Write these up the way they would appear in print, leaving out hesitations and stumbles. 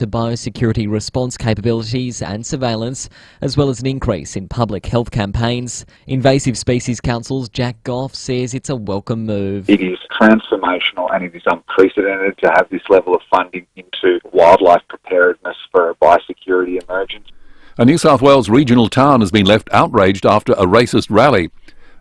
The biosecurity response capabilities and surveillance, as well as an increase in public health campaigns. Invasive Species Council's Jack Goff says it's a welcome move. It is transformational and it is unprecedented to have this level of funding into wildlife preparedness for a biosecurity emergency. A New South Wales regional town has been left outraged after a racist rally.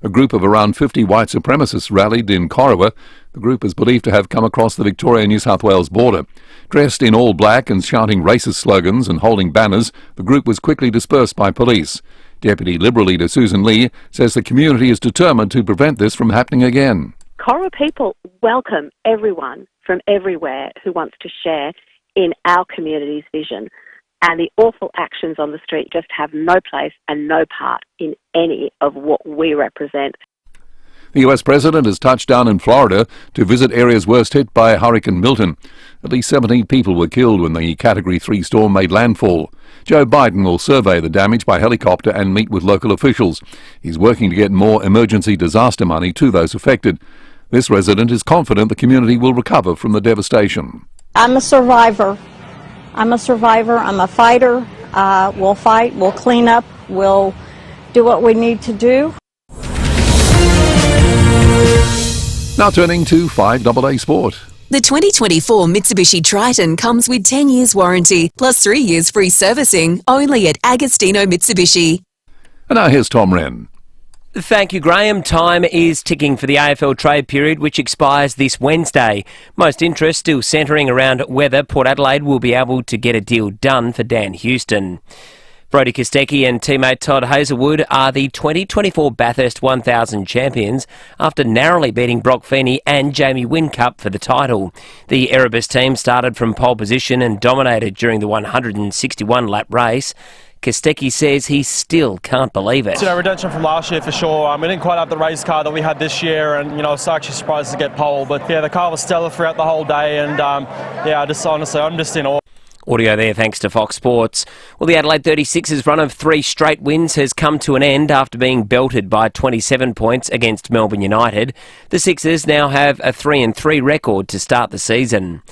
A group of around 50 white supremacists rallied in Corowa. The group is believed to have come across the Victoria-New South Wales border. Dressed in all black and shouting racist slogans and holding banners, the group was quickly dispersed by police. Deputy Liberal leader Susan Lee says the community is determined to prevent this from happening again. Corowa people welcome everyone from everywhere who wants to share in our community's vision. And the awful actions on the street just have no place and no part in any of what we represent. The US President has touched down in Florida to visit areas worst hit by Hurricane Milton. At least 17 people were killed when the Category 3 storm made landfall. Joe Biden will survey the damage by helicopter and meet with local officials. He's working to get more emergency disaster money to those affected. This resident is confident the community will recover from the devastation. I'm a survivor. I'm a fighter. We'll fight, we'll clean up, we'll do what we need to do. Now turning to FIVEAA Sport. The 2024 Mitsubishi Triton comes with 10 years warranty, plus 3 years free servicing, only at Agostino Mitsubishi. And now here's Tom Wren. Thank you, Graham. Time is ticking for the AFL trade period, which expires this Wednesday. Most interest still centring around whether Port Adelaide will be able to get a deal done for Dan Houston. Brodie Kostecki and teammate Todd Hazelwood are the 2024 Bathurst 1000 champions after narrowly beating Brock Feeney and Jamie Whincup for the title. The Erebus team started from pole position and dominated during the 161-lap race. Kostecki says he still can't believe it. It's a redemption from last year for sure. We didn't quite have the race car that we had this year, and I was actually surprised to get pole. But yeah, the car was stellar throughout the whole day, and I'm just in awe. Audio there thanks to Fox Sports. Well, the Adelaide 36ers' run of 3 straight wins has come to an end after being belted by 27 points against Melbourne United. The Sixers now have a 3-3 record to start the season.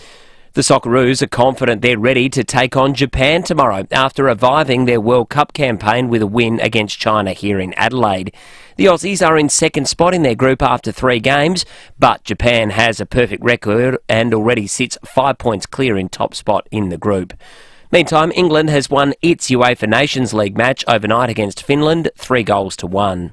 The Socceroos are confident they're ready to take on Japan tomorrow after reviving their World Cup campaign with a win against China here in Adelaide. The Aussies are in second spot in their group after 3 games, but Japan has a perfect record and already sits 5 points clear in top spot in the group. Meantime, England has won its UEFA Nations League match overnight against Finland, 3-1.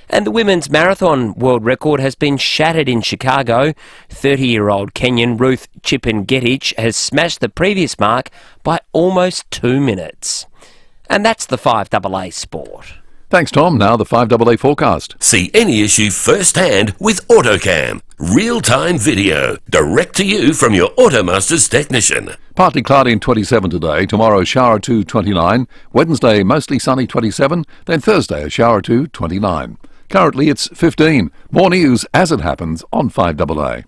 And the women's marathon world record has been shattered in Chicago. 30-year-old Kenyan Ruth Chepngetich has smashed the previous mark by almost 2 minutes. And that's the FIVEAA Sport. Thanks, Tom. Now the FIVEAA forecast. See any issue firsthand with AutoCam. Real-time video, direct to you from your Automasters technician. Partly cloudy and 27 today. Tomorrow, shower 2, 29. Wednesday, mostly sunny, 27. Then Thursday, a shower 2, 29. Currently, it's 15. More news as it happens on FIVEAA.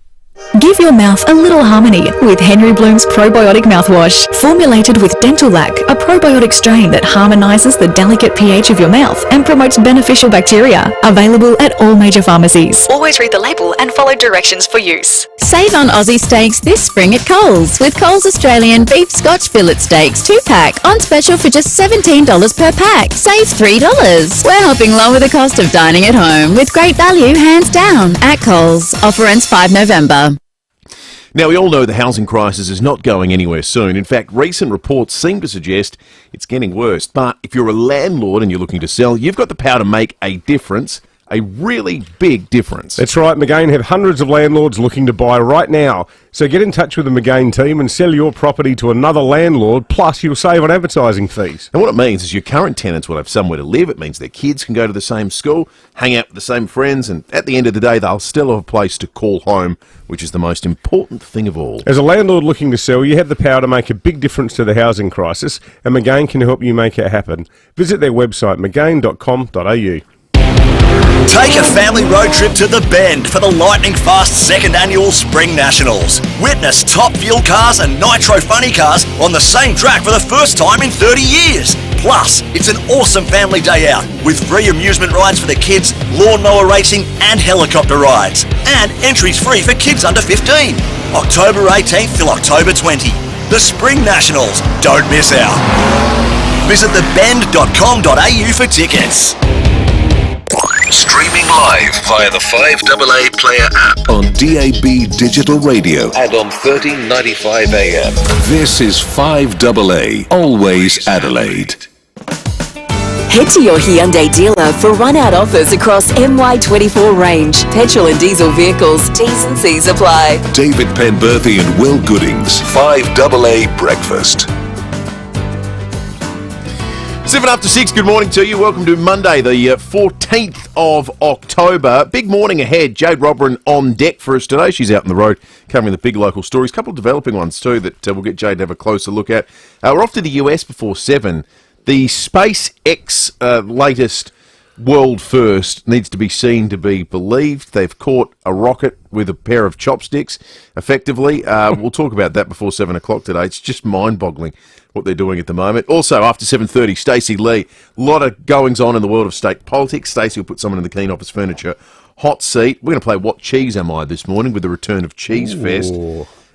Give your mouth a little harmony with Henry Bloom's Probiotic Mouthwash. Formulated with Dental Lac, a probiotic strain that harmonises the delicate pH of your mouth and promotes beneficial bacteria. Available at all major pharmacies. Always read the label and follow directions for use. Save on Aussie steaks this spring at Coles with Coles Australian Beef Scotch Fillet Steaks 2-pack on special for just $17 per pack. Save $3. We're helping lower the cost of dining at home with great value hands down at Coles. Offer ends 5 November. Now, we all know the housing crisis is not going anywhere soon. In fact, recent reports seem to suggest it's getting worse. But if you're a landlord and you're looking to sell, you've got the power to make a difference, a really big difference. That's right. McGain have hundreds of landlords looking to buy right now. So get in touch with the McGain team and sell your property to another landlord, plus you'll save on advertising fees. And what it means is your current tenants will have somewhere to live. It means their kids can go to the same school, hang out with the same friends, and at the end of the day, they'll still have a place to call home, which is the most important thing of all. As a landlord looking to sell, you have the power to make a big difference to the housing crisis, and McGain can help you make it happen. Visit their website, mcgain.com.au. Take a family road trip to the Bend for the lightning-fast 2nd Annual Spring Nationals. Witness top fuel cars and nitro funny cars on the same track for the first time in 30 years. Plus, it's an awesome family day out with free amusement rides for the kids, lawnmower racing and helicopter rides. And entries free for kids under 15. October 18th till October 20. the Spring Nationals. Don't miss out. Visit thebend.com.au for tickets. Streaming live via the 5AA Player app on DAB Digital Radio and on 1395 AM. This is 5AA, always Adelaide. Head to your Hyundai dealer for run-out offers across MY24 range. Petrol and diesel vehicles. T's and C's apply. David Penberthy and Will Goodings, 5AA Breakfast. 7 after 6, good morning to you. Welcome to Monday, the 14th of October. Big morning ahead. Jade Robran on deck for us today. She's out on the road covering the big local stories. A couple of developing ones too that we'll get Jade to have a closer look at. We're off to the US before 7. The SpaceX latest world first needs to be seen to be believed. They've caught a rocket with a pair of chopsticks, effectively. We'll talk about that before 7 o'clock today. It's just mind-boggling what they're doing at the moment. Also, after 7:30, Stacey Lee. A lot of goings-on in the world of state politics. Stacey will put someone in the Keen Office Furniture hot seat. We're going to play What Cheese Am I this morning with the return of Cheese Fest.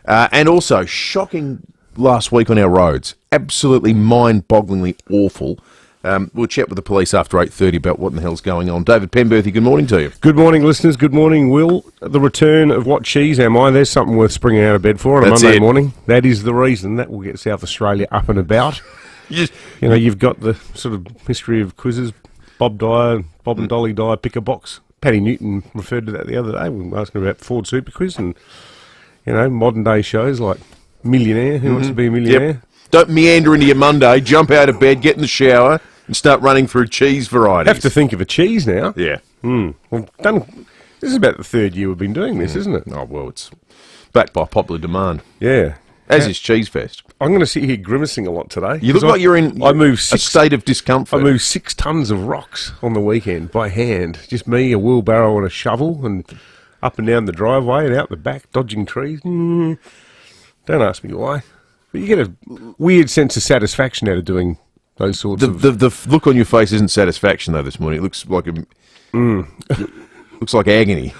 And also, shocking last week on our roads. Absolutely mind-bogglingly awful. We'll chat with the police after 8:30 about what in the hell's going on. David Penberthy, good morning to you. Good morning, listeners. Good morning, Will. The return of What Cheese Am I? There's something worth springing out of bed for on a Monday morning. That is the reason. That will get South Australia up and about. You know, you've got the sort of history of quizzes. Bob and Dolly Dyer pick a box. Paddy Newton referred to that the other day. We were asking about Ford Super Quiz and, you know, modern day shows like Millionaire. Who wants to be a millionaire? Yep. Don't meander into your Monday. Jump out of bed, get in the shower, and start running through cheese varieties. Have to think of a cheese now. Yeah. Well, this is about the third year we've been doing this, isn't it? Oh, well, it's backed by popular demand. Yeah. As is Cheese Fest. I'm going to sit here grimacing a lot today. You look like you're in a state of discomfort. I moved 6 tons of rocks on the weekend by hand. Just me, a wheelbarrow and a shovel, and up and down the driveway and out the back, dodging trees. Don't ask me why. But you get a weird sense of satisfaction out of doing those sorts of... The look on your face isn't satisfaction, though, this morning. It looks like looks like agony.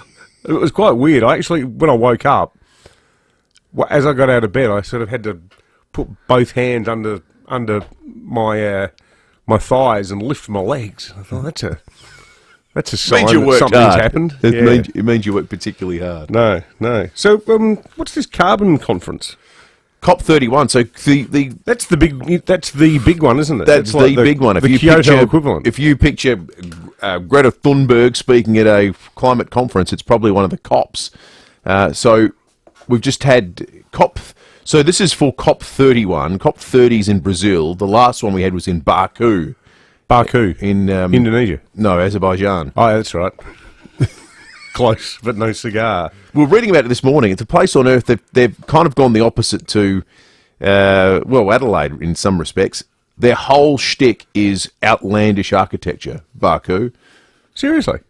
It was quite weird. I actually, when I woke up, as I got out of bed, I sort of had to put both hands under my my thighs and lift my legs. I thought, that's a sign that something's happened. It means you worked particularly hard. No. So, what's this carbon conference? COP31. So that's the big one, isn't it? That's like the big one. The Kyoto equivalent. If you picture Greta Thunberg speaking at a climate conference, it's probably one of the COPs. So we've just had COP. So this is for COP31. COP30's in Brazil. The last one we had was in Baku. In Indonesia. No, Azerbaijan. Oh, that's right. Close, but no cigar. We were reading about it this morning. It's a place on Earth that they've kind of gone the opposite to, Adelaide in some respects. Their whole shtick is outlandish architecture, Baku. Seriously?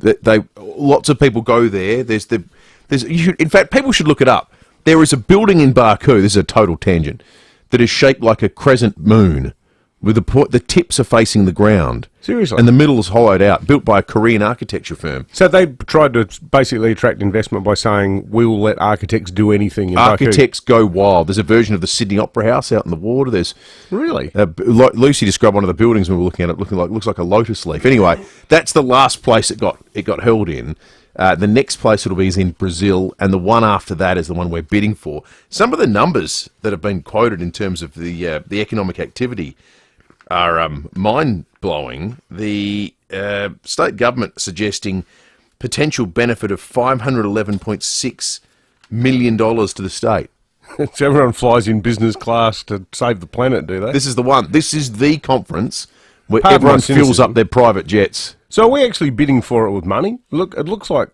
Lots of people go there. In fact, people should look it up. There is a building in Baku, this is a total tangent, that is shaped like a crescent moon, with the tips are facing the ground. Seriously? And the middle is hollowed out, built by a Korean architecture firm. So they tried to basically attract investment by saying, we'll let architects do anything in Architects go wild. There's a version of the Sydney Opera House out in the water. There's Really? Lucy described one of the buildings when we were looking at it, looks like a lotus leaf. Anyway, that's the last place it got held in. The next place it'll be is in Brazil, and the one after that is the one we're bidding for. Some of the numbers that have been quoted in terms of the economic activity are mind-blowing. The state government suggesting potential benefit of $511.6 million to the state. So everyone flies in business class to save the planet, do they? This is the one. This is the conference where everyone fills up their private jets. So are we actually bidding for it with money? Look, it looks like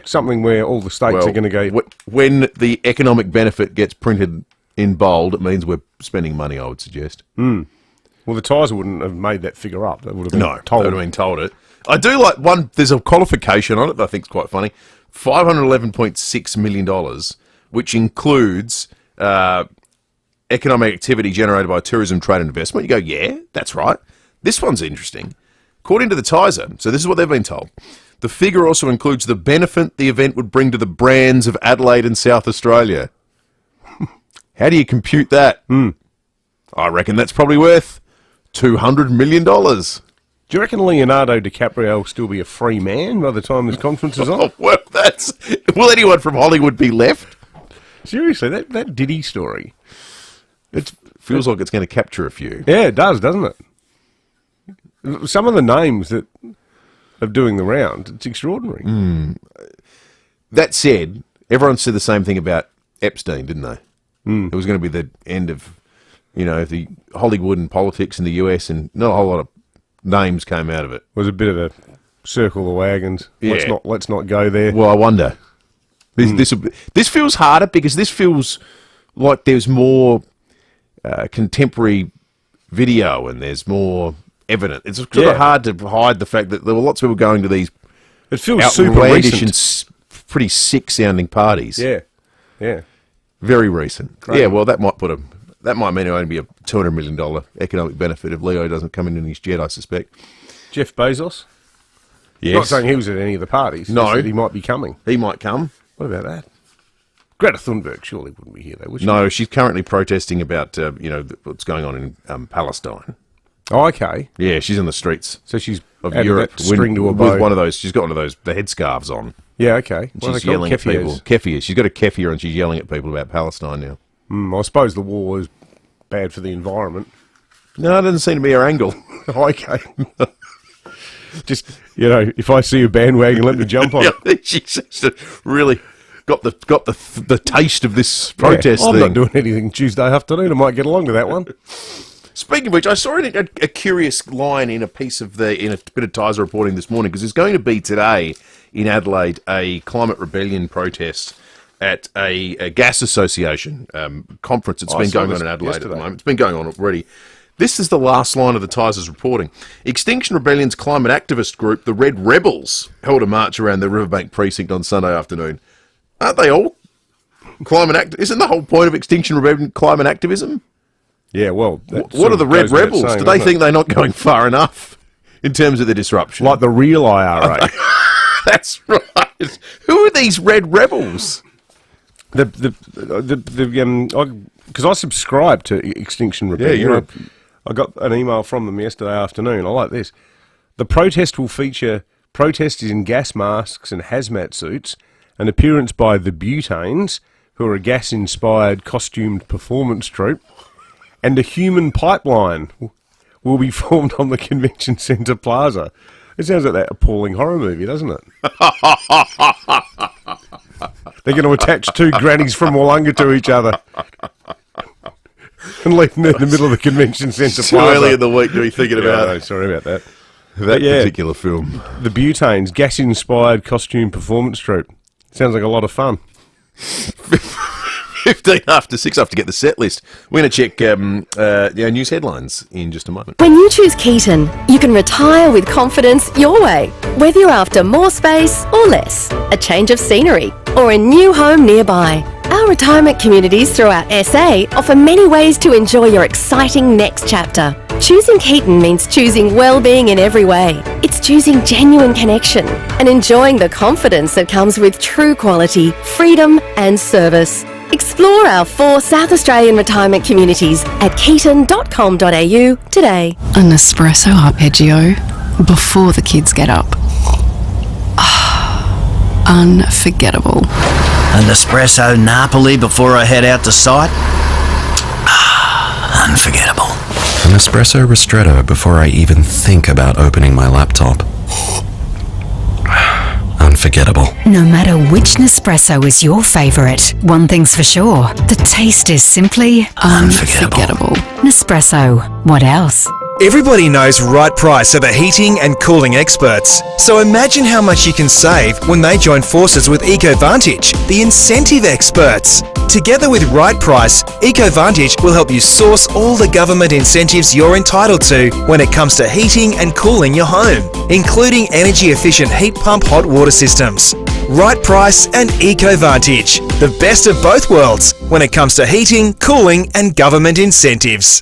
something where all the states are going to go... When the economic benefit gets printed in bold, it means we're spending money, I would suggest. Well, the Tizer wouldn't have made that figure up. They would have been told. They would have been told it. I do like one. There's a qualification on it that I think is quite funny. $511.6 million, which includes economic activity generated by tourism, trade and investment. You go, yeah, that's right. This one's interesting. According to the Tizer, so this is what they've been told, the figure also includes the benefit the event would bring to the brands of Adelaide and South Australia. How do you compute that? I reckon that's probably worth $200 million. Do you reckon Leonardo DiCaprio will still be a free man by the time this conference is on? Oh, well, will anyone from Hollywood be left? Seriously, that Diddy story. It feels like it's going to capture a few. Yeah, it does, doesn't it? Some of the names that are doing the round, it's extraordinary. That said, everyone said the same thing about Epstein, didn't they? It was going to be the end of, the Hollywood and politics in the US, and not a whole lot of names came out of it. It was a bit of a circle the wagons. Yeah. Let's not go there. Well, I wonder. This feels harder because this feels like there's more contemporary video and there's more evidence. It's sort of hard to hide the fact that there were lots of people going to these it feels super recent and pretty sick-sounding parties. Yeah. Very recent. Great. Yeah, well, that might mean it'll only be a $200 million economic benefit if Leo doesn't come in his jet, I suspect. Jeff Bezos? Yes. Not saying he was at any of the parties. No. He might be coming. He might come. What about that? Greta Thunberg surely wouldn't be here, though, would she? No, she's currently protesting about, what's going on in Palestine. Oh, okay. Yeah, she's in the streets. So she's of added Europe that string to a bow. with one of those. She's got one of those the headscarves on. Yeah, okay. And she's yelling at people. Keffiyehs. She's got a keffiyeh and she's yelling at people about Palestine now. I suppose the war is bad for the environment. No, it doesn't seem to be her angle. Okay. Just, if I see a bandwagon, let me jump on it. She's really got the taste of this protest I'm thing. not doing anything Tuesday afternoon. I might get along to that one. Speaking of which, I saw a curious line in a bit of Tyser reporting this morning, because there's going to be today in Adelaide a climate rebellion protest at a gas association conference. It's been going on in Adelaide at the moment. It's been going on already. This is the last line of the Tyser's reporting. Extinction Rebellion's climate activist group, the Red Rebels, held a march around the Riverbank precinct on Sunday afternoon. Aren't they all climate Isn't the whole point of Extinction Rebellion climate activism? Yeah, well... What are the Red Rebels? Do they think they're not going far enough in terms of the disruption? Like the real IRA. That's right. Who are these Red Rebels? Because I subscribe to Extinction Rebellion. Yeah, I got an email from them yesterday afternoon. I like this. The protest will feature protesters in gas masks and hazmat suits, an appearance by the Butanes, who are a gas-inspired costumed performance troupe, and a human pipeline will be formed on the Convention Centre Plaza. It sounds like that appalling horror movie, doesn't it? They're going to attach two grannies from Wollonga to each other and leave them in the middle of the Convention Centre Plaza. Too early in the week to be thinking about it. Sorry about that. That particular film. The Butanes, gas-inspired costume performance troupe. Sounds like a lot of fun. 15 after 6, I have to get the set list. We're going to check news headlines in just a moment. When you choose Keaton, you can retire with confidence your way. Whether you're after more space or less, a change of scenery, or a new home nearby. Our retirement communities throughout SA offer many ways to enjoy your exciting next chapter. Choosing Keaton means choosing well-being in every way. It's choosing genuine connection and enjoying the confidence that comes with true quality, freedom and service. Explore our 4 South Australian retirement communities at keaton.com.au today. An espresso arpeggio before the kids get up. Unforgettable. An espresso Napoli before I head out to site. Unforgettable. An espresso ristretto before I even think about opening my laptop. Unforgettable. No matter which Nespresso is your favourite, one thing's for sure, the taste is simply unforgettable. Nespresso. What else? Everybody knows Right Price are the heating and cooling experts. So imagine how much you can save when they join forces with EcoVantage, the incentive experts. Together with Right Price, EcoVantage will help you source all the government incentives you're entitled to when it comes to heating and cooling your home, including energy-efficient heat pump hot water systems. Right Price and EcoVantage, the best of both worlds when it comes to heating, cooling and government incentives.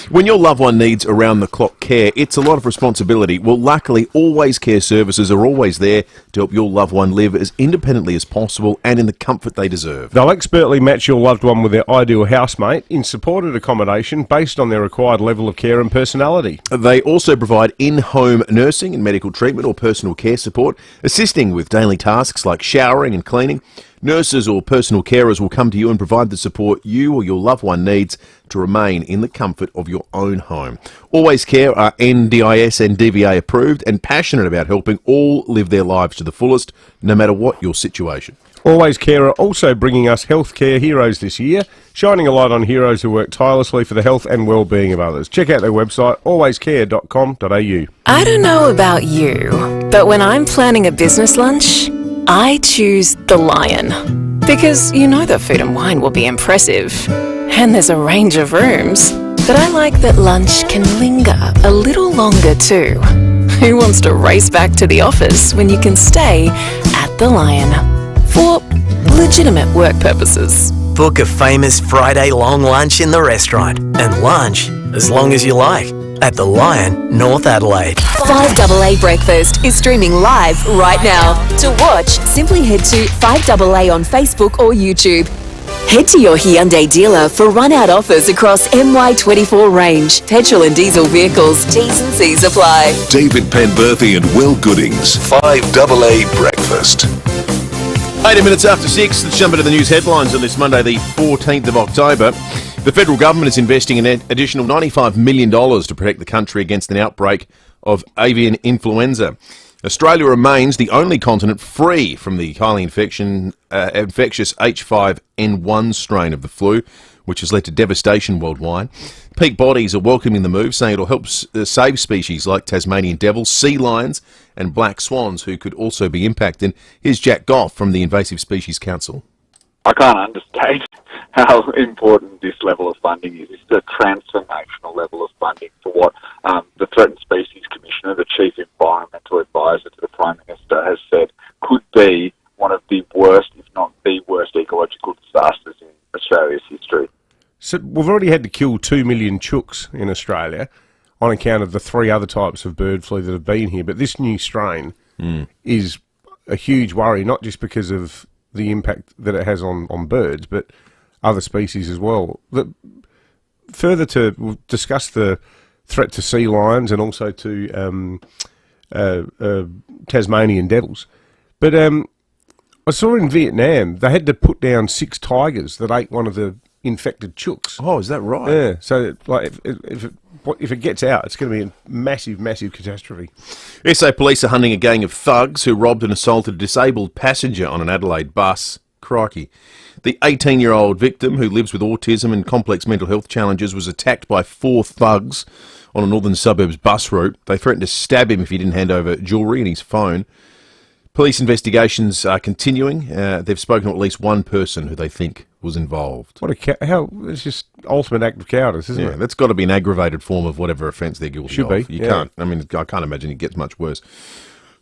When your loved one needs around-the-clock care, it's a lot of responsibility. Well, luckily, Always Care services are always there to help your loved one live as independently as possible and in the comfort they deserve. They'll expertly match your loved one with their ideal housemate in supported accommodation based on their required level of care and personality. They also provide in-home nursing and medical treatment or personal care support, assisting with daily tasks like showering and cleaning. Nurses or personal carers will come to you and provide the support you or your loved one needs to remain in the comfort of your own home. Always Care are NDIS and DVA approved and passionate about helping all live their lives to the fullest, no matter what your situation. Always Care are also bringing us healthcare heroes this year, shining a light on heroes who work tirelessly for the health and well-being of others. Check out their website, alwayscare.com.au. I don't know about you, but when I'm planning a business lunch, I choose the Lion. Because you know that food and wine will be impressive. And there's a range of rooms. But I like that lunch can linger a little longer too. Who wants to race back to the office when you can stay at the Lion? For legitimate work purposes. Book a famous Friday long lunch in the restaurant and lunch as long as you like at the Lion, North Adelaide. 5AA Breakfast is streaming live right now. To watch, simply head to 5AA on Facebook or YouTube. Head to your Hyundai dealer for run-out offers across MY24 range, petrol and diesel vehicles. T's and C's apply. David Penberthy and Will Goodings, 5AA Breakfast. 80 minutes after 6, let's jump into the news headlines on this Monday, the 14th of October. The federal government is investing an additional $95 million to protect the country against an outbreak of avian influenza. Australia remains the only continent free from the highly infectious H5N1 strain of the flu, which has led to devastation worldwide. Peak bodies are welcoming the move, saying it'll help save species like Tasmanian devils, sea lions and black swans, who could also be impacted. Here's Jack Goff from the Invasive Species Council. I can't understate how important this level of funding is. It's a transformational level of funding for what the Threatened Species Commissioner, the Chief Environmental Advisor to the Prime Minister, has said could be one of the worst, if not the worst, ecological disasters in Australia's history. So we've already had to kill 2 million chooks in Australia on account of the 3 other types of bird flu that have been here. But this new strain is a huge worry, not just because of the impact that it has on birds, but other species as well. Further to discuss the threat to sea lions and also to Tasmanian devils. But I saw in Vietnam, they had to put down 6 tigers that ate one of the infected chooks. Oh, is that right? Yeah, so like if it gets out, it's going to be a massive, massive catastrophe. SA police are hunting a gang of thugs who robbed and assaulted a disabled passenger on an Adelaide bus. Crikey. The 18-year-old victim, who lives with autism and complex mental health challenges, was attacked by 4 thugs on a northern suburbs bus route. They threatened to stab him if he didn't hand over jewellery and his phone. Police investigations are continuing. They've spoken to at least one person who they think was involved. It's just ultimate act of cowardice, isn't it? That's got to be an aggravated form of whatever offence they're guilty of. Should be. I can't imagine it gets much worse.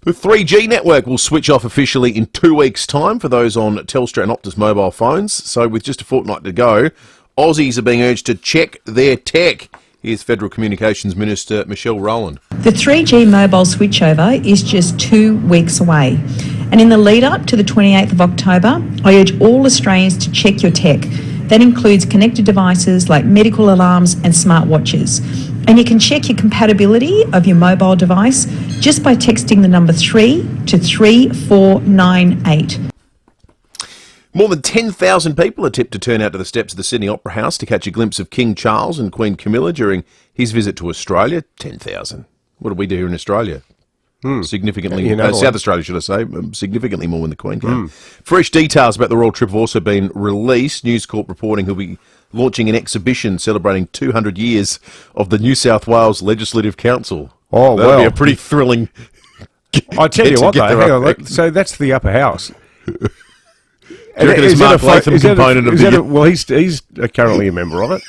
The 3G network will switch off officially in 2 weeks' time for those on Telstra and Optus mobile phones. So with just a fortnight to go, Aussies are being urged to check their tech. Here's Federal Communications Minister Michelle Rowland. The 3G mobile switchover is just 2 weeks away. And in the lead up to the 28th of October, I urge all Australians to check your tech. That includes connected devices like medical alarms and smartwatches. And you can check your compatibility of your mobile device just by texting the number 3 to 3498. More than 10,000 people are tipped to turn out to the steps of the Sydney Opera House to catch a glimpse of King Charles and Queen Camilla during his visit to Australia. 10,000. What do we do here in Australia? Significantly, South Australia, should I say, significantly more when the Queen came. Fresh details about the royal trip have also been released. News Corp reporting he'll be launching an exhibition celebrating 200 years of the New South Wales Legislative Council. Oh, that'll be a pretty thrilling. I tell you what, though, hang on, so that's the upper house. Do you reckon it's Mark Latham component of the... Well, he's currently a member of it.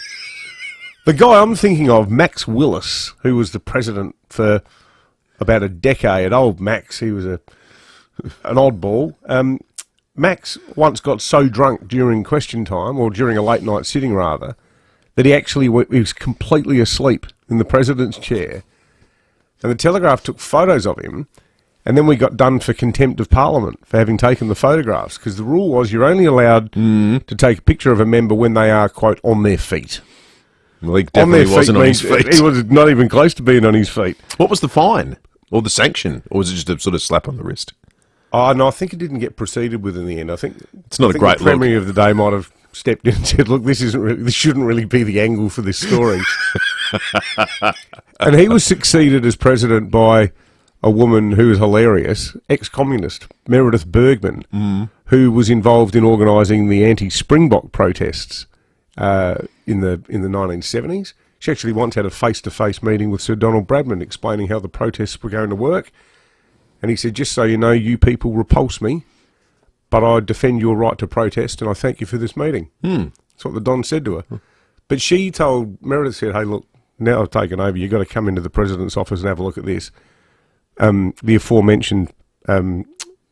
The guy I'm thinking of, Max Willis, who was the president for about a decade. Old Max, he was an oddball. Max once got so drunk during question time, or during a late night sitting rather, that he was completely asleep in the president's chair. And the Telegraph took photos of him, and then we got done for contempt of Parliament for having taken the photographs, because the rule was you're only allowed to take a picture of a member when they are, quote, on their feet. Well, he definitely wasn't on his feet. He was not even close to being on his feet. What was the fine? Or the sanction? Or was it just a sort of slap on the wrist? Oh, no, I think it didn't get proceeded with in the end. I think it's not a great look. The Premier of the day might have stepped in and said, look, this shouldn't really be the angle for this story. And he was succeeded as president by a woman who was hilarious, ex-communist, Meredith Bergman, who was involved in organising the anti-Springbok protests in the 1970s. She actually once had a face-to-face meeting with Sir Donald Bradman explaining how the protests were going to work. And he said, just so you know, you people repulse me, but I defend your right to protest, and I thank you for this meeting. That's what the Don said to her. But she told, Meredith said, hey, look, now I've taken over, you've got to come into the president's office and have a look at this. The aforementioned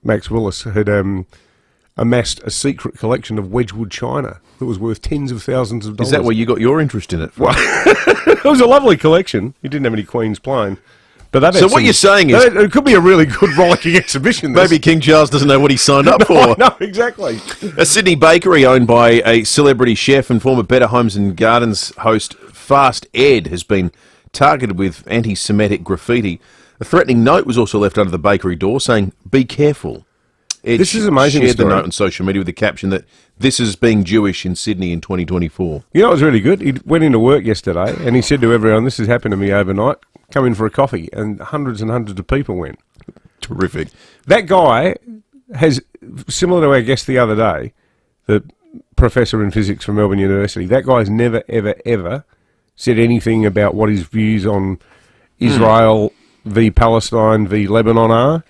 Max Willis had amassed a secret collection of Wedgwood china that was worth tens of thousands of dollars. Is that where you got your interest in it from? Well, it was a lovely collection. He didn't have any Queen's playing. But so what you're saying is... It could be a really good rollicking exhibition. Maybe King Charles doesn't know what he signed up for. No, exactly. A Sydney bakery owned by a celebrity chef and former Better Homes and Gardens host Fast Ed has been targeted with anti-Semitic graffiti. A threatening note was also left under the bakery door saying, be careful. Ed this is amazing. Shared story. the note on social media with the caption that this is being Jewish in Sydney in 2024. You know what was really good? He went into work yesterday and he said to everyone, this has happened to me overnight, come in for a coffee, and hundreds of people went. Terrific. That guy has, similar to our guest the other day, the professor in physics from Melbourne University, that guy's never, ever, ever said anything about what his views on Israel v Palestine v Lebanon are.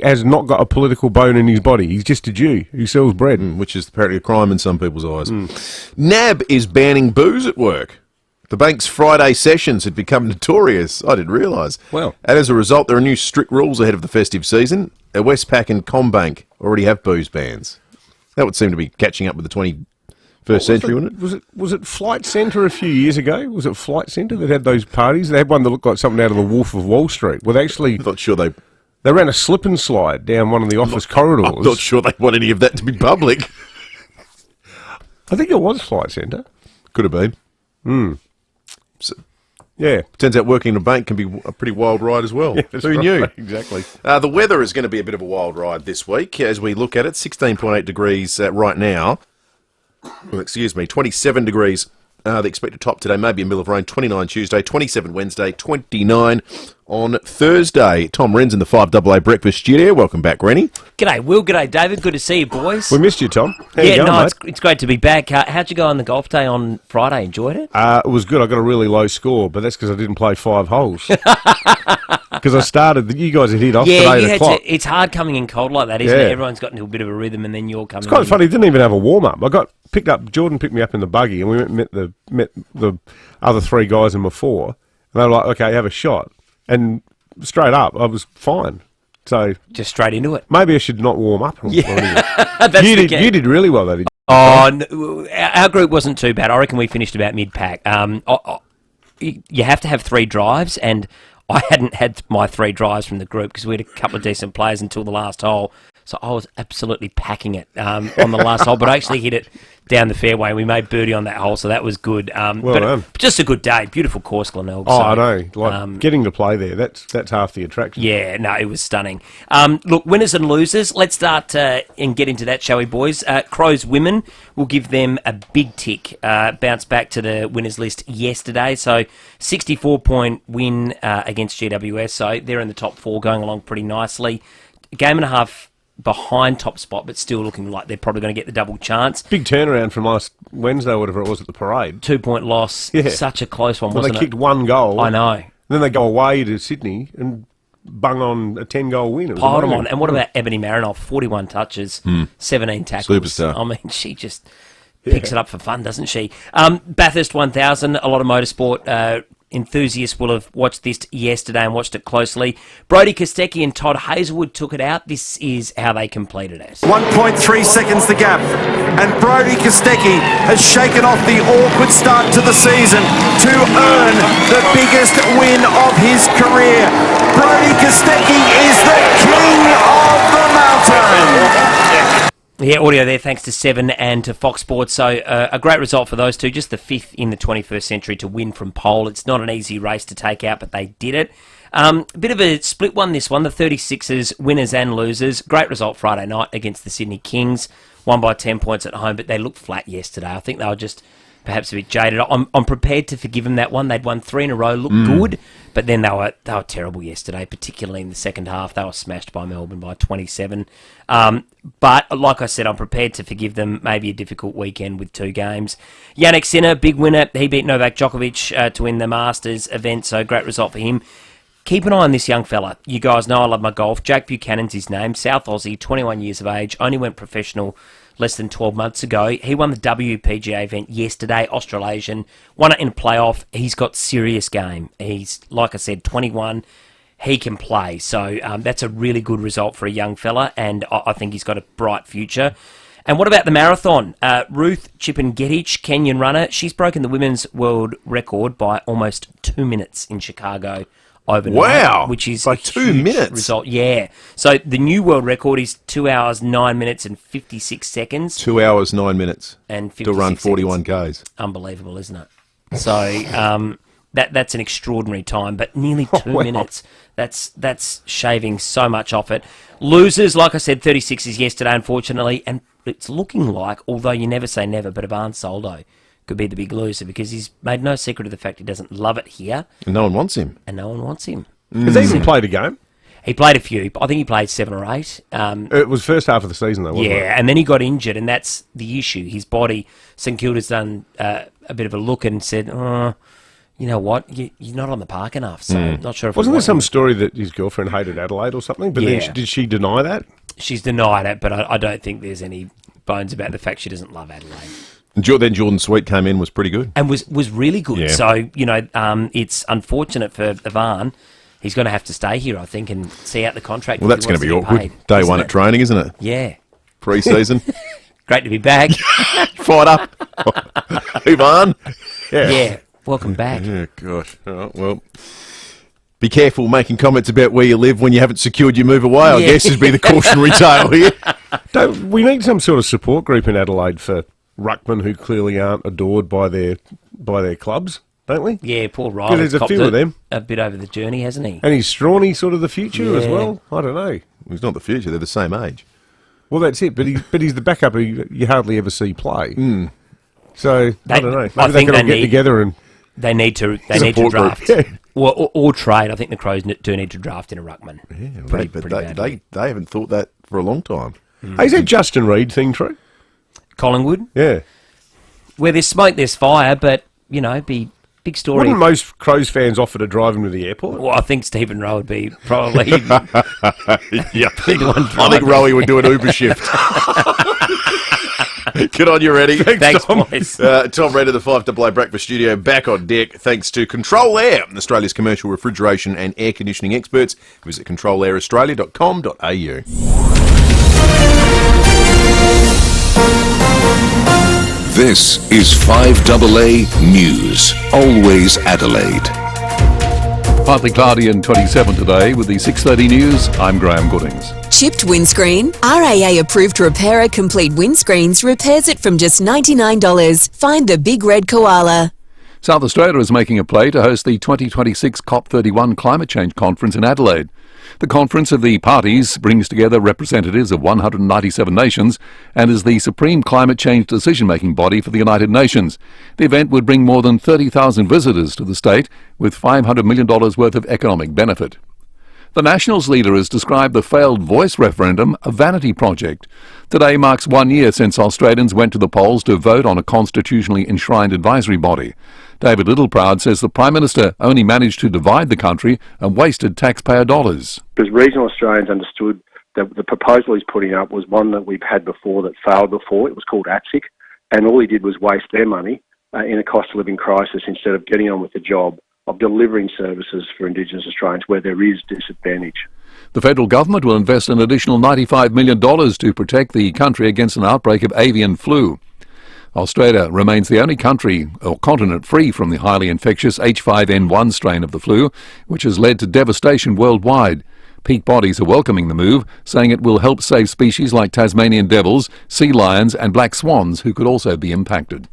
Has not got a political bone in his body. He's just a Jew who sells bread. Which is apparently a crime in some people's eyes. NAB is banning booze at work. The bank's Friday sessions had become notorious. I didn't realise. Well. And as a result, there are new strict rules ahead of the festive season. Westpac and Combank already have booze bans. That would seem to be catching up with the 21st century, wouldn't it? Was it Flight Centre a few years ago? Was it Flight Centre that had those parties? They had one that looked like something out of The Wolf of Wall Street. Well, actually... I'm not sure they ran a slip and slide down one of the office corridors. I'm not sure they want any of that to be public. I think it was Flight Centre. Could have been. So, yeah. Turns out working in a bank can be a pretty wild ride as well. Yeah, Who knew? Exactly. The weather is going to be a bit of a wild ride this week as we look at it. 16.8 degrees right now. Well, excuse me, 27 degrees. The expected top today, maybe a mill of rain. 29 Tuesday, 27 Wednesday, 29 on Thursday. Tom Wren's in the 5AA Breakfast Studio. Welcome back, Rennie. G'day, Will. G'day, David. Good to see you, boys. We missed you, Tom. How you going, mate? It's great to be back. How'd you go on the golf day on Friday? Enjoyed it? It was good. I got a really low score, but that's because I didn't play 5 holes. Because I started, you guys had hit off at 8 o'clock. It's hard coming in cold like that, isn't it? Everyone's got into a bit of a rhythm, and then you're coming. It's quite funny. Didn't even have a warm up. Jordan picked me up in the buggy, and we met the other 3 guys in my 4, and they were like, "Okay, have a shot." And straight up, I was fine. So just straight into it. Maybe I should not warm up. That's you did really well, though. Did you? Oh, our group wasn't too bad. I reckon we finished about mid-pack. You have to have 3 drives, and I hadn't had my 3 drives from the group because we had a couple of decent players until the last hole. So I was absolutely packing it on the last hole, but I actually hit it down the fairway, and we made birdie on that hole, so that was good. Well done. Just a good day. Beautiful course, Glenelg. Oh, I know. Getting to play there, that's half the attraction. Yeah, no, it was stunning. Look, winners and losers. Let's start and get into that, shall we, boys? Crows women, will give them a big tick. Bounce back to the winners list yesterday, so 64-point win against GWS, so they're in the top 4, going along pretty nicely. A game and a half behind top spot, but still looking like they're probably going to get the double chance. Big turnaround from last Wednesday, or whatever it was, at the parade. 2-point loss. Yeah. Such a close one, wasn't it? They kicked 1 goal. I know. And then they go away to Sydney and bung on a 10-goal win. Piled them on. And what about Ebony Marinoff? 41 touches, 17 tackles. Superstar. I mean, she just picks it up for fun, doesn't she? Bathurst 1000, a lot of motorsport enthusiasts will have watched this yesterday and watched it closely. Brodie Kostecki and Todd Hazelwood took it out. This is how they completed it. 1.3 seconds the gap, and Brodie Kostecki has shaken off the awkward start to the season to earn the biggest win of his career. Brodie Kostecki is the king of the mountain. Yeah, audio there thanks to Seven and to Fox Sports. So a great result for those two. Just the fifth in the 21st century to win from pole. It's not an easy race to take out, but they did it. A bit of a split one, this one. The 36ers, winners and losers. Great result Friday night against the Sydney Kings. Won by 10 points at home, but they looked flat yesterday. I think they were just perhaps a bit jaded. I'm prepared to forgive them that one. They'd won 3 in a row, looked good, but then they were terrible yesterday, particularly in the second half. They were smashed by Melbourne by 27. But like I said, I'm prepared to forgive them. Maybe a difficult weekend with 2 games. Jannik Sinner, big winner. He beat Novak Djokovic to win the Masters event, so great result for him. Keep an eye on this young fella. You guys know I love my golf. Jake Buchanan's his name. South Aussie, 21 years of age. Only went professional less than 12 months ago. He won the WPGA event yesterday, Australasian. Won it in a playoff. He's got serious game. He's, like I said, 21. He can play. So that's a really good result for a young fella, and I think he's got a bright future. And what about the marathon? Ruth Chipengetich, Kenyan runner, she's broken the women's world record by almost 2 minutes in Chicago overnight. Wow! Which is by a 2 huge minutes? result. Yeah. So the new world record is 2 hours, 9 minutes and 56 seconds. 2 hours, 9 minutes. And 56 to run 41 seconds. Ks. Unbelievable, isn't it? So that's an extraordinary time, but nearly 2 minutes. That's shaving so much off it. Losers, like I said, 36 is yesterday, unfortunately, and it's looking like, although you never say never, but Ivan Soldo could be the big loser because he's made no secret of the fact he doesn't love it here. And no one wants him. Has he even played a game? He played a few. I think he played 7 or 8. It was first half of the season, though, wasn't it? Yeah, and then he got injured, and that's the issue. His body, St Kilda's done a bit of a look and said, you know what, you're not on the park enough, so not sure if... Wasn't there some story that his girlfriend hated Adelaide or something? But then did she deny that? She's denied it, but I don't think there's any bones about the fact she doesn't love Adelaide. Then Jordan Sweet came in, was pretty good. And was really good. Yeah. So, it's unfortunate for Ivan. He's going to have to stay here, I think, and see out the contract. Well, that's going to be awkward. Day one at training, isn't it? Yeah. Pre-season. Great to be back. Fired up. Ivan. Yeah. Welcome back. Yeah, gosh. Oh, well, be careful making comments about where you live when you haven't secured your move away, I guess, would be the cautionary tale here. We need some sort of support group in Adelaide for ruckmen who clearly aren't adored by their clubs, don't we? Yeah, Paul Riley. There's a few of them. A bit over the journey, hasn't he? And he's Strawny sort of the future as well? I don't know. He's not the future, they're the same age. Well, that's it, but he's the backup who you hardly ever see play. So, I don't know. Maybe they can all get together and... They need to draft. Or trade. I think the Crows do need to draft in a ruckman. Yeah, they haven't thought that for a long time. Hey, is that Justin Reid thing true? Collingwood? Yeah. Where there's smoke, there's fire, but, be big story. Wouldn't most Crows fans offer to drive him to the airport? Well, I think Stephen Rowe would be probably... I think Rowie would do an Uber shift. Good on you, Reddy. Thanks, boys. Tom Red of the 5AA Breakfast Studio back on deck thanks to Control Air, Australia's commercial refrigeration and air conditioning experts. Visit controlairaustralia.com.au. This is 5AA News, always Adelaide. Partly cloudy and 27 today with the 6:30 news. I'm Graham Goodings. Chipped windscreen? RAA approved repairer Complete Windscreens repairs it from just $99. Find the big red koala. South Australia is making a play to host the 2026 COP31 Climate Change Conference in Adelaide. The Conference of the Parties brings together representatives of 197 nations and is the supreme climate change decision-making body for the United Nations. The event would bring more than 30,000 visitors to the state with $500 million worth of economic benefit. The Nationals leader has described the failed voice referendum a vanity project. Today marks 1 year since Australians went to the polls to vote on a constitutionally enshrined advisory body. David Littleproud says the Prime Minister only managed to divide the country and wasted taxpayer dollars. Because regional Australians understood that the proposal he's putting up was one that we've had before that failed before. It was called ATSIC, and all he did was waste their money in a cost of living crisis instead of getting on with the job of delivering services for Indigenous Australians where there is disadvantage. The federal government will invest an additional $95 million to protect the country against an outbreak of avian flu. Australia remains the only country or continent free from the highly infectious H5N1 strain of the flu, which has led to devastation worldwide. Peak bodies are welcoming the move, saying it will help save species like Tasmanian devils, sea lions and black swans, who could also be impacted.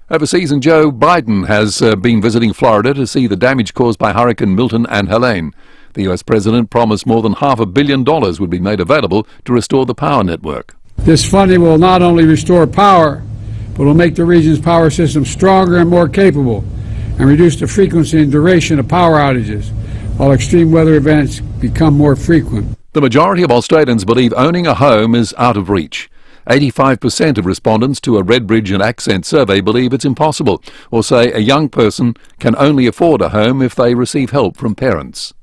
Overseas, and Joe Biden has been visiting Florida to see the damage caused by Hurricane Milton and Helene. The US president promised more than $500 million would be made available to restore the power network. This funding will not only restore power, but will make the region's power system stronger and more capable, and reduce the frequency and duration of power outages, while extreme weather events become more frequent. The majority of Australians believe owning a home is out of reach. 85% of respondents to a Redbridge and Accent survey believe it's impossible, or say a young person can only afford a home if they receive help from parents.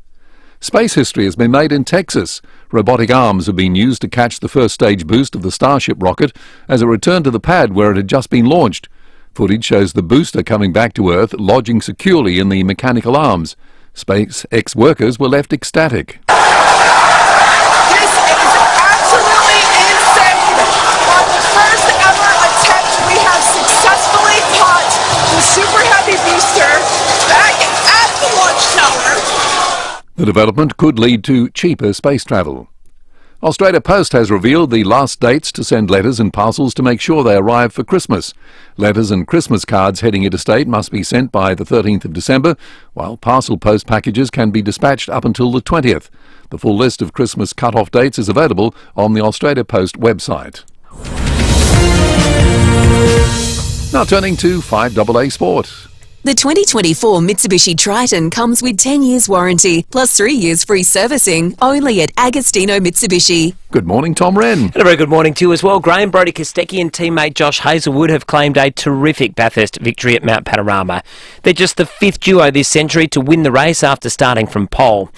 Space history has been made in Texas. Robotic arms have been used to catch the first stage boost of the Starship rocket as it returned to the pad where it had just been launched. Footage shows the booster coming back to Earth, lodging securely in the mechanical arms. SpaceX workers were left ecstatic. This is absolutely insane. On the first ever attempt, we have successfully caught the Super Heavy booster back at the launch tower. The development could lead to cheaper space travel. Australia Post has revealed the last dates to send letters and parcels to make sure they arrive for Christmas. Letters and Christmas cards heading interstate must be sent by the 13th of December, while parcel post packages can be dispatched up until the 20th. The full list of Christmas cut-off dates is available on the Australia Post website. Now turning to FIVEAA Sport. The 2024 Mitsubishi Triton comes with 10 years warranty, plus 3 years free servicing, only at Agostino Mitsubishi. Good morning, Tom Wren. And a very good morning to you as well. Graham, Brodie Kostecki and teammate Josh Hazelwood have claimed a terrific Bathurst victory at Mount Panorama. They're just the fifth duo this century to win the race after starting from pole.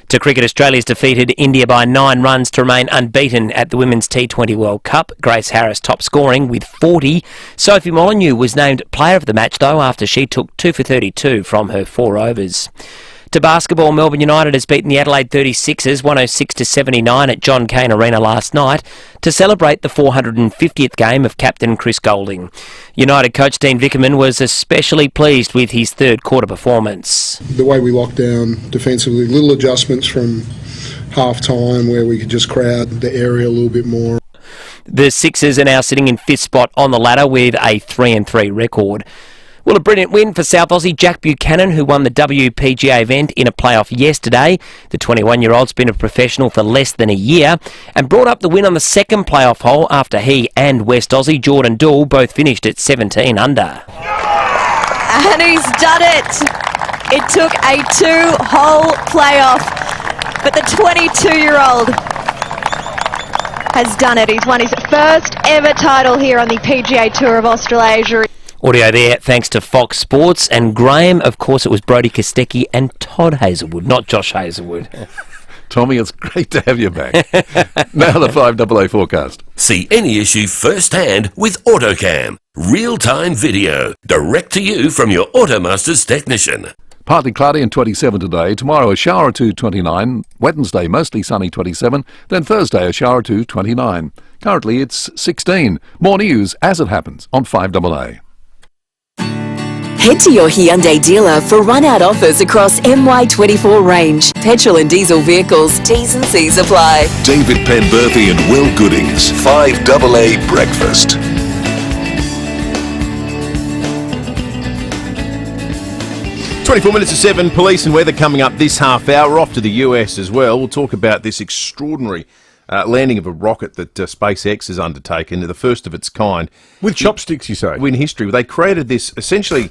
To cricket, Australia's defeated India by 9 runs to remain unbeaten at the Women's T20 World Cup. Grace Harris top scoring with 40. Sophie Molyneux was named player of the match, though, after she took 2 for 32 from her 4 overs. To basketball, Melbourne United has beaten the Adelaide 36ers 106-79 at John Cain Arena last night to celebrate the 450th game of captain Chris Goulding. United coach Dean Vickerman was especially pleased with his third quarter performance. The way we locked down defensively, little adjustments from half-time where we could just crowd the area a little bit more. The Sixers are now sitting in 5th spot on the ladder with a 3-3 record. Well, a brilliant win for South Aussie Jack Buchanan, who won the WPGA event in a playoff yesterday. The 21-year-old's been a professional for less than a year and brought up the win on the second playoff hole after he and West Aussie Jordan Dool both finished at 17 under. And he's done it. It took a 2-hole playoff, but the 22-year-old has done it. He's won his first ever title here on the PGA Tour of Australasia. Audio there, thanks to Fox Sports. And Graham, of course, it was Brodie Kostecki and Todd Hazelwood, not Josh Hazelwood. Tommy, it's great to have you back. Now the FIVEAA forecast. See any issue firsthand with AutoCam. Real-time video, direct to you from your Automaster's technician. Partly cloudy and 27 today. Tomorrow a shower or two, 29. Wednesday mostly sunny, 27. Then Thursday a shower or two, 29. Currently it's 16. More news as it happens on FIVEAA. Head to your Hyundai dealer for run-out offers across MY24 range. Petrol and diesel vehicles, T's and C's apply. David Penberthy and Will Goodings, FIVEAA Breakfast. 24 minutes to 7, police and weather coming up this half hour. We're off to the US as well. We'll talk about this extraordinary landing of a rocket that SpaceX has undertaken, the first of its kind. With chopsticks, you say? In history. They created this, essentially,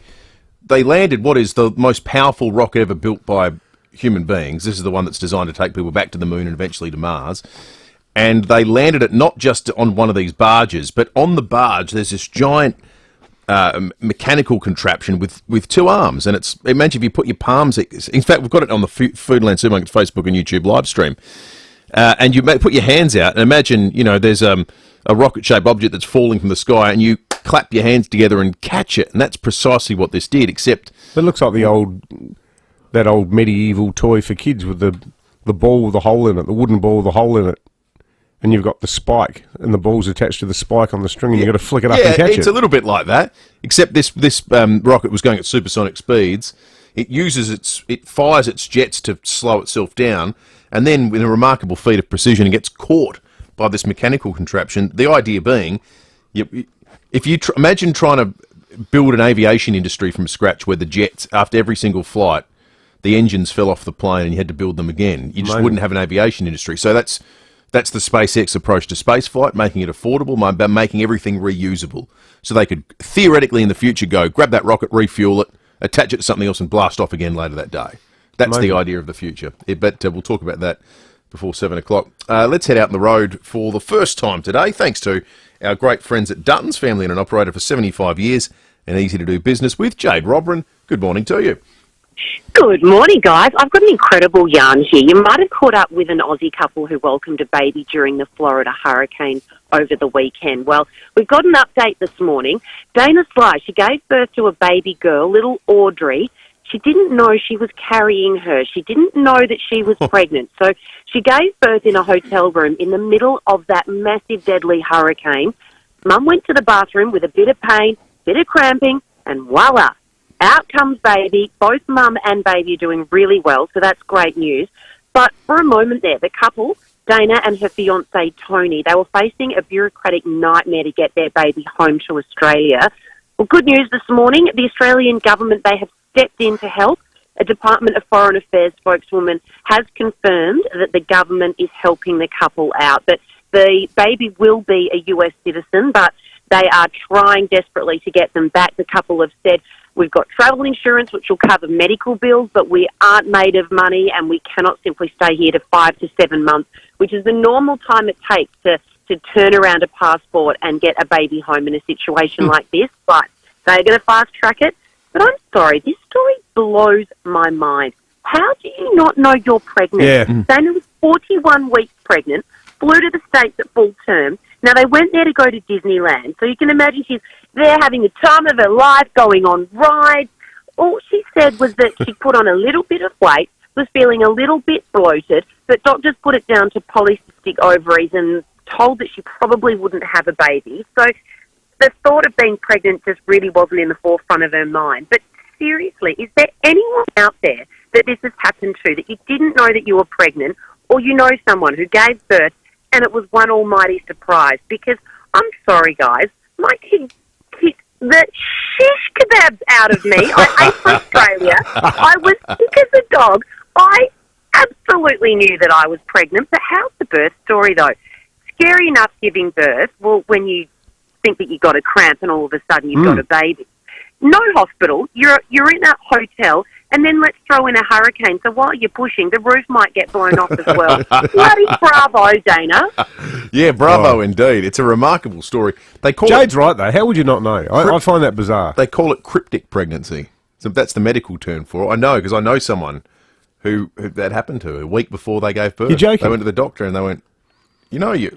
they landed what is the most powerful rocket ever built by human beings. This is the one that's designed to take people back to the moon and eventually to Mars. And they landed it not just on one of these barges, but on the barge there's this giant mechanical contraption with 2 arms. And it's, imagine if you put your palms, in fact, we've got it on the Foodland Supermarket Facebook and YouTube live stream. And you put your hands out and imagine, there's a rocket-shaped object that's falling from the sky and you clap your hands together and catch it. And that's precisely what this did, except... It looks like that old medieval toy for kids with the ball with the hole in it, the wooden ball with the hole in it. And you've got the spike, and the ball's attached to the spike on the string, and you've got to flick it up and catch it. It's a little bit like that, except this rocket was going at supersonic speeds. It fires its jets to slow itself down, and then with a remarkable feat of precision, it gets caught by this mechanical contraption. The idea being, if you imagine trying to build an aviation industry from scratch, where the jets, after every single flight, the engines fell off the plane and you had to build them again, you just wouldn't have an aviation industry. So that's the SpaceX approach to spaceflight, making it affordable by making everything reusable. So they could theoretically in the future go, grab that rocket, refuel it, attach it to something else and blast off again later that day. That's the idea of the future. But we'll talk about that before 7 o'clock. Let's head out on the road for the first time today, thanks to our great friends at Dutton's, family and an operator for 75 years and easy to do business with. Jade Robran, good morning to you. Good morning, guys. I've got an incredible yarn here. You might have caught up with an Aussie couple who welcomed a baby during the Florida hurricane over the weekend. Well, we've got an update this morning. Dana Sly, she gave birth to a baby girl, little Audrey. She didn't know she was carrying her. She didn't know that she was pregnant. So she gave birth in a hotel room in the middle of that massive, deadly hurricane. Mum went to the bathroom with a bit of pain, bit of cramping, and voila. Out comes baby. Both mum and baby are doing really well, so that's great news. But for a moment there, the couple, Dana and her fiancé Tony, they were facing a bureaucratic nightmare to get their baby home to Australia. Well, good news this morning. The Australian government, they have stepped in to help. A Department of Foreign Affairs spokeswoman has confirmed that the government is helping the couple out. But the baby will be a US citizen, but they are trying desperately to get them back. The couple have said, we've got travel insurance, which will cover medical bills, but we aren't made of money and we cannot simply stay here to 5 to 7 months, which is the normal time it takes to turn around a passport and get a baby home in a situation like this. But they're going to fast track it. But I'm sorry, this story blows my mind. How do you not know you're pregnant? Yeah. Dana was 41 weeks pregnant, flew to the States at full term. Now, they went there to go to Disneyland, so you can imagine she's there having the time of her life, going on rides. All she said was that she put on a little bit of weight, was feeling a little bit bloated, but doctors put it down to polycystic ovaries and told that she probably wouldn't have a baby. So the thought of being pregnant just really wasn't in the forefront of her mind. But seriously, is there anyone out there that this has happened to, that you didn't know that you were pregnant, or you know someone who gave birth and it was one almighty surprise? Because I'm sorry, guys, my kid kicked the shish kebabs out of me. I ate for Australia. I was sick as a dog. I absolutely knew that I was pregnant. But how's the birth story, though? Scary enough giving birth. Well, when you think that you've got a cramp and all of a sudden you've got a baby. No hospital. You're in a hotel. And then let's throw in a hurricane. So while you're pushing, the roof might get blown off as well. Bloody bravo, Dana. Yeah, bravo indeed. It's a remarkable story. They call Jade's right, though. How would you not know? I find that bizarre. They call it cryptic pregnancy. So that's the medical term for it. I know, because I know someone who that happened to a week before they gave birth. You're joking? They went to the doctor and they went, you know, your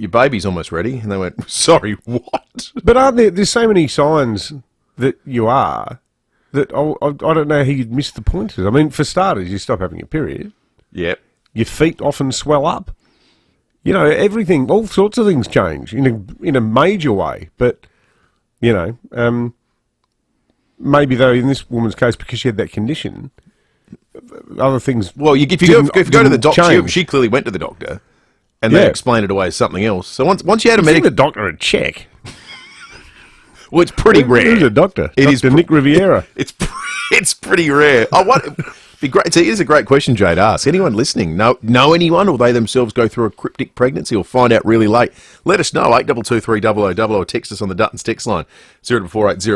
baby's almost ready. And they went, sorry, what? But aren't there's so many signs that you are... that I don't know how you'd miss the pointers. I mean, for starters, you stop having your period. Yep. Your feet often swell up. You know, everything, all sorts of things change in a major way. But, you know, maybe though in this woman's case, because she had that condition, other things. Well, if you go to the doctor, she clearly went to the doctor, and they explained it away as something else. So once you had a medical, the doctor a check. Well, it's pretty rare. Who's a doctor? It Dr. Nick Riviera. It's pretty rare. Be great. See, here's a great question, Jade asks. Anyone listening know anyone, or they themselves go through a cryptic pregnancy, or find out really late? Let us know. 8223 or text us on the Dutton's text line 0480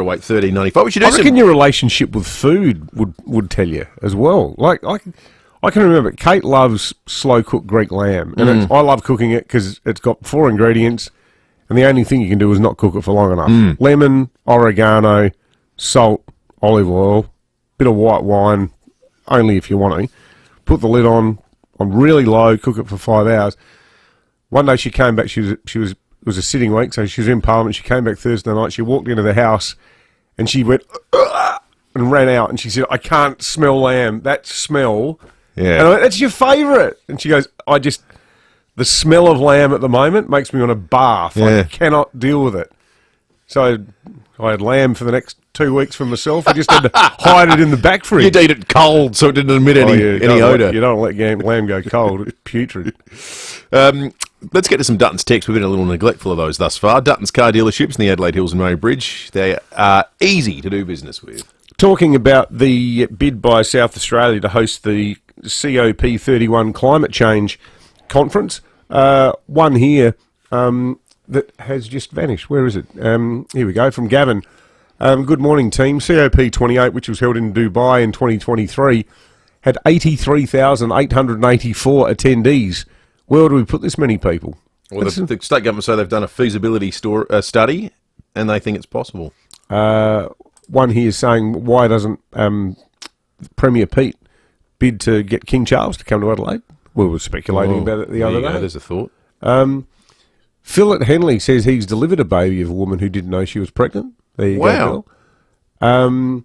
We should do I reckon your relationship with food would tell you as well. Like I can remember Kate loves slow cooked Greek lamb, and I love cooking it because it's got 4 ingredients. And the only thing you can do is not cook it for long enough. Lemon, oregano, salt, olive oil, bit of white wine, only if you want to. Put the lid on really low, cook it for 5 hours. One day she came back, she was it was a sitting week, so she was in Parliament. She came back Thursday night. She walked into the house and she went and ran out, and she said, "I can't smell lamb. That smell." Yeah. And I went, "That's your favourite." And she goes, the smell of lamb at the moment makes me want a bath. Yeah. I cannot deal with it. So I had lamb for the next 2 weeks for myself. I just had to hide it in the back fridge. You'd eat it cold so it didn't emit any odour. You don't let lamb go cold. It's putrid. Let's get to some Dutton's texts. We've been a little neglectful of those thus far. Dutton's car dealerships in the Adelaide Hills and Murray Bridge. They are easy to do business with. Talking about the bid by South Australia to host the COP31 climate change conference, one here that has just vanished. Where is it? Here we go, from Gavin. Good morning, team. COP28, which was held in Dubai in 2023, had 83,884 attendees. Where do we put this many people? Well, the state government say they've done a feasibility study and they think it's possible. One here is saying, why doesn't Premier Pete bid to get King Charles to come to Adelaide? We were speculating about it the other day. There's a thought. Phil at Henley says he's delivered a baby of a woman who didn't know she was pregnant. There you go, Phil.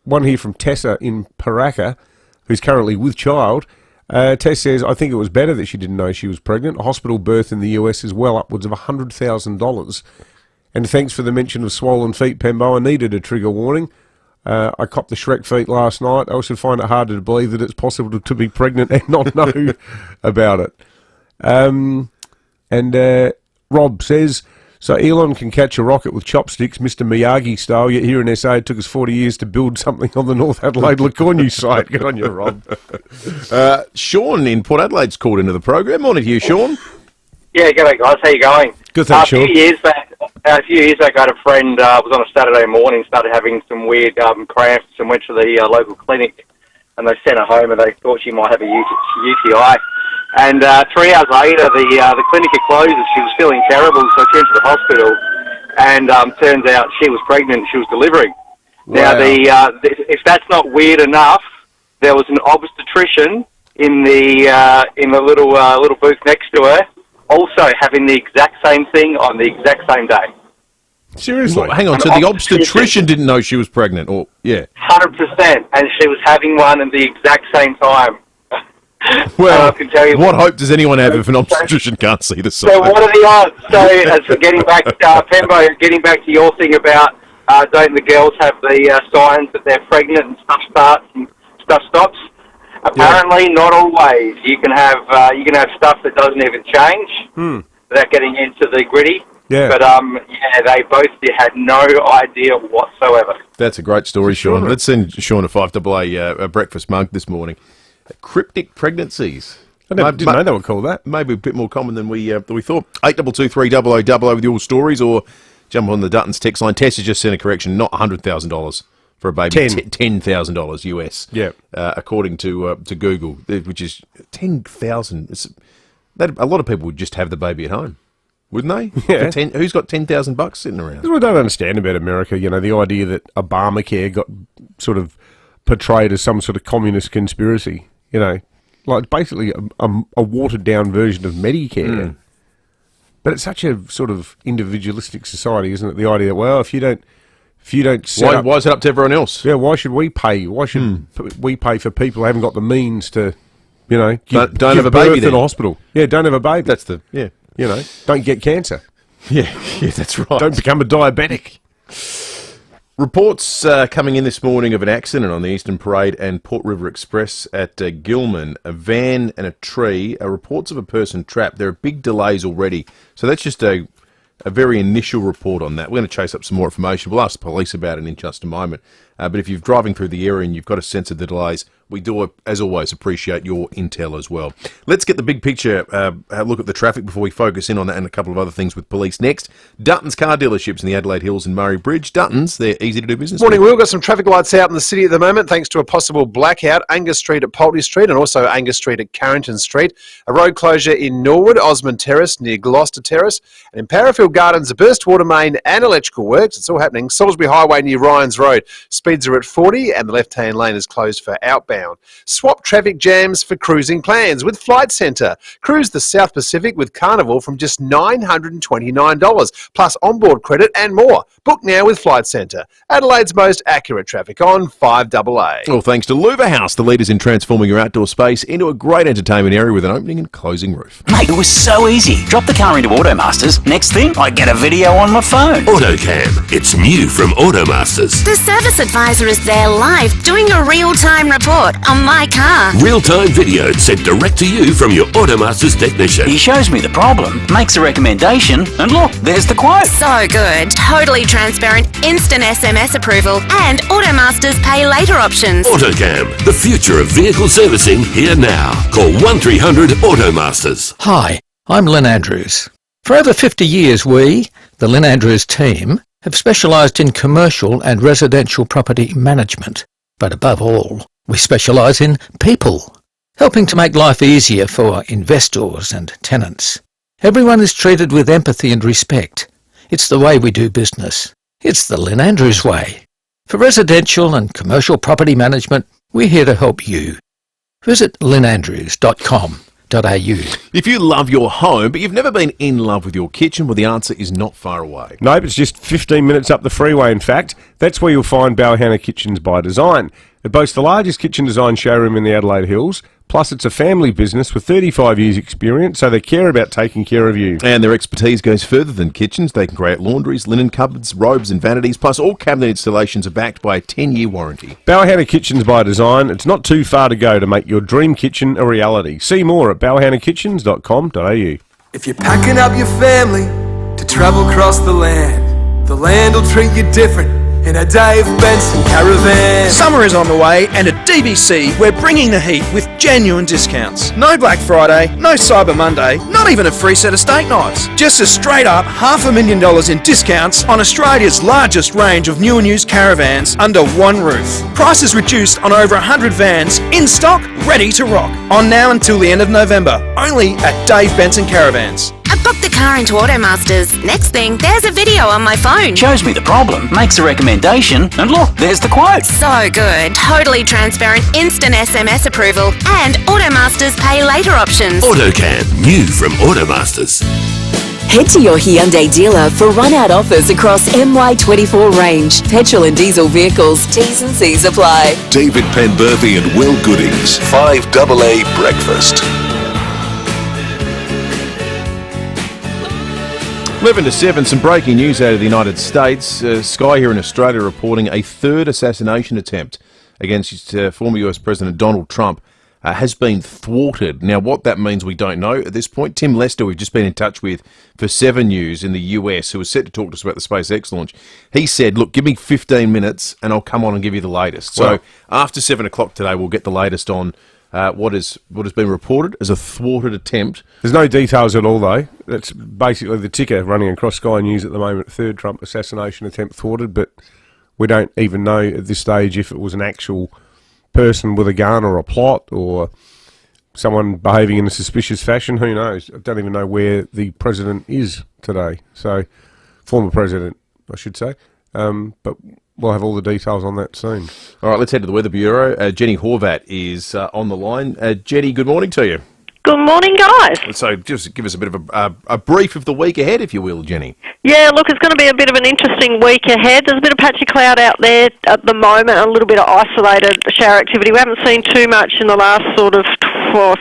One here from Tessa in Paraka, who's currently with child. Tess says, I think it was better that she didn't know she was pregnant. A hospital birth in the US is well upwards of $100,000. And thanks for the mention of swollen feet, Pembo. I needed a trigger warning. I copped the Shrek feet last night. I also find it harder to believe that it's possible to be pregnant and not know about it. And Rob says, so Elon can catch a rocket with chopsticks, Mr. Miyagi style, yet here in SA it took us 40 years to build something on the North Adelaide Lacornu site. Good on you, Rob. Sean in Port Adelaide's called into the program. Morning to you, Sean. Yeah, g'day guys. How you going? Good, thanks, Sean. A few years back, I had a friend, was on a Saturday morning, started having some weird cramps and went to the local clinic, and they sent her home and they thought she might have a UTI. And 3 hours later, the clinic had closed and she was feeling terrible, so she went to the hospital, and turns out she was pregnant and she was delivering. Wow. Now, if that's not weird enough, there was an obstetrician in the little booth next to her, also having the exact same thing on the exact same day. Seriously? Well, hang on, so the obstetrician didn't know she was pregnant, or, yeah. 100%, and she was having one at the exact same time. Well, I can tell you what hope does anyone have if an obstetrician can't see the sign? So what are the odds? So as getting back, Pembo, getting back to your thing about don't the girls have the signs that they're pregnant and stuff starts and stuff stops? Apparently, not always. You can have stuff that doesn't even change without getting into the gritty. Yeah. But they both had no idea whatsoever. That's a great story, Sean. Let's send Sean a 5AA a breakfast mug this morning. Cryptic pregnancies. I didn't know they were called that. Maybe a bit more common than we thought. 8223 with your stories, or jump on the Dutton's text line. Tess has just sent a correction, not $100,000 for a baby, $10,000 US. Yeah, according to Google, which is 10,000. A lot of people would just have the baby at home, wouldn't they? Yeah. Who's got $10,000 sitting around? What I don't understand about America, the idea that Obamacare got sort of portrayed as some sort of communist conspiracy. Like basically a watered-down version of Medicare. But it's such a sort of individualistic society, isn't it? The idea that, well, if you don't set why is it up to everyone else? Yeah, why should we pay? Why should we pay for people who haven't got the means to, don't give have a birth baby in a hospital? Yeah, don't have a baby. That's the don't get cancer. Yeah, that's right. Don't become a diabetic. Reports coming in this morning of an accident on the Eastern Parade and Port River Express at Gilman. A van and a tree. Reports of a person trapped. There are big delays already. So that's just a very initial report on that. We're going to chase up some more information. We'll ask the police about it in just a moment. But if you're driving through the area and you've got a sense of the delays, we do, as always, appreciate your intel as well. Let's get the big picture, look at the traffic before we focus in on that and a couple of other things with police next. Dutton's car dealerships in the Adelaide Hills and Murray Bridge. Dutton's, they're easy to do business Morning, with. Will. Got some traffic lights out in the city at the moment thanks to a possible blackout. Angus Street at Poultney Street and also Angus Street at Carrington Street. A road closure in Norwood, Osmond Terrace near Gloucester Terrace. And in Parafield Gardens, a burst water main and electrical works. It's all happening. Salisbury Highway near Ryan's Road. speeds are at 40 and the left-hand lane is closed for outbound. Swap traffic jams for cruising plans with Flight Centre. Cruise the South Pacific with Carnival from just $929, plus onboard credit and more. Book now with Flight Centre. Adelaide's most accurate traffic on 5AA. Well, thanks to Louver House, the leaders in transforming your outdoor space into a great entertainment area with an opening and closing roof. Mate, it was so easy. Drop the car into Automasters. Next thing, I get a video on my phone. AutoCam. It's new from Automasters. The service advisor is there live doing a real-time report on my car. Real-time video sent direct to you from your Automasters technician. He shows me the problem, makes a recommendation, and look, there's the quote. So good. Totally transparent, instant SMS approval, and Automasters pay later options. AutoCam. The future of vehicle servicing here now. Call 1300 Automasters. Hi, I'm Lynn Andrews. For over 50 years we, the Lynn Andrews team, have specialised in commercial and residential property management. But above all, we specialise in people, helping to make life easier for investors and tenants. Everyone is treated with empathy and respect. It's the way we do business. It's the Lynn Andrews way. For residential and commercial property management, we're here to help you. Visit lynnandrews.com.au. If you love your home, but you've never been in love with your kitchen, well, the answer is not far away. Nope, it's just 15 minutes up the freeway, in fact. That's where you'll find Biosecurity Kitchens by Design. It boasts the largest kitchen design showroom in the Adelaide Hills. Plus, it's a family business with 35 years' experience, so they care about taking care of you. And their expertise goes further than kitchens. They can create laundries, linen cupboards, robes and vanities, plus all cabinet installations are backed by a 10-year warranty. Biosecurity Kitchens by Design. It's not too far to go to make your dream kitchen a reality. See more at biosecurykitchens.com.au. If you're packing up your family to travel across the land will treat you different in a Dave Benson caravan. Summer is on the way, and at DBC, we're bringing the heat with genuine discounts. No Black Friday, no Cyber Monday, not even a free set of steak knives. Just a straight up $500,000 in discounts on Australia's largest range of new and used caravans under one roof. Prices reduced on over 100 vans, in stock, ready to rock. On now until the end of November, only at Dave Benson Caravans. I booked the car into Automasters. Next thing, there's a video on my phone. Shows me the problem, makes a recommendation, and look, there's the quote. So good. Totally transparent, instant SMS approval, and Automasters pay later options. AutoCam. New from Automasters. Head to your Hyundai dealer for run-out offers across MY24 range. Petrol and diesel vehicles. T's and C's apply. David Penberthy and Will Goodings. 5AA Breakfast. 11 to 7, some breaking news out of the United States. Sky here in Australia reporting a third assassination attempt against former US President Donald Trump has been thwarted. Now, what that means we don't know at this point. Tim Lester, we've just been in touch with for 7 News in the US, who was set to talk to us about the SpaceX launch. He said, look, give me 15 minutes and I'll come on and give you the latest. Well, so after 7 o'clock today, we'll get the latest on what has been reported as a thwarted attempt. There's no details at all, though. That's basically the ticker running across Sky News at the moment. Third Trump assassination attempt thwarted, but we don't even know at this stage if it was an actual person with a gun or a plot or someone behaving in a suspicious fashion. Who knows? I don't even know where the president is today. So, former president, I should say. But we'll have all the details on that soon. All right, let's head to the Weather Bureau. Jenny Horvat is on the line. Jenny, good morning to you. Good morning, guys. So just give us a bit of a brief of the week ahead, if you will, Jenny. Yeah, look, it's going to be a bit of an interesting week ahead. There's a bit of patchy cloud out there at the moment, a little bit of isolated shower activity. We haven't seen too much in the last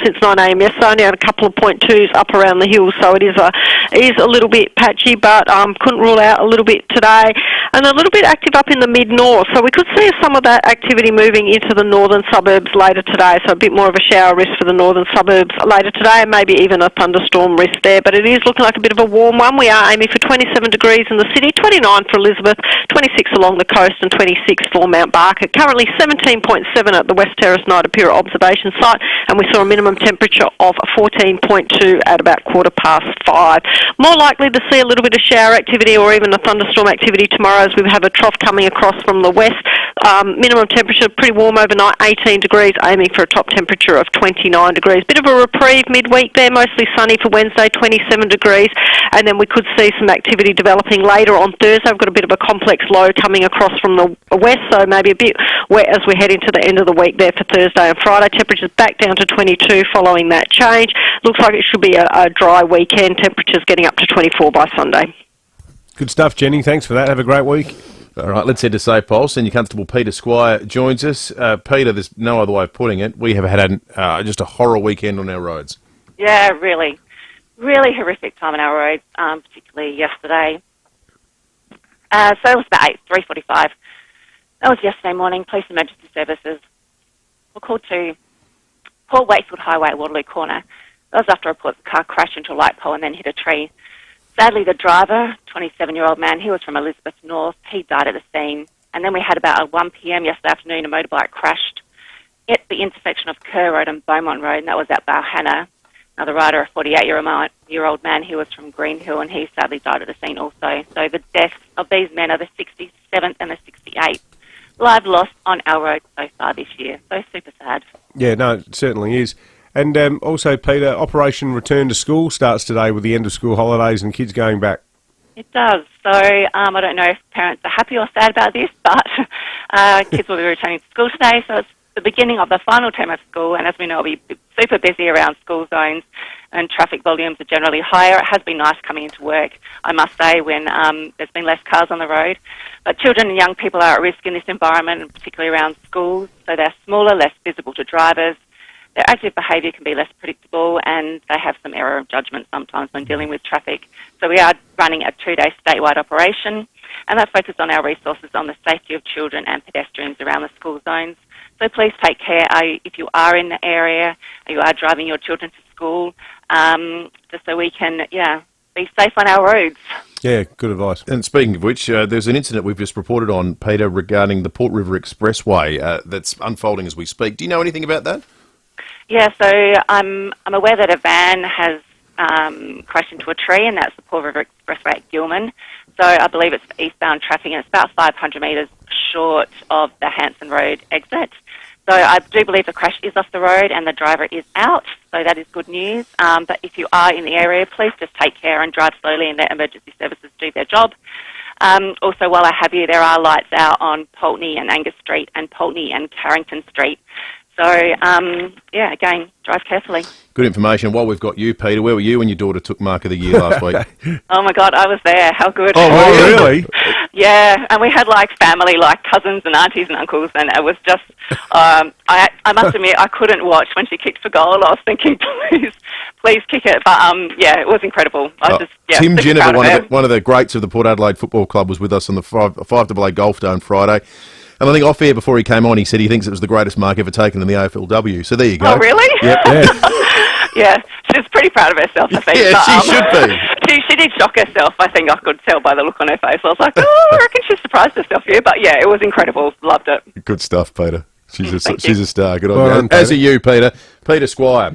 since 9 a.m. yesterday. Only had a couple of 0.2s up around the hills, so it is a little bit patchy, but couldn't rule out a little bit today. And a little bit active up in the mid-north, so we could see some of that activity moving into the northern suburbs later today, so a bit more of a shower risk for the northern suburbs later today, and maybe even a thunderstorm risk there. But it is looking like a bit of a warm one. We are aiming for 27 degrees in the city, 29 for Elizabeth, 26 along the coast, and 26 for Mount Barker. Currently 17.7 at the West Terrace Naidapura observation site, and we saw a minimum temperature of 14.2 at about 5:15. More likely to see a little bit of shower activity or even a thunderstorm activity tomorrow as we have a trough coming across from the west. Minimum temperature pretty warm overnight, 18 degrees, aiming for a top temperature of 29 degrees. Bit of a reprieve midweek there, mostly sunny for Wednesday, 27 degrees, and then we could see some activity developing later on Thursday. We've got a bit of a complex low coming across from the west, so maybe a bit wet as we head into the end of the week there for Thursday and Friday. Temperatures back down to 22 following that change. Looks like it should be a dry weekend. Temperatures getting up to 24 by Sunday. Good stuff, Jenny. Thanks for that. Have a great week. All right, let's head to SaPol. Senior Constable Peter Squire joins us. Peter, there's no other way of putting it. We have had just a horror weekend on our roads. Yeah, really horrific time on our roads, particularly yesterday. So it was about 3:45. That was yesterday morning. Police Emergency Services were called to Port Wakefield Highway at Waterloo Corner. That was after a report the car crashed into a light pole and then hit a tree. Sadly, the driver, 27-year-old man, he was from Elizabeth North. He died at the scene. And then we had about 1 p.m. yesterday afternoon, a motorbike crashed at the intersection of Kerr Road and Beaumont Road, and that was at Balhanna. Now, the rider, a 48-year-old man, he was from Greenhill, and he sadly died at the scene also. So the deaths of these men are the 67th and the 68th live lost on our road so far this year. So super sad. Yeah, no, it certainly is. And also, Peter, Operation Return to School starts today with the end of school holidays and kids going back. It does. So I don't know if parents are happy or sad about this, but kids will be returning to school today. So it's the beginning of the final term of school, and as we know, it'll be super busy around school zones and traffic volumes are generally higher. It has been nice coming into work, I must say, when there's been less cars on the road. But children and young people are at risk in this environment, and particularly around schools. So they're smaller, less visible to drivers. Their active behaviour can be less predictable, and they have some error of judgment sometimes when dealing with traffic. So we are running a 2-day statewide operation, and that focuses on our resources on the safety of children and pedestrians around the school zones. So please take care if you are in the area, you are driving your children to school, just so we can, be safe on our roads. Yeah, good advice. And speaking of which, there's an incident we've just reported on, Peter, regarding the Port River Expressway that's unfolding as we speak. Do you know anything about that? Yeah, so I'm aware that a van has crashed into a tree, and that's the Port River Expressway at Gilman. So I believe it's eastbound traffic, and it's about 500 metres short of the Hanson Road exit. So I do believe the crash is off the road and the driver is out, so that is good news. But if you are in the area, please just take care and drive slowly and let emergency services do their job. Also, while I have you, there are lights out on Pulteney and Angus Street and Pulteney and Carrington Street. So, again, drive carefully. Good information. While we've got you, Peter, where were you when your daughter took Mark of the Year last week? Oh, my God, I was there. How good. Oh, really? Yeah, and we had, family, cousins and aunties and uncles, and it was just, I must admit, I couldn't watch when she kicked for goal. I was thinking, please kick it. But, it was incredible. Tim Jennifer, one of the greats of the Port Adelaide Football Club, was with us on the 5AA Golf Day on Friday. And I think off air before he came on, he said he thinks it was the greatest mark ever taken in the AFLW. So there you go. Oh, really? Yep. Yeah, she's pretty proud of herself, I think. Yeah, but, she should be. She did shock herself, I think I could tell by the look on her face. I was like, I reckon she surprised herself here. But yeah, it was incredible. Loved it. Good stuff, Peter. She's a star. Good on Well you. done, As Peter. are you, Peter. Peter Squire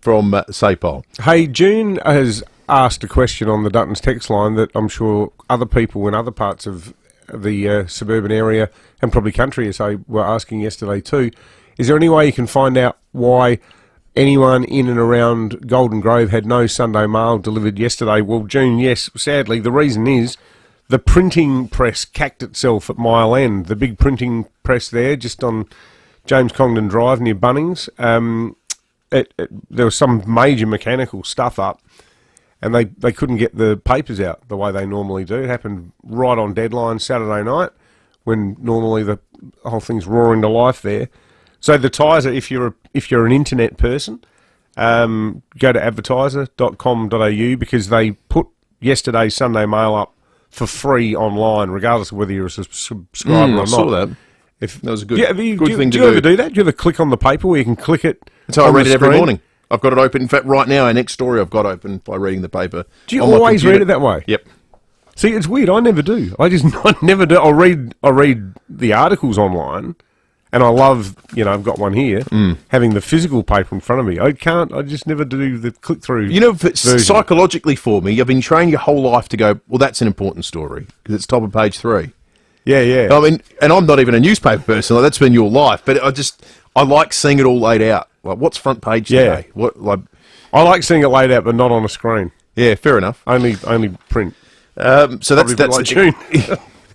from SaPol. Hey, June has asked a question on the Duttons text line that I'm sure other people in other parts of the suburban area and probably country, as I were asking yesterday too. Is there any way you can find out why anyone in and around Golden Grove had no Sunday mail delivered yesterday? Well, June, yes, sadly, the reason is the printing press cacked itself at Mile End. The big printing press there, just on James Congdon Drive near Bunnings. There was some major mechanical stuff up, and they couldn't get the papers out the way they normally do. It happened right on deadline Saturday night, when normally the whole thing's roaring to life there. So the Tiser, if you're an internet person, go to advertiser.com.au, because they put yesterday's Sunday Mail up for free online, regardless of whether you're a subscriber or not. I saw that. That was a good thing to do. Do you ever do that? Do you ever click on the paper where you can click it? That's how I read it every morning. I've got it open. In fact, right now, our next story I've got open by reading the paper. Do you always read it that way? Yep. See, it's weird. I never do. I never do. I read the articles online, and I love, I've got one here, having the physical paper in front of me. I just never do the click through. Psychologically for me, I've been trained your whole life to go, well, that's an important story because it's top of page 3. Yeah, yeah. I mean, and I'm not even a newspaper person. Like, that's been your life. But I like seeing it all laid out. Like, what's front page today? I like seeing it laid out, but not on a screen. Yeah, fair enough. Only print. So that's like June.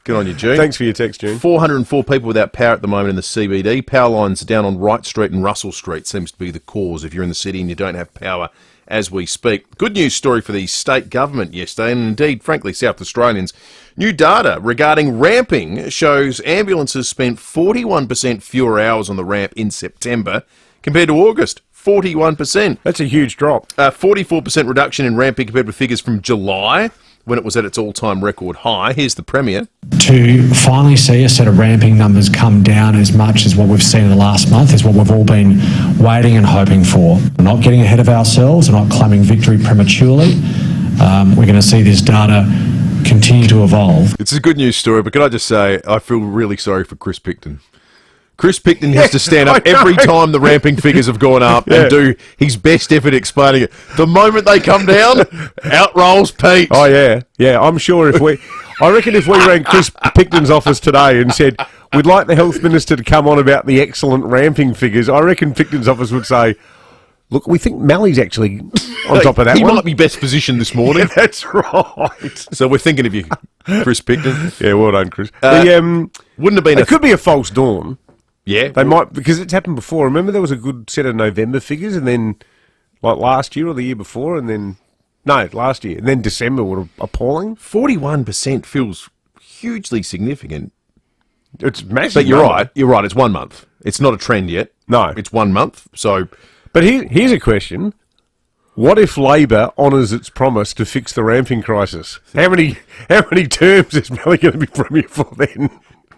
Good on you, June. Thanks for your text, June. 404 people without power at the moment in the CBD. Power lines down on Wright Street and Russell Street seems to be the cause if you're in the city and you don't have power as we speak. Good news story for the state government yesterday, and indeed, frankly, South Australians. New data regarding ramping shows ambulances spent 41% fewer hours on the ramp in September compared to August. 41%. That's a huge drop. 44% reduction in ramping compared with figures from July, when it was at its all-time record high. Here's the Premier. To finally see a set of ramping numbers come down as much as what we've seen in the last month is what we've all been waiting and hoping for. We're not getting ahead of ourselves, we're not claiming victory prematurely. We're going to see this data continue to evolve. It's a good news story, but can I just say, I feel really sorry for Chris Picton. Chris Picton has to stand up every time the ramping figures have gone up and do his best effort explaining it. The moment they come down, out rolls Pete. Oh, yeah. Yeah, I'm sure I reckon if we rang Chris Picton's office today and said, we'd like the Health Minister to come on about the excellent ramping figures, I reckon Picton's office would say, look, we think Mally's actually on top of that he one. Might be best positioned this morning. Yeah, that's right. So we're thinking of you, Chris Picton. Yeah, well done, Chris. Wouldn't have been it could be a false dawn. Yeah. They might, because it's happened before. Remember there was a good set of November figures, and then, like last year or the year before, and then, no, last year, and then December were appalling. 41% feels hugely significant. It's massive. But you're right, it's 1 month. It's not a trend yet. No. It's 1 month, so... But here's a question. What if Labor honours its promise to fix the ramping crisis? How many terms is Mally going to be Premier for then?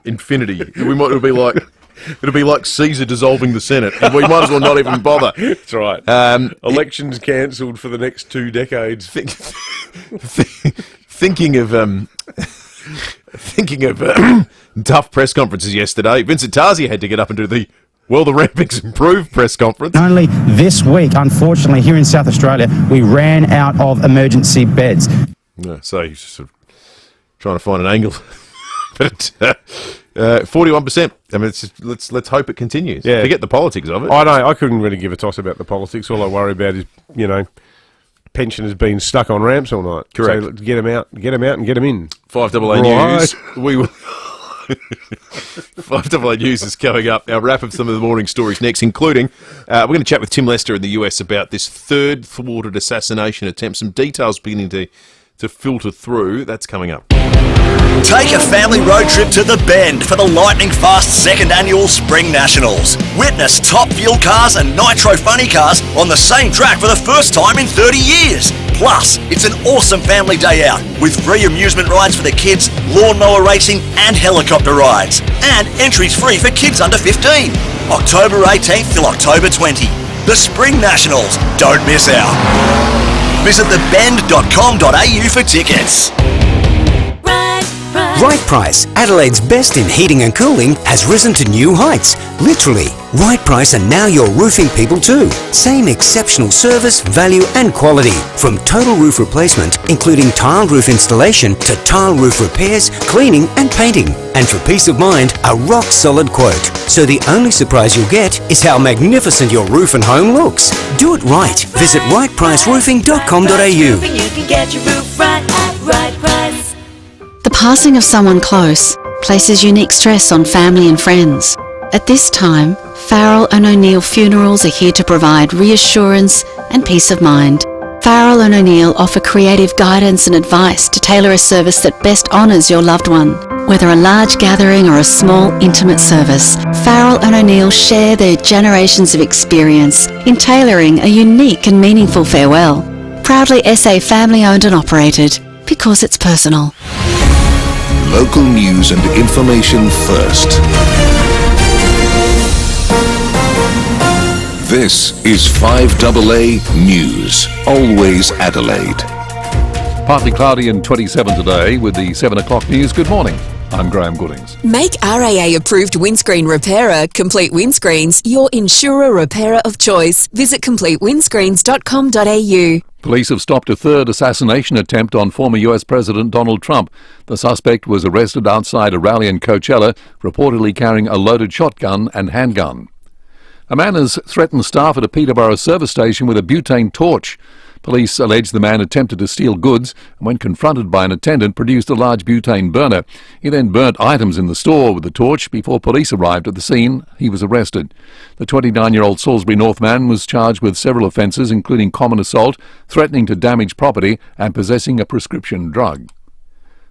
Infinity. It'll be like Caesar dissolving the Senate, and we might as well not even bother. That's right. Elections cancelled for the next 2 decades. Thinking of tough press conferences yesterday, Vincent Tarzia had to get up and do the ramping's improved press conference. Only this week, unfortunately, here in South Australia, we ran out of emergency beds. So he's sort of trying to find an angle. But 41%. I mean, let's hope it continues. Yeah. Forget the politics of it. I know. I couldn't really give a toss about the politics. All I worry about is, pensioners being stuck on ramps all night. Correct. So get them out, and get them in. 5AA News. We will. 5AA News is coming up. Our wrap of some of the morning stories next, including we're going to chat with Tim Lester in the US about this third thwarted assassination attempt. Some details beginning to filter through. That's coming up. Take a family road trip to the Bend for the lightning-fast 2nd Annual Spring Nationals. Witness top fuel cars and nitro funny cars on the same track for the first time in 30 years. Plus, it's an awesome family day out with free amusement rides for the kids, lawnmower racing and helicopter rides. And entries free for kids under 15. October 18th till October 20. The Spring Nationals. Don't miss out. Visit thebend.com.au for tickets. Right Price, Adelaide's best in heating and cooling, has risen to new heights. Literally, Right Price are now your roofing people too. Same exceptional service, value and quality. From total roof replacement, including tiled roof installation, to tile roof repairs, cleaning and painting. And for peace of mind, a rock-solid quote. So the only surprise you'll get is how magnificent your roof and home looks. Do it right. Visit rightpriceroofing.com.au. You can get your roof right at Right Price. The passing of someone close places unique stress on family and friends. At this time, Farrell & O'Neill Funerals are here to provide reassurance and peace of mind. Farrell & O'Neill offer creative guidance and advice to tailor a service that best honours your loved one. Whether a large gathering or a small, intimate service, Farrell & O'Neill share their generations of experience in tailoring a unique and meaningful farewell. Proudly SA family-owned and operated, because it's personal. Local news and information first. This is 5AA News, always Adelaide. Partly cloudy and 27 today with the 7 o'clock news. Good morning. I'm Graham Goodings. Make RAA-approved windscreen repairer, Complete Windscreens, your insurer repairer of choice. Visit completewindscreens.com.au. Police have stopped a third assassination attempt on former US President Donald Trump. The suspect was arrested outside a rally in Coachella, reportedly carrying a loaded shotgun and handgun. A man has threatened staff at a Peterborough service station with a butane torch. Police allege the man attempted to steal goods and, when confronted by an attendant, produced a large butane burner. He then burnt items in the store with the torch. Before police arrived at the scene, he was arrested. The 29-year-old Salisbury North man was charged with several offences, including common assault, threatening to damage property and possessing a prescription drug.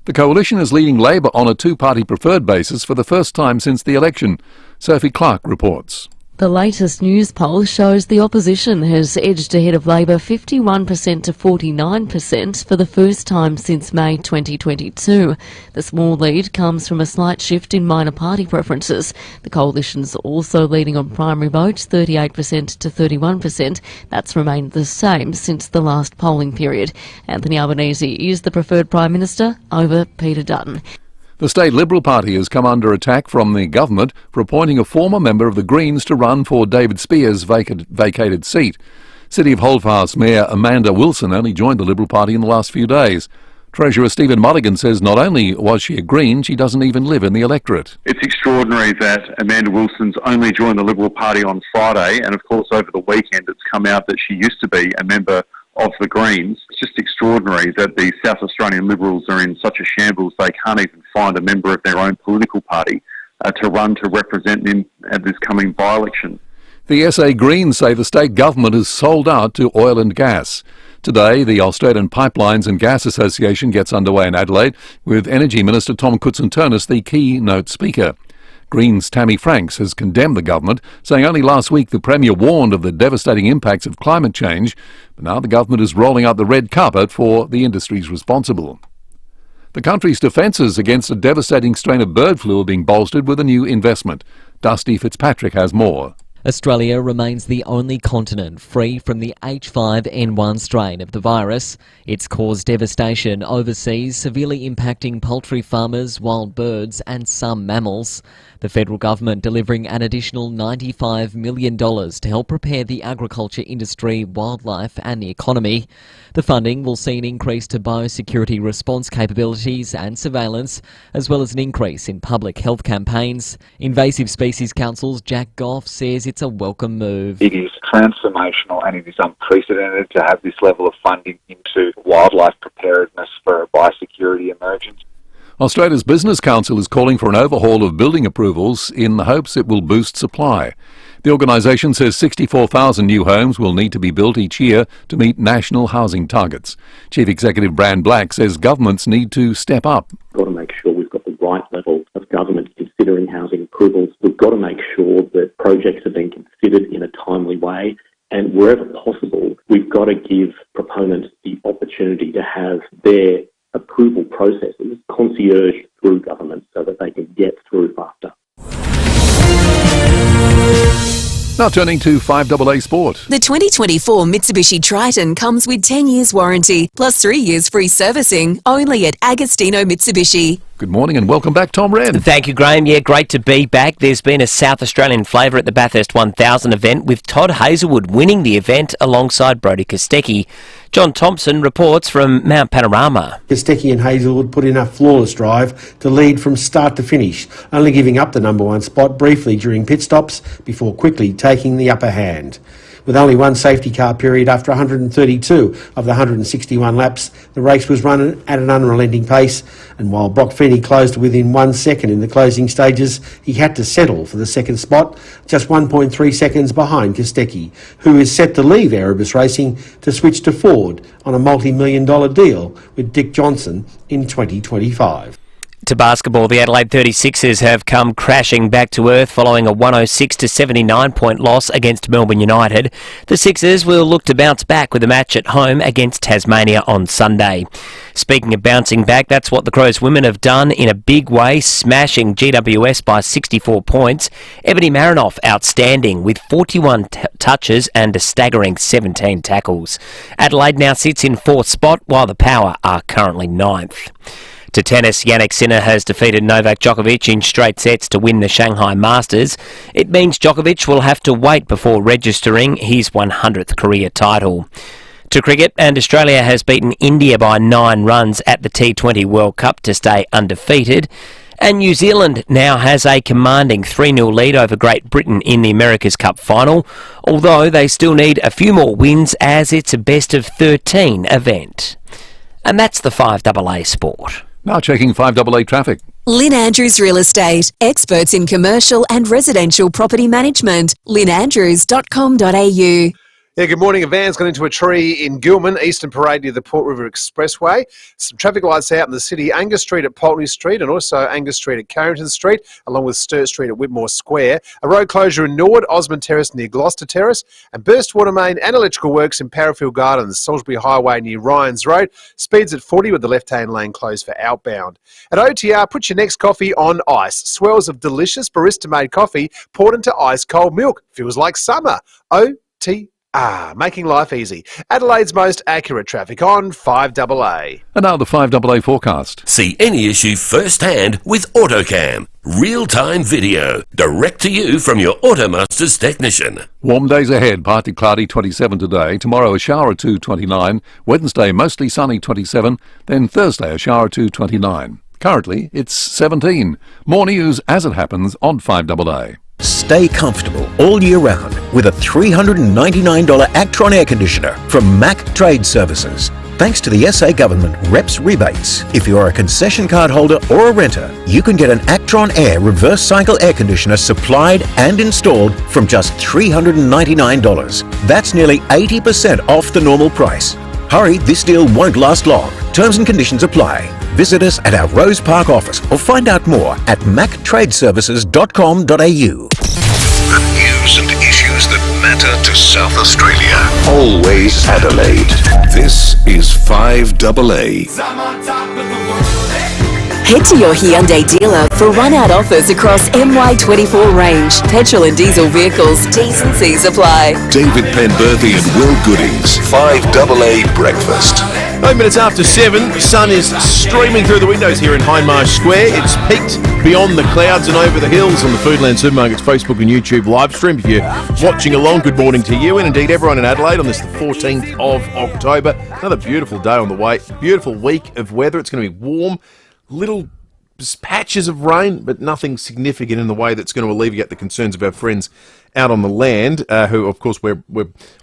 The coalition is leading Labor on a two-party preferred basis for the first time since the election. Sophie Clark reports. The latest news poll shows the opposition has edged ahead of Labor 51% to 49% for the first time since May 2022. The small lead comes from a slight shift in minor party preferences. The coalition's also leading on primary votes, 38% to 31%. That's remained the same since the last polling period. Anthony Albanese is the preferred Prime Minister over Peter Dutton. The State Liberal Party has come under attack from the government for appointing a former member of the Greens to run for David Spear's vacated seat. City of Holdfast Mayor Amanda Wilson only joined the Liberal Party in the last few days. Treasurer Stephen Mulligan says not only was she a Green, she doesn't even live in the electorate. It's extraordinary that Amanda Wilson's only joined the Liberal Party on Friday, and of course over the weekend it's come out that she used to be a member of the Greens. It's just extraordinary that the South Australian Liberals are in such a shambles they can't even find a member of their own political party to run to represent them at this coming by-election. The SA Greens say the state government has sold out to oil and gas. Today, the Australian Pipelines and Gas Association gets underway in Adelaide, with Energy Minister Tom Koutsantonis the keynote speaker. Greens' Tammy Franks has condemned the government, saying only last week the Premier warned of the devastating impacts of climate change, but now the government is rolling out the red carpet for the industries responsible. The country's defences against a devastating strain of bird flu are being bolstered with a new investment. Dusty Fitzpatrick has more. Australia remains the only continent free from the H5N1 strain of the virus. It's caused devastation overseas, severely impacting poultry farmers, wild birds and some mammals. The federal government delivering an additional $95 million to help prepare the agriculture industry, wildlife and the economy. The funding will see an increase to biosecurity response capabilities and surveillance, as well as an increase in public health campaigns. Invasive Species Council's Jack Goff says it's a welcome move. It is transformational and it is unprecedented to have this level of funding into wildlife preparedness for a biosecurity emergency. Australia's Business Council is calling for an overhaul of building approvals in the hopes it will boost supply. The organisation says 64,000 new homes will need to be built each year to meet national housing targets. Chief Executive Brand Black says governments need to step up. We've got to make sure we've got the right level of government considering housing approvals. We've got to make sure that projects are being considered in a timely way. And wherever possible, we've got to give proponents the opportunity to have their approval processes concierge through government so that they can get through faster. Now turning to 5AA Sport. The 2024 Mitsubishi Triton comes with 10 years warranty, plus 3 years free servicing, only at Agostino Mitsubishi. Good morning and welcome back, Tom Wren. Thank you, Graham. Yeah, great to be back. There's been a South Australian flavour at the Bathurst 1000 event, with Todd Hazelwood winning the event alongside Brodie Kostecki. John Thompson reports from Mount Panorama. Kostecki and Hazelwood put in a flawless drive to lead from start to finish, only giving up the number one spot briefly during pit stops before quickly taking the upper hand. With only one safety car period after 132 of the 161 laps, the race was run at an unrelenting pace, and while Brock Feeney closed within 1 second in the closing stages, he had to settle for the second spot, just 1.3 seconds behind Kostecki, who is set to leave Erebus Racing to switch to Ford on a multi-million-dollar deal with Dick Johnson in 2025. To basketball, the Adelaide 36ers have come crashing back to earth following a 106-79 point loss against Melbourne United. The Sixers will look to bounce back with a match at home against Tasmania on Sunday. Speaking of bouncing back, that's what the Crows women have done in a big way, smashing GWS by 64 points. Ebony Marinoff outstanding with 41 touches and a staggering 17 tackles. Adelaide now sits in 4th spot, while the Power are currently 9th. To tennis, Jannik Sinner has defeated Novak Djokovic in straight sets to win the Shanghai Masters. It means Djokovic will have to wait before registering his 100th career title. To cricket, and Australia has beaten India by 9 runs at the T20 World Cup to stay undefeated. And New Zealand now has a commanding 3-0 lead over Great Britain in the America's Cup final, although they still need a few more wins as it's a best-of-13 event. And that's the 5AA Sport. Now checking 5AA traffic. Lynn Andrews Real Estate, experts in commercial and residential property management. lynnandrews.com.au. Yeah, good morning. A van's got into a tree in Gilman, Eastern Parade near the Port River Expressway. Some traffic lights out in the city, Angus Street at Pulteney Street and also Angus Street at Carrington Street, along with Sturt Street at Whitmore Square. A road closure in Norwood, Osmond Terrace near Gloucester Terrace, and burst water main and electrical works in Parafield Gardens, Salisbury Highway near Ryans Road. Speeds at 40 with the left-hand lane closed for outbound. At OTR, put your next coffee on ice. Swells of delicious barista-made coffee poured into ice-cold milk. Feels like summer. OTR. Making life easy. Adelaide's most accurate traffic on 5AA. And now the 5AA forecast. See any issue firsthand with AutoCam. Real-time video, direct to you from your Automasters technician. Warm days ahead, partly cloudy 27 today. Tomorrow a shower or 2, 29. Wednesday mostly sunny 27. Then Thursday a shower or 2, 29. Currently it's 17. More news as it happens on 5AA. Stay comfortable all year round with a $399 Actron air conditioner from Mac Trade Services. Thanks to the SA Government REPS rebates, if you're a concession card holder or a renter, you can get an Actron Air reverse cycle air conditioner supplied and installed from just $399. That's nearly 80% off the normal price. Hurry, this deal won't last long. Terms and conditions apply. Visit us at our Rose Park office or find out more at mactradeservices.com.au. The news and issues that matter to South Australia. Always Adelaide. This is 5AA. Head to your Hyundai dealer for run-out offers across MY24 range. Petrol and diesel vehicles, T's and C's apply. David Penberthy and Will Goodings. 5AA Breakfast. 9 minutes after 7, the sun is streaming through the windows here in Hindmarsh Square. It's peaked beyond the clouds and over the hills on the Foodland Supermarkets Facebook and YouTube live stream. If you're watching along, good morning to you and indeed everyone in Adelaide on this the 14th of October. Another beautiful day on the way. Beautiful week of weather. It's going to be warm. Little patches of rain, but nothing significant in the way that's going to alleviate the concerns of our friends out on the land, who, of course, we're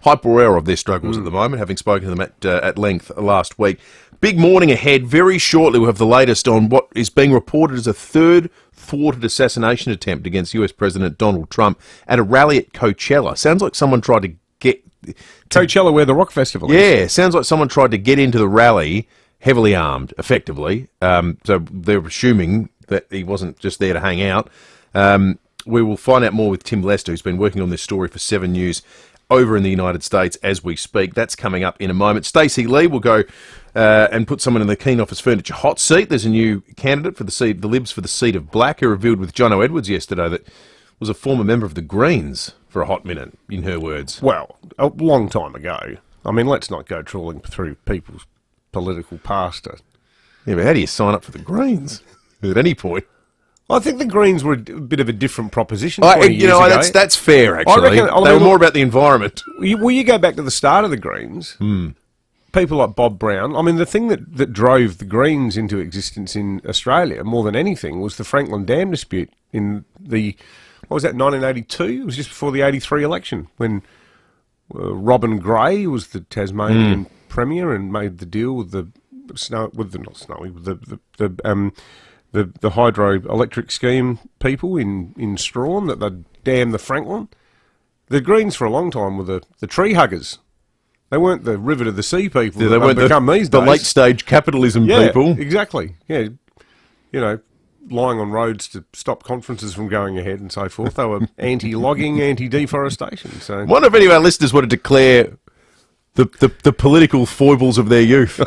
hyper aware of their struggles at the moment, having spoken to them at length last week. Big morning ahead. Very shortly, we'll have the latest on what is being reported as a third thwarted assassination attempt against US President Donald Trump at a rally at Coachella. Sounds like someone tried to get... Coachella, where the rock festival is. Yeah, sounds like someone tried to get into the rally heavily armed, effectively. So they're assuming that he wasn't just there to hang out. We will find out more with Tim Lester, who's been working on this story for 7 News over in the United States as we speak. That's coming up in a moment. Stacey Lee will go and put someone in the Keen Office Furniture hot seat. There's a new candidate for the Libs for the seat of Black, who revealed with Jono Edwards yesterday that was a former member of the Greens for a hot minute, in her words. Well, a long time ago. I mean, let's not go trawling through people's political past. Yeah, but how do you sign up for the Greens at any point? I think the Greens were a bit of a different proposition 20 years ago. That's fair, actually. They were more about the environment. You go back to the start of the Greens, people like Bob Brown, I mean, the thing that drove the Greens into existence in Australia more than anything was the Franklin Dam dispute in the, 1982? It was just before the 83 election, when Robin Gray was the Tasmanian Premier and made the deal with the hydroelectric scheme people in Strawn that they'd dam the Franklin. The Greens for a long time were the tree huggers. They weren't the river to the sea people. Yeah, they weren't the late stage capitalism people. Exactly. Yeah, lying on roads to stop conferences from going ahead and so forth. They were anti-logging, anti-deforestation. So, wonder if any of our listeners want to declare the political foibles of their youth.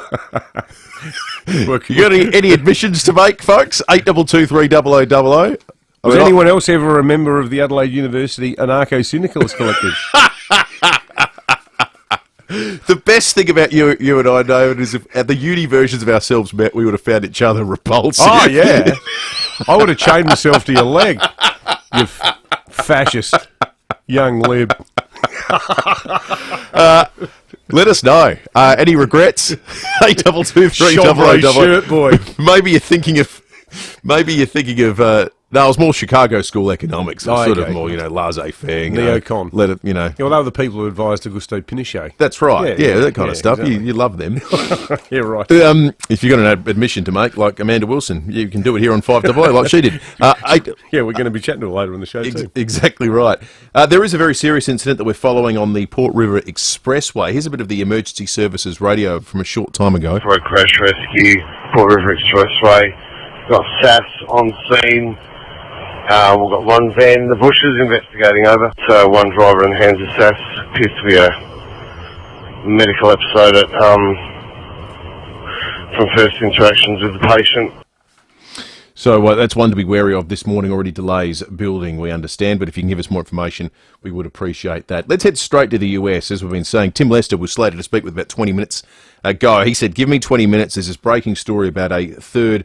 You got any admissions to make, folks? 8223 Was anyone else ever a member of the Adelaide University Anarcho-Syndicalist Collective? The best thing about you and I, David, is if at the uni versions of ourselves met, we would have found each other repulsive. Oh, yeah. I would have chained myself to your leg, you fascist young lib. Let us know. Any regrets? 8223000. shirt boy. Maybe you're thinking of. No, it was more Chicago school economics. It was sort of more, laissez-faire. Neocon. Let it, Well, they were the people who advised Augusto Pinochet. That's right. Yeah, that kind of stuff. Exactly. You love them. Yeah, right. If you've got an admission to make, like Amanda Wilson, you can do it here on 5AA like she did. Yeah, we're going to be chatting to her later in the show too. Exactly right. There is a very serious incident that we're following on the Port River Expressway. Here's a bit of the emergency services radio from a short time ago. Road crash rescue, Port River Expressway. Got SAS on scene. We've got one van in the bushes investigating over. So one driver in the hands of SAS. Appears to be a medical episode from first interactions with the patient. So that's one to be wary of this morning. Already delays building, we understand, but if you can give us more information, we would appreciate that. Let's head straight to the US, as we've been saying. Tim Lester was slated to speak with about 20 minutes ago. He said, give me 20 minutes. There's this breaking story about a third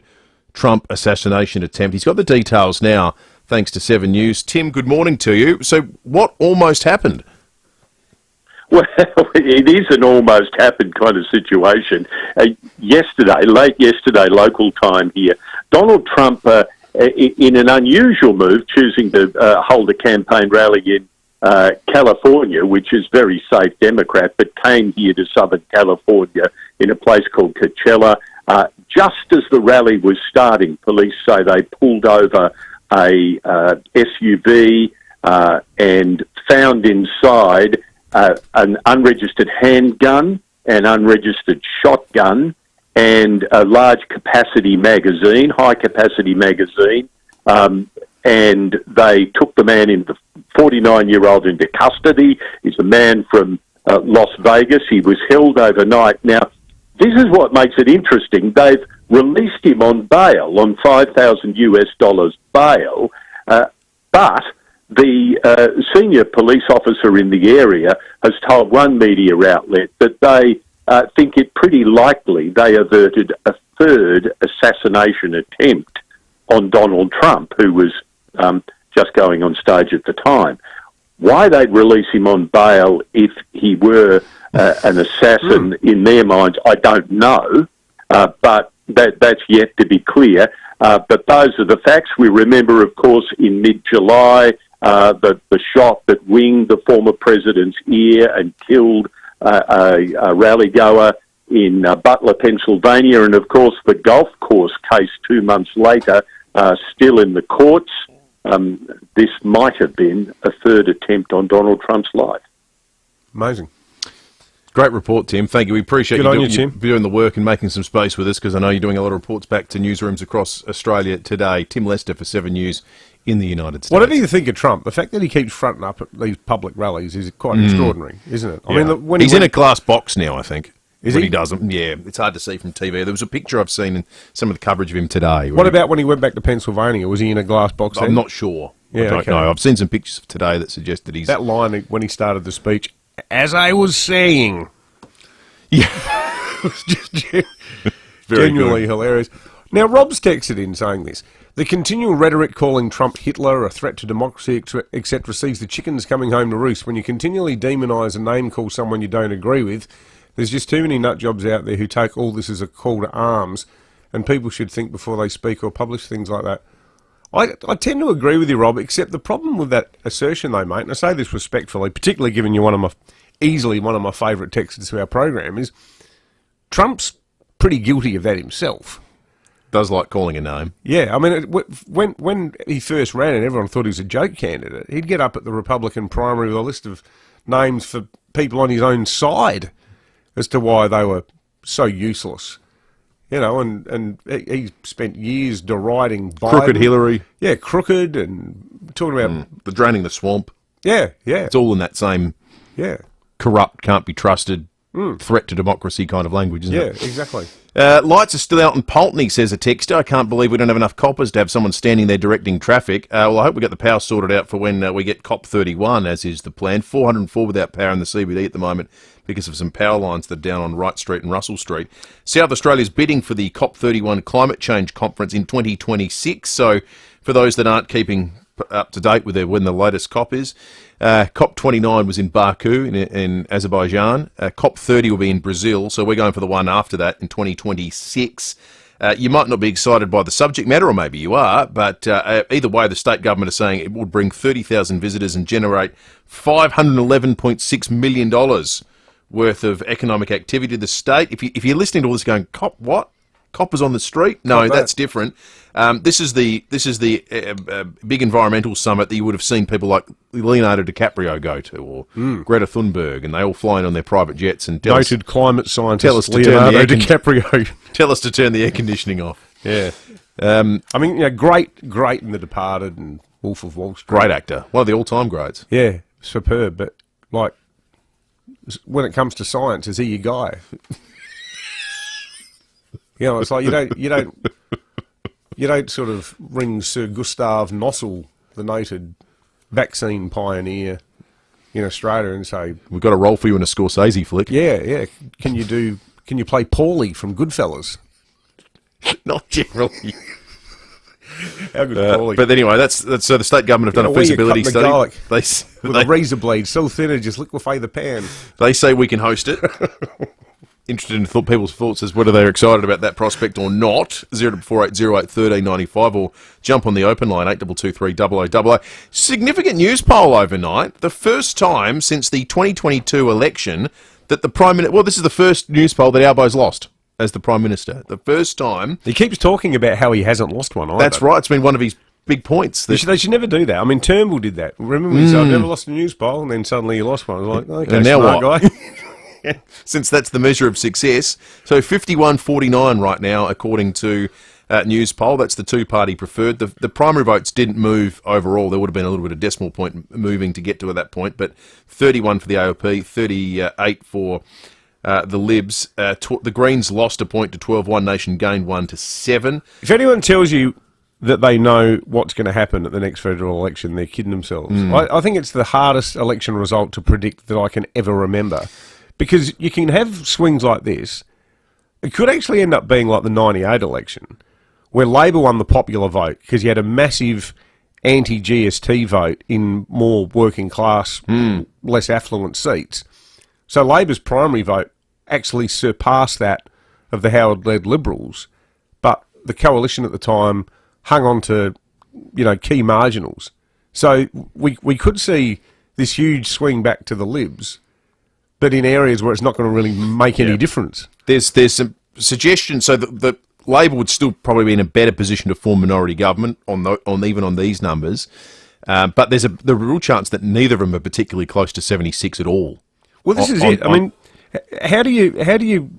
Trump assassination attempt. He's got the details now, thanks to 7 News. Tim, good morning to you. So what almost happened? Well, it is an almost happened kind of situation. Late yesterday, local time here, Donald Trump, in an unusual move, choosing to hold a campaign rally in California, which is very safe Democrat, but came here to Southern California in a place called Coachella. Just as the rally was starting, police say they pulled over a SUV and found inside an unregistered handgun, an unregistered shotgun, and a large capacity magazine, high capacity magazine, and they took the man, the 49-year-old, into custody. He's a man from Las Vegas. He was held overnight. Now, this is what makes it interesting. They've released him on bail, on $5,000 bail, but the senior police officer in the area has told one media outlet that they think it pretty likely they averted a third assassination attempt on Donald Trump, who was just going on stage at the time. Why they'd release him on bail if he were an assassin in their minds, I don't know, but that's yet to be clear. But those are the facts. We remember, of course, in mid-July, the shot that winged the former president's ear and killed a rally goer in Butler, Pennsylvania, and of course the golf course case 2 months later, still in the courts. This might have been a third attempt on Donald Trump's life. Amazing. Great report, Tim. Thank you. We appreciate you doing the work and making some space with us, because I know you're doing a lot of reports back to newsrooms across Australia today. Tim Lester for 7 News in the United States. Whatever you think of Trump, the fact that he keeps fronting up at these public rallies is quite extraordinary, isn't it? I mean, when he's in a glass box now, I think. Is when he? He doesn't. Yeah, it's hard to see from TV. There was a picture I've seen in some of the coverage of him today. What about when he went back to Pennsylvania? Was he in a glass box then? I'm not sure. Yeah, I don't know. I've seen some pictures today that suggest that he's... That line when he started the speech, as I was saying... Yeah. It's just genuinely hilarious. Now, Rob's texted in saying this. The continual rhetoric calling Trump Hitler, a threat to democracy, etc., sees the chickens coming home to roost. When you continually demonise and name-call someone you don't agree with, there's just too many nutjobs out there who take all this as a call to arms, and people should think before they speak or publish things like that. I tend to agree with you, Rob, except the problem with that assertion they make, and I say this respectfully, particularly given you easily one of my favourite texts to our program, is Trump's pretty guilty of that himself. Does like calling a name. Yeah, I mean, when he first ran and everyone thought he was a joke candidate, he'd get up at the Republican primary with a list of names for people on his own side as to why they were so useless. You know, and he spent years deriding Biden. Crooked Hillary. Yeah, crooked, and talking about... the draining the swamp. Yeah. It's all in that same corrupt, can't be trusted, threat to democracy kind of language, isn't it? Yeah, exactly. Lights are still out in Pulteney, says a texter. I can't believe we don't have enough coppers to have someone standing there directing traffic. Well, I hope we get the power sorted out for when we get COP31, as is the plan. 404 without power in the CBD at the moment because of some power lines that are down on Wright Street and Russell Street. South Australia's bidding for the COP31 Climate Change Conference in 2026. So for those that aren't keeping up to date with when the latest COP is. COP29 was in Baku in Azerbaijan. COP30 will be in Brazil, so we're going for the one after that in 2026. You might not be excited by the subject matter, or maybe you are, but either way, the state government is saying it would bring 30,000 visitors and generate $511.6 million worth of economic activity to the state. If you're listening to all this going, COP what? Coppers on the street? No, that's different. This is the big environmental summit that you would have seen people like Leonardo DiCaprio go to, or Greta Thunberg, and they all fly in on their private jets and noted climate scientist Leonardo DiCaprio. Tell us to turn the air conditioning off. Yeah, I mean, great in The Departed and Wolf of Wall Street. Great actor, one of the all-time greats. Yeah, superb. But like, when it comes to science, is he your guy? You know, it's like you don't sort of ring Sir Gustav Nossel, the noted vaccine pioneer in Australia, and say, "We've got a role for you in a Scorsese flick." Yeah. Can you play Paulie from Goodfellas? Not generally. How good Paulie? But anyway, that's so the state government have done a feasibility study. With a razor blade so thin it just liquefy the pan. They say we can host it. Interested in people's thoughts as whether they're excited about that prospect or not. 0480081395, or jump on the open line 8223 0000. Significant news poll overnight. The first time since the 2022 election that the Prime Minister... Well, this is the first news poll that Albo's lost as the Prime Minister. The first time... He keeps talking about how he hasn't lost one either. That's right. It's been one of his big points. They should never do that. I mean, Turnbull did that. Remember when he said, I've never lost a news poll, and then suddenly he lost one. I was like, okay, and now smart what? Guy. Since that's the measure of success. So 51-49 right now, according to News Poll. That's the two-party preferred. The primary votes didn't move overall. There would have been a little bit of decimal point moving to get to that point, but 31 for the ALP, 38 for the Libs. The Greens lost a point to 12, One Nation gained 1 to 7. If anyone tells you that they know what's going to happen at the next federal election, they're kidding themselves. I think it's the hardest election result to predict that I can ever remember. Because you can have swings like this. It could actually end up being like the 98 election, where Labor won the popular vote because you had a massive anti-GST vote in more working class, less affluent seats. So Labor's primary vote actually surpassed that of the Howard-led Liberals, but the coalition at the time hung on to, key marginals. So we could see this huge swing back to the Libs, but in areas where it's not going to really make any difference. There's some suggestions, so that Labor would still probably be in a better position to form minority government even on these numbers, but there's the real chance that neither of them are particularly close to 76 at all. Well, this is it. I mean, how do you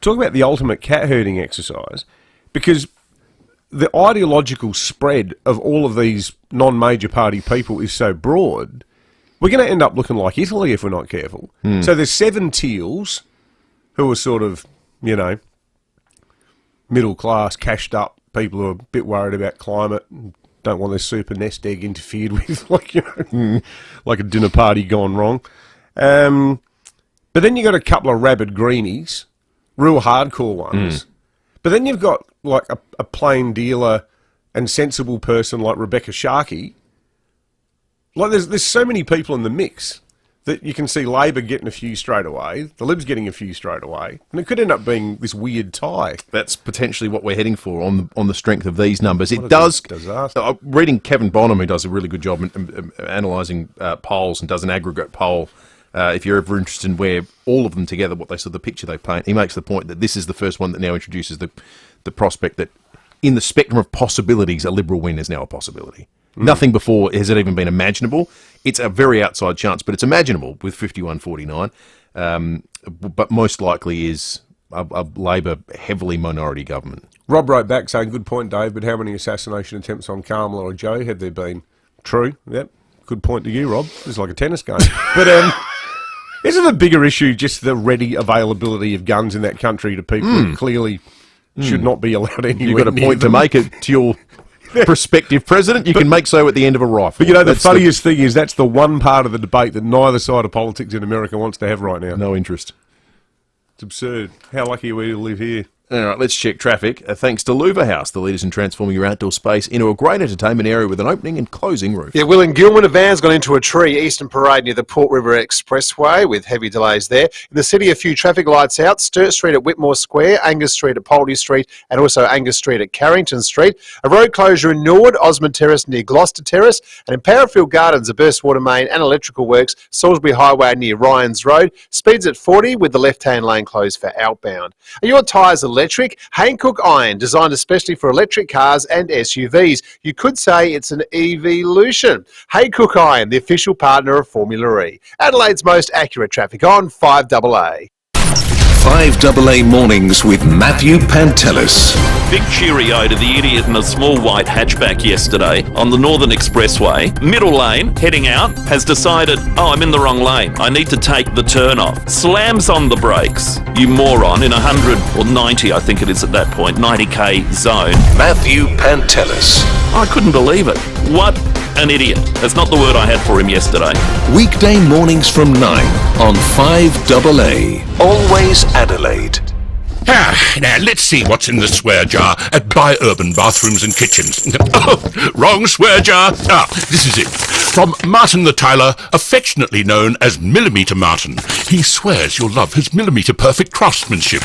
talk about the ultimate cat herding exercise? Because the ideological spread of all of these non-major party people is so broad. We're going to end up looking like Italy if we're not careful. So there's 7 teals who are sort of, middle class, cashed up people who are a bit worried about climate and don't want their super nest egg interfered with, like a dinner party gone wrong. But then you've got a couple of rabid greenies, real hardcore ones. But then you've got like a plain dealer and sensible person like Rebecca Sharkey. Like there's so many people in the mix that you can see Labor getting a few straight away, the Libs getting a few straight away, and it could end up being this weird tie. That's potentially what we're heading for on the strength of these numbers. It does. Reading Kevin Bonham, who does a really good job in analysing polls and does an aggregate poll. If you're ever interested in where all of them together, what they saw, the picture they paint, he makes the point that this is the first one that now introduces the prospect that in the spectrum of possibilities, a Liberal win is now a possibility. Nothing before has it even been imaginable. It's a very outside chance, but it's imaginable with 51-49. But most likely is a Labor heavily minority government. Rob wrote back saying, good point, Dave, but how many assassination attempts on Kamala or Joe have there been? True, yep. Good point to you, Rob. It's like a tennis game. But isn't the bigger issue just the ready availability of guns in that country to people who clearly should not be allowed anywhere? You've got a point to make it to your prospective president. You can make so at the end of a rifle. But the funniest thing is that's the one part of the debate that neither side of politics in America wants to have right now. No interest. It's absurd. How lucky are we to live here? All right, let's check traffic. Thanks to Louver House, the leaders in transforming your outdoor space into a great entertainment area with an opening and closing roof. Yeah, Will, in Gilman, a van's gone into a tree, Eastern Parade near the Port River Expressway, with heavy delays there. In the city, a few traffic lights out, Sturt Street at Whitmore Square, Angus Street at Poultney Street, and also Angus Street at Carrington Street. A road closure in Norwood, Osmond Terrace near Gloucester Terrace, and in Parafield Gardens, a burst water main and electrical works, Salisbury Highway near Ryans Road. Speeds at 40 with the left-hand lane closed for outbound. Are your tyres electric? Hankook Iron, designed especially for electric cars and SUVs. You could say it's an evolution. Hankook Iron, the official partner of Formula E. Adelaide's most accurate traffic on 5AA. 5AA Mornings with Matthew Pantelis. Big cheerio to the idiot in a small white hatchback yesterday on the Northern Expressway. Middle lane, heading out, has decided, I'm in the wrong lane. I need to take the turn off. Slams on the brakes. You moron, in 100 or 90, I think it is at that point, 90k zone. Matthew Pantelis. I couldn't believe it. What an idiot. That's not the word I had for him yesterday. Weekday mornings from 9 on 5AA. Always Adelaide. Now let's see what's in the swear jar at Biurban Bathrooms and Kitchens. Oh, wrong swear jar. This is it. From Martin the Tiler, affectionately known as Millimetre Martin. He swears you'll love his millimetre perfect craftsmanship.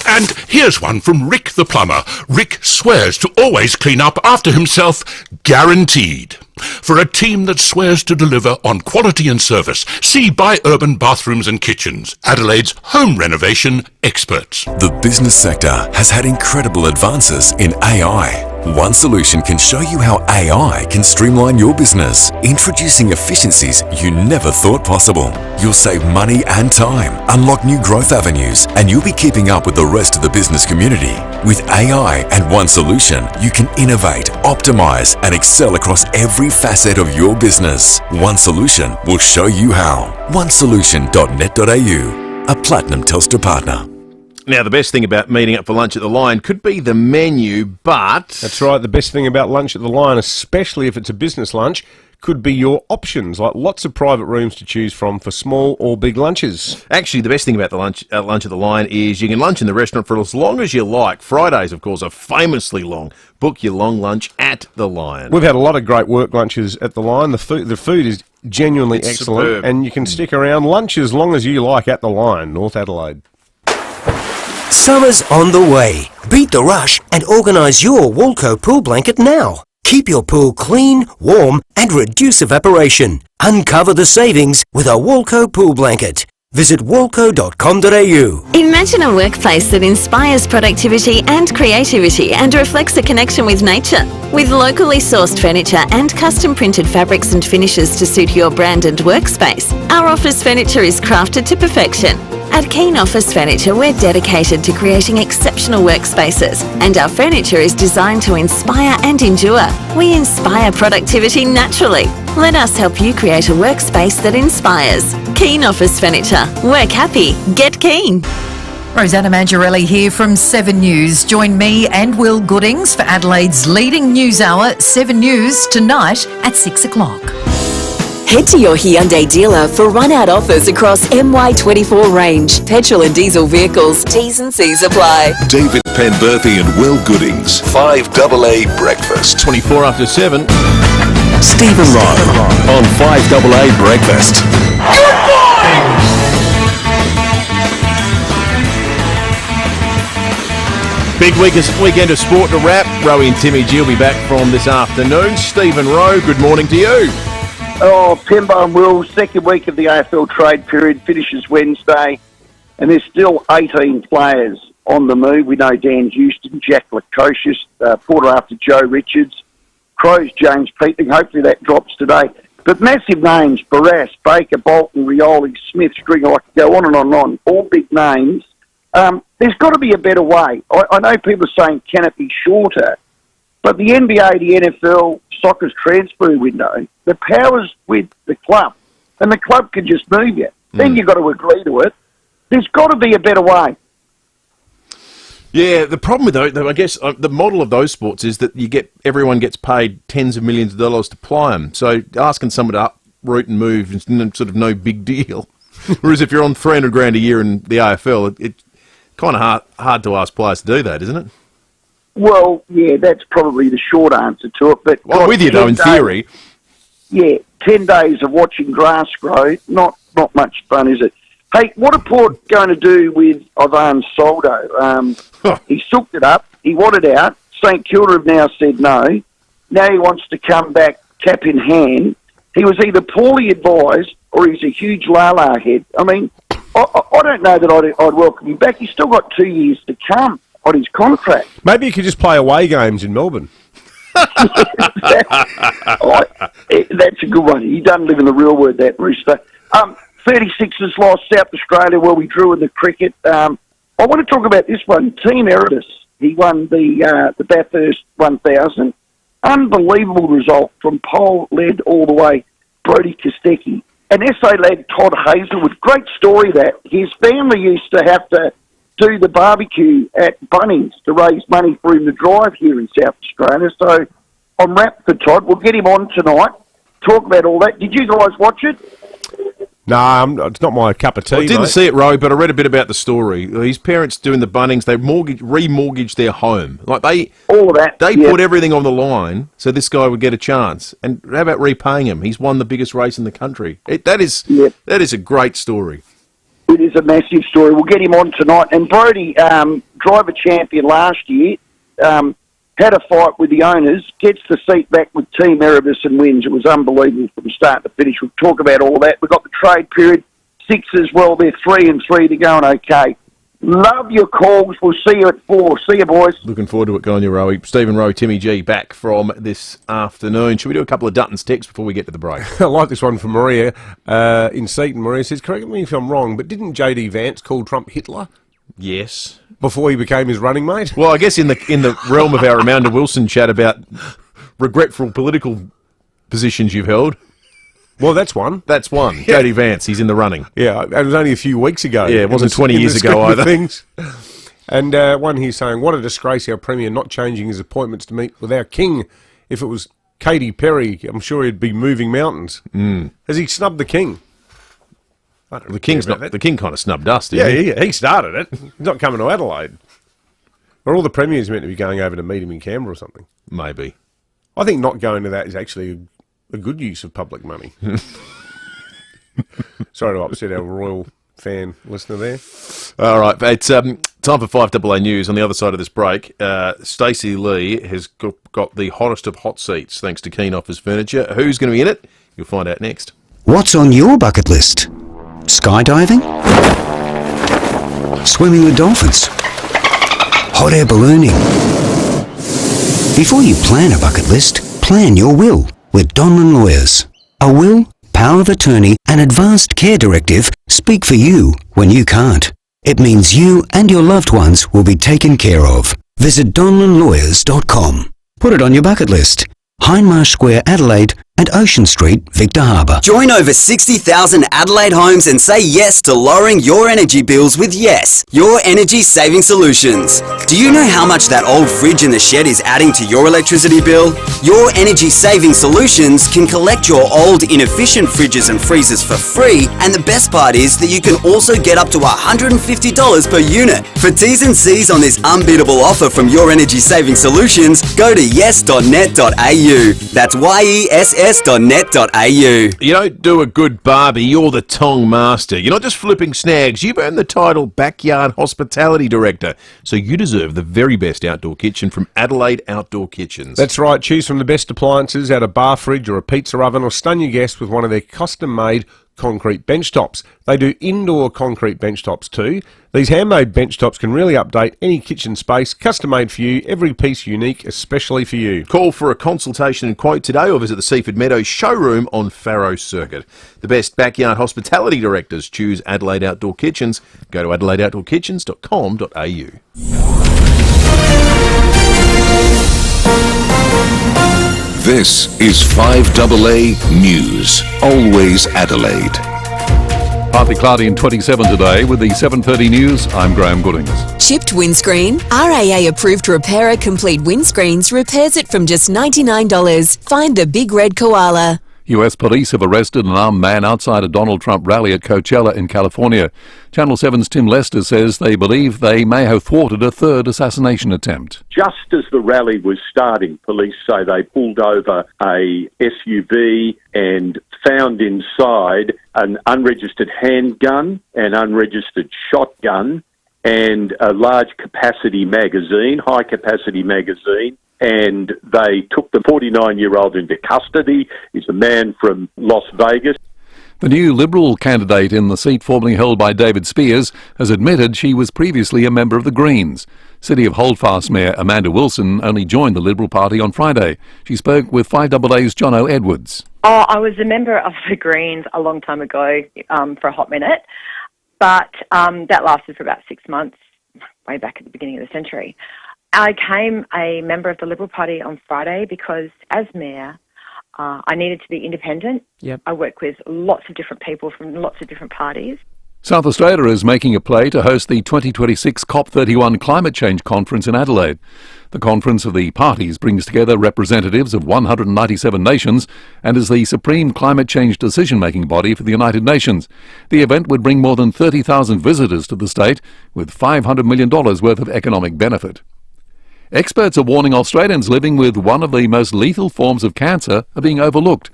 And here's one from Rick the Plumber. Rick swears to always clean up after himself, guaranteed. For a team that swears to deliver on quality and service, see Biurban Bathrooms and Kitchens, Adelaide's home renovation experts. The business sector has had incredible advances in AI. One solution can show you how AI can streamline your business, introducing efficiencies you never thought possible. You'll save money and time, unlock new growth avenues, and you'll be keeping up with the rest of the business community. With AI and One Solution, you can innovate, optimize, and excel across every facet of your business. One Solution will show you how. onesolution.net.au, a Platinum Telstra partner. Now, the best thing about meeting up for lunch at the Lion could be the menu, but... That's right, the best thing about lunch at the Lion, especially if it's a business lunch, could be your options, like lots of private rooms to choose from for small or big lunches. Actually, the best thing about the lunch at the Lion is you can lunch in the restaurant for as long as you like. Fridays, of course, are famously long. Book your long lunch at the Lion. We've had a lot of great work lunches at the Lion. The food is genuinely excellent, superb. And you can stick around lunch as long as you like at the Lion, North Adelaide. Summer's on the way. Beat the rush and organise your Walco pool blanket now. Keep your pool clean, warm and reduce evaporation. Uncover the savings with a Walco pool blanket. Visit walco.com.au. Imagine a workplace that inspires productivity and creativity and reflects a connection with nature. With locally sourced furniture and custom printed fabrics and finishes to suit your brand and workspace, our office furniture is crafted to perfection. At Keen Office Furniture, we're dedicated to creating exceptional workspaces, and our furniture is designed to inspire and endure. We inspire productivity naturally. Let us help you create a workspace that inspires. Keen Office Furniture. Work happy. Get keen. Rosanna Mangiarelli here from 7 News. Join me and Will Goodings for Adelaide's leading news hour, 7 News, tonight at 6 o'clock. Head to your Hyundai dealer for run-out offers across MY24 range. Petrol and diesel vehicles. T's and C's apply. David Penberthy and Will Goodings. 5AA Breakfast. 24 after 7. Stephen Rowe on 5AA Breakfast. Good morning! Big weekend of sport to wrap. Rowie and Timmy G will be back from this afternoon. Stephen Rowe, good morning to you. Oh, Timbo and Will, second week of the AFL trade period finishes Wednesday, and there's still 18 players on the move. We know Dan Houston, Jack Lukosius, Porter after Joe Richards, Crows, James Peatling. Hopefully that drops today. But massive names, Barras, Baker, Bolton, Rioli, Smith, Stringer, I could go on and on and on, all big names. There's got to be a better way. I know people are saying, can it be shorter? But the NBA, the NFL, soccer's transfer window, the power's with the club, and the club can just move you. Then you've got to agree to it. There's got to be a better way. Yeah, the problem with those, I guess, the model of those sports is that everyone gets paid tens of millions of dollars to ply them. So asking someone to uproot and move is sort of no big deal. Whereas if you're on $300,000 a year in the AFL, it kind of hard to ask players to do that, isn't it? Well, yeah, that's probably the short answer to it. But I'm with you, though, in theory. Yeah, 10 days of watching grass grow, not much fun, is it? Hey, what are Port going to do with Ivan Soldo? He sooked it up. He wanted out. St Kilda have now said no. Now he wants to come back cap in hand. He was either poorly advised or he's a huge la-la head. I mean, I don't know that I'd welcome him back. He's still got 2 years to come on his contract. Maybe you could just play away games in Melbourne. That's a good one. He doesn't live in the real world, that Rooster. 36ers lost South Australia where we drew in the cricket. I want to talk about this one. Team Erebus. He won the Bathurst 1000. Unbelievable result from pole led all the way. Brodie Kostecki. And SA lad Todd Hazelwood. Great story that. His family used to have to do the barbecue at Bunnings to raise money for him to drive here in South Australia. So I'm wrapped for Todd. We'll get him on tonight. Talk about all that. Did you guys watch it? No, it's not my cup of tea. I didn't see it, Roe, but I read a bit about the story. His parents doing the Bunnings, they remortgaged their home. All of that. They put everything on the line so this guy would get a chance. And how about repaying him? He's won the biggest race in the country. That is a great story. It is a massive story. We'll get him on tonight. And Brodie, driver champion last year, had a fight with the owners, gets the seat back with Team Erebus and wins. It was unbelievable from start to finish. We'll talk about all that. We've got the trade period. Sixers, well, they're 3-3. They're going okay. Love your calls. We'll see you at 4. See you, boys. Looking forward to it. Go on, your Roe. Stephen Rowe, Timmy G, back from this afternoon. Should we do a couple of Dutton's texts before we get to the break? I like this one from Maria in Seaton. Maria says, correct me if I'm wrong, but didn't J.D. Vance call Trump Hitler? Yes. Before he became his running mate? Well, I guess in the realm of our Amanda Wilson chat about regretful political positions you've held. Well, that's one. That's one. Yeah. J.D. Vance, he's in the running. Yeah, it was only a few weeks ago. Yeah, it wasn't 20 years ago either. Things. And one here saying, what a disgrace our Premier not changing his appointments to meet with our King. If it was Katy Perry, I'm sure he'd be moving mountains. Has he snubbed the King? The King kind of snubbed us, didn't he? He started it. He's not coming to Adelaide. Or all the premiers meant to be going over to meet him in Canberra or something. Maybe. I think not going to that is actually a good use of public money. Sorry to upset our royal fan listener there. All right, it's time for 5AA News. On the other side of this break, Stacey Lee has got the hottest of hot seats thanks to Keen Offers Furniture. Who's going to be in it? You'll find out next. What's on your bucket list? Skydiving? Swimming with dolphins? Hot air ballooning? Before you plan a bucket list, plan your will with Donlan Lawyers. A will, power of attorney and advanced care directive speak for you when you can't. It means you and your loved ones will be taken care of. Visit donlanlawyers.com. Put it on your bucket list. Hindmarsh Square, Adelaide, and Ocean Street, Victor Harbour. Join over 60,000 Adelaide homes and say yes to lowering your energy bills with Yes, your energy saving solutions. Do you know how much that old fridge in the shed is adding to your electricity bill? Your energy saving solutions can collect your old inefficient fridges and freezers for free, and the best part is that you can also get up to $150 per unit. For T's and C's on this unbeatable offer from Your Energy Saving Solutions, go to yes.net.au. That's yes.net.au. You don't do a good barbie, you're the tong master. You're not just flipping snags, you've earned the title Backyard Hospitality Director. So you deserve the very best outdoor kitchen from Adelaide Outdoor Kitchens. That's right, choose from the best appliances out of bar fridge or a pizza oven, or stun your guests with one of their custom-made concrete bench tops. They do indoor concrete bench tops too. These handmade bench tops can really update any kitchen space, custom made for you, every piece unique, especially for you. Call for a consultation and quote today or visit the Seaford Meadows showroom on Farrow Circuit. The best backyard hospitality directors choose Adelaide Outdoor Kitchens. Go to adelaideoutdoorkitchens.com.au. This is 5AA News, always Adelaide. Partly cloudy and 27 today. With the 7:30 news, I'm Graham Goodings. Chipped windscreen? RAA approved repairer Complete Windscreens repairs it from just $99. Find the big red koala. US police have arrested an armed man outside a Donald Trump rally at Coachella in California. Channel 7's Tim Lester says they believe they may have thwarted a third assassination attempt. Just as the rally was starting, police say they pulled over a SUV and found inside an unregistered handgun, an unregistered shotgun, and a large capacity magazine, high capacity magazine. And they took the 49-year-old into custody. He's a man from Las Vegas. The new Liberal candidate in the seat formerly held by David Spears has admitted she was previously a member of the Greens. City of Holdfast Mayor Amanda Wilson only joined the Liberal Party on Friday. She spoke with 5AA's Jono Edwards. Oh, I was a member of the Greens a long time ago for a hot minute, but that lasted for about 6 months, way back at the beginning of the century. I became a member of the Liberal Party on Friday because, as mayor, I needed to be independent. Yep. I work with lots of different people from lots of different parties. South Australia is making a play to host the 2026 COP31 Climate Change Conference in Adelaide. The Conference of the Parties brings together representatives of 197 nations and is the supreme climate change decision-making body for the United Nations. The event would bring more than 30,000 visitors to the state, with $500 million worth of economic benefit. Experts are warning Australians living with one of the most lethal forms of cancer are being overlooked.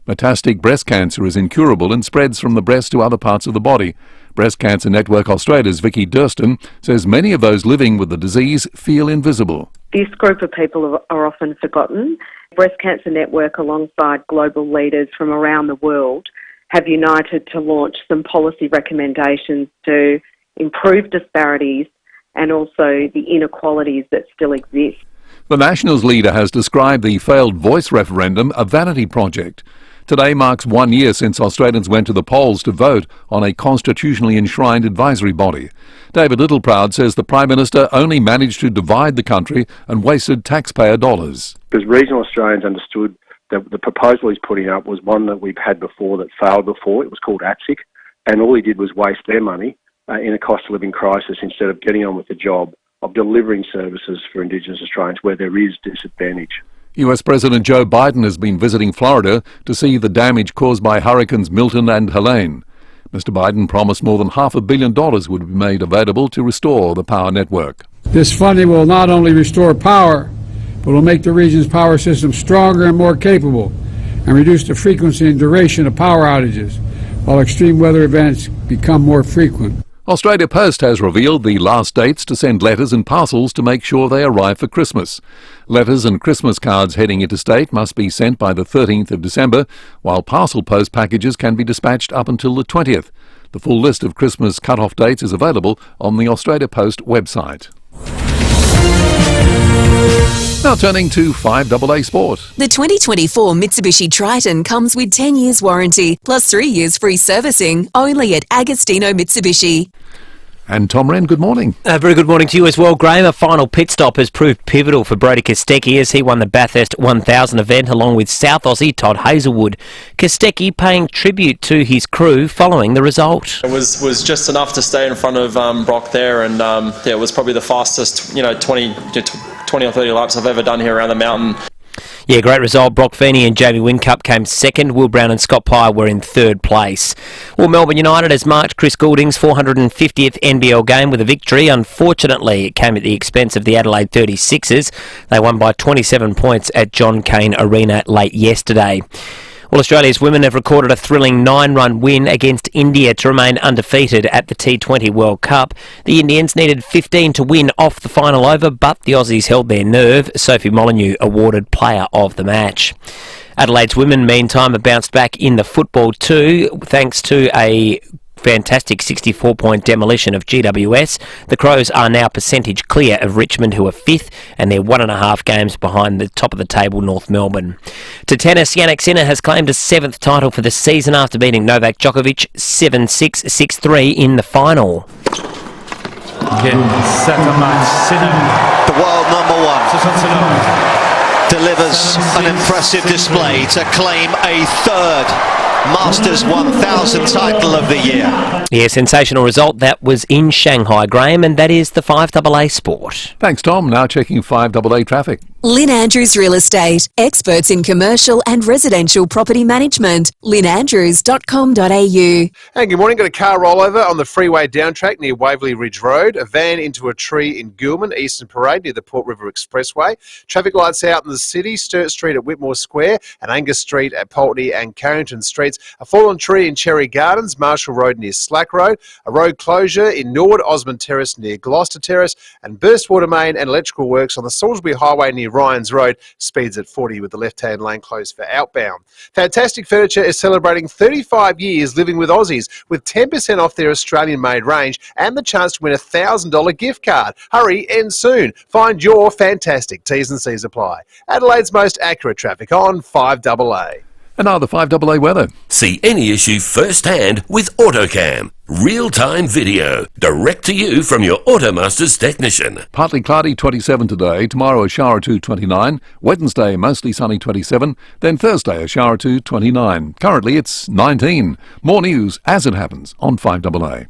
Metastatic breast cancer is incurable and spreads from the breast to other parts of the body. Breast Cancer Network Australia's Vicky Durston says many of those living with the disease feel invisible. This group of people are often forgotten. Breast Cancer Network, alongside global leaders from around the world, have united to launch some policy recommendations to improve disparities and also the inequalities that still exist. The Nationals leader has described the failed voice referendum a vanity project. Today marks 1 year since Australians went to the polls to vote on a constitutionally enshrined advisory body. David Littleproud says the Prime Minister only managed to divide the country and wasted taxpayer dollars. Because regional Australians understood that the proposal he's putting up was one that we've had before that failed before. It was called ATSIC, and all he did was waste their money in a cost of living crisis instead of getting on with the job of delivering services for Indigenous Australians where there is disadvantage. US President Joe Biden has been visiting Florida to see the damage caused by hurricanes Milton and Helene. Mr. Biden promised more than $500 million would be made available to restore the power network. This funding will not only restore power, but will make the region's power system stronger and more capable and reduce the frequency and duration of power outages while extreme weather events become more frequent. Australia Post has revealed the last dates to send letters and parcels to make sure they arrive for Christmas. Letters and Christmas cards heading interstate must be sent by the 13th of December, while parcel post packages can be dispatched up until the 20th. The full list of Christmas cut-off dates is available on the Australia Post website. Now turning to 5AA Sport. The 2024 Mitsubishi Triton comes with 10 years warranty, plus 3 years free servicing, only at Agostino Mitsubishi. And Tom Wren, good morning. Very good morning to you as well, Graham. A final pit stop has proved pivotal for Brodie Kostecki as he won the Bathurst 1000 event along with South Aussie Todd Hazelwood. Kostecki paying tribute to his crew following the result. It was just enough to stay in front of Brock there, and it was probably the fastest 20 or 30 laps I've ever done here around the mountain. Yeah, great result. Brock Feeney and Jamie Whincup came second. Will Brown and Scott Pye were in third place. Well, Melbourne United has marked Chris Goulding's 450th NBL game with a victory. Unfortunately, it came at the expense of the Adelaide 36ers. They won by 27 points at John Cain Arena late yesterday. Well, Australia's women have recorded a thrilling 9-run win against India to remain undefeated at the T20 World Cup. The Indians needed 15 to win off the final over, but the Aussies held their nerve. Sophie Molyneux awarded Player of the Match. Adelaide's women, meantime, have bounced back in the football too, thanks to a fantastic 64-point demolition of GWS. The Crows are now percentage clear of Richmond, who are fifth, and they're 1.5 games behind the top of the table, North Melbourne. To tennis, Jannik Sinner has claimed a 7th title for the season after beating Novak Djokovic 7-6, 6-3 in the final. Again, second match, Sinner, the world number one, delivers an impressive display to claim a third Masters 1000 title of the year. Yeah, sensational result. That was in Shanghai, Graham, and that is the 5AA Sport. Thanks, Tom. Now checking 5AA traffic. Lynn Andrews Real Estate, experts in commercial and residential property management. lynnandrews.com.au. Hey, good morning. Got a car rollover on the freeway downtrack near Waverley Ridge Road. A van into a tree in Gilman, Eastern Parade near the Port River Expressway. Traffic lights out in the city, Sturt Street at Whitmore Square and Angus Street at Pulteney and Carrington Streets. A fallen tree in Cherry Gardens, Marshall Road near Slack Road. A road closure in Norwood, Osmond Terrace near Gloucester Terrace. And burst water main and electrical works on the Salisbury Highway near Ryan's Road. Speeds at 40 with the left-hand lane closed for outbound. Fantastic Furniture is celebrating 35 years living with Aussies with 10% off their Australian-made range and the chance to win a $1,000 gift card. Hurry, end soon. Find your fantastic. T's and C's apply. Adelaide's most accurate traffic on 5AA. And now the 5AA weather. See any issue firsthand with AutoCam. Real-time video, direct to you from your Automasters technician. Partly cloudy, 27 today. Tomorrow a shower or two, 29. Wednesday mostly sunny, 27. Then Thursday a shower or two, 29. Currently it's 19. More news as it happens on 5AA.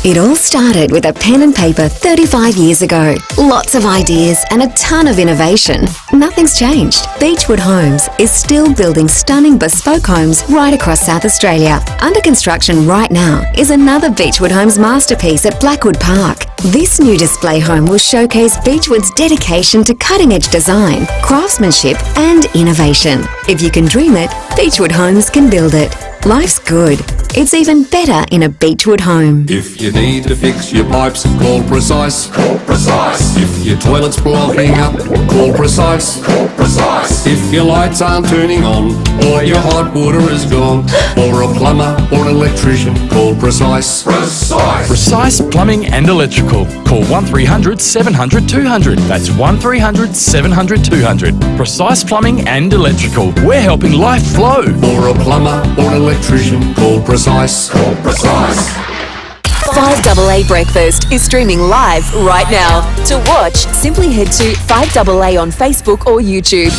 It all started with a pen and paper 35 years ago. Lots of ideas and a ton of innovation. Nothing's changed. Beechwood Homes is still building stunning bespoke homes right across South Australia. Under construction right now is another Beechwood Homes masterpiece at Blackwood Park. This new display home will showcase Beechwood's dedication to cutting-edge design, craftsmanship and innovation. If you can dream it, Beechwood Homes can build it. Life's good. It's even better in a Beechwood home. If you need to fix your pipes, call Precise. Call Precise. If your toilet's blocking up, call Precise. Call Precise. If your lights aren't turning on, or your hot water is gone, or a plumber or an electrician, call Precise. Precise. Precise Plumbing and Electrical. Call 1300 700 200. That's 1300 700 200. Precise Plumbing and Electrical. We're helping life flow. Or a plumber or an electrician, call Precise. Call Precise. 5AA Breakfast is streaming live right now. To watch, simply head to 5AA on Facebook or YouTube.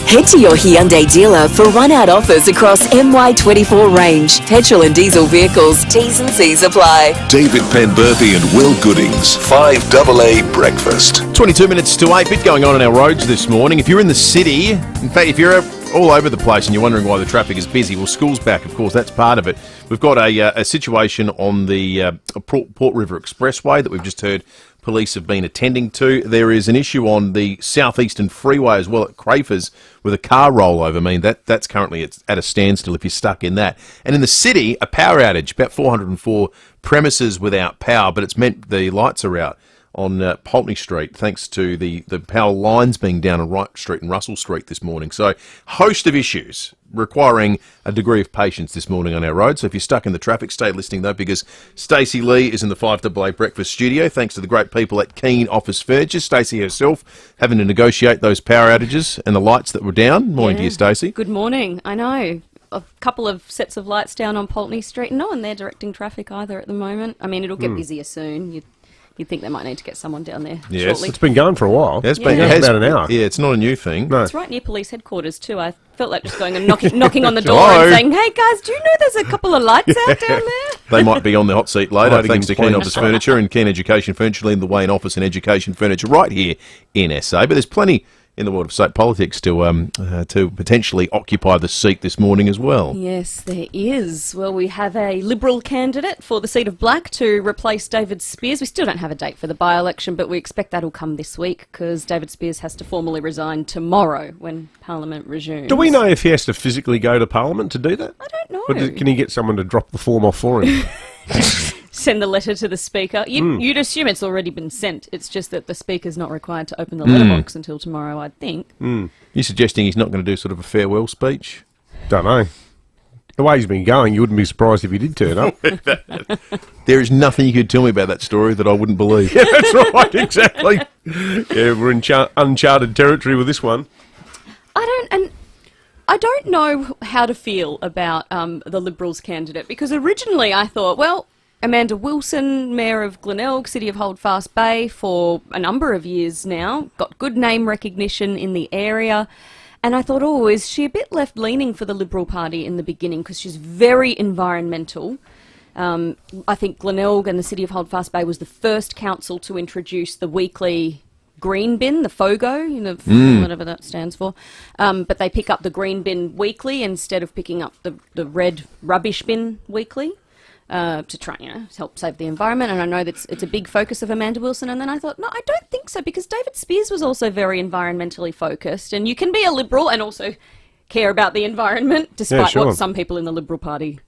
Head to your Hyundai dealer for run-out offers across MY24 range. Petrol and diesel vehicles. T's and C's apply. David Penberthy and Will Goodings, 5AA Breakfast. 22 minutes to 8, bit going on our roads this morning. If you're in the city, in fact, if you're all over the place and you're wondering why the traffic is busy, well, school's back, of course, that's part of it. We've got a situation on the Port River Expressway that we've just heard police have been attending to. There is an issue on the southeastern freeway as well at Crafers with a car rollover. I mean, that's currently at a standstill if you're stuck in that. And in the city, a power outage, about 404 premises without power, but it's meant the lights are out on Pulteney Street, thanks to the power lines being down on Wright Street and Russell Street this morning. So, host of issues requiring a degree of patience this morning on our road. So if you're stuck in the traffic, stay listening though, because Stacey Lee is in the 5AA Breakfast studio, thanks to the great people at Keen Office Furniture. Stacey herself having to negotiate those power outages and the lights that were down. Morning to you, Stacey. Good morning. I know. A couple of sets of lights down on Pulteney Street. No one there directing traffic either at the moment. I mean, it'll get busier soon. You'd think they might need to get someone down there shortly. It's been going for a while. It's been about an hour. Yeah, it's not a new thing. No. It's right near police headquarters too. I felt like just going and knocking on the door and saying, "Hey guys, do you know there's a couple of lights out down there?" They might be on the hot seat later, thanks to Keen Office Furniture and Keen Education Furniture, leading the way in office and education furniture right here in SA. But there's plenty in the world of state politics to potentially occupy the seat this morning as well. Yes, there is. Well, we have a Liberal candidate for the seat of Black to replace David Spears. We still don't have a date for the by-election, but we expect that'll come this week because David Spears has to formally resign tomorrow when Parliament resumes. Do we know if he has to physically go to Parliament to do that? I don't know. Or can he get someone to drop the form off for him? Send the letter to the Speaker. You'd assume it's already been sent. It's just that the Speaker's not required to open the letterbox until tomorrow, I'd think. You're suggesting he's not going to do sort of a farewell speech? Don't know. The way he's been going, you wouldn't be surprised if he did turn up. There is nothing you could tell me about that story that I wouldn't believe. Yeah, that's right, exactly. Yeah, we're in uncharted territory with this one. I don't know how to feel about the Liberals candidate, because originally I thought, well, Amanda Wilson, Mayor of Glenelg, City of Holdfast Bay, for a number of years now, got good name recognition in the area. And I thought, is she a bit left-leaning for the Liberal Party in the beginning? Because she's very environmental. I think Glenelg and the City of Holdfast Bay was the first council to introduce the weekly green bin, the FOGO, whatever that stands for. But they pick up the green bin weekly instead of picking up the red rubbish bin weekly to try, to help save the environment. And I know that it's a big focus of Amanda Wilson. And then I thought, no, I don't think so, because David Spears was also very environmentally focused. And you can be a Liberal and also care about the environment, despite what some people in the Liberal Party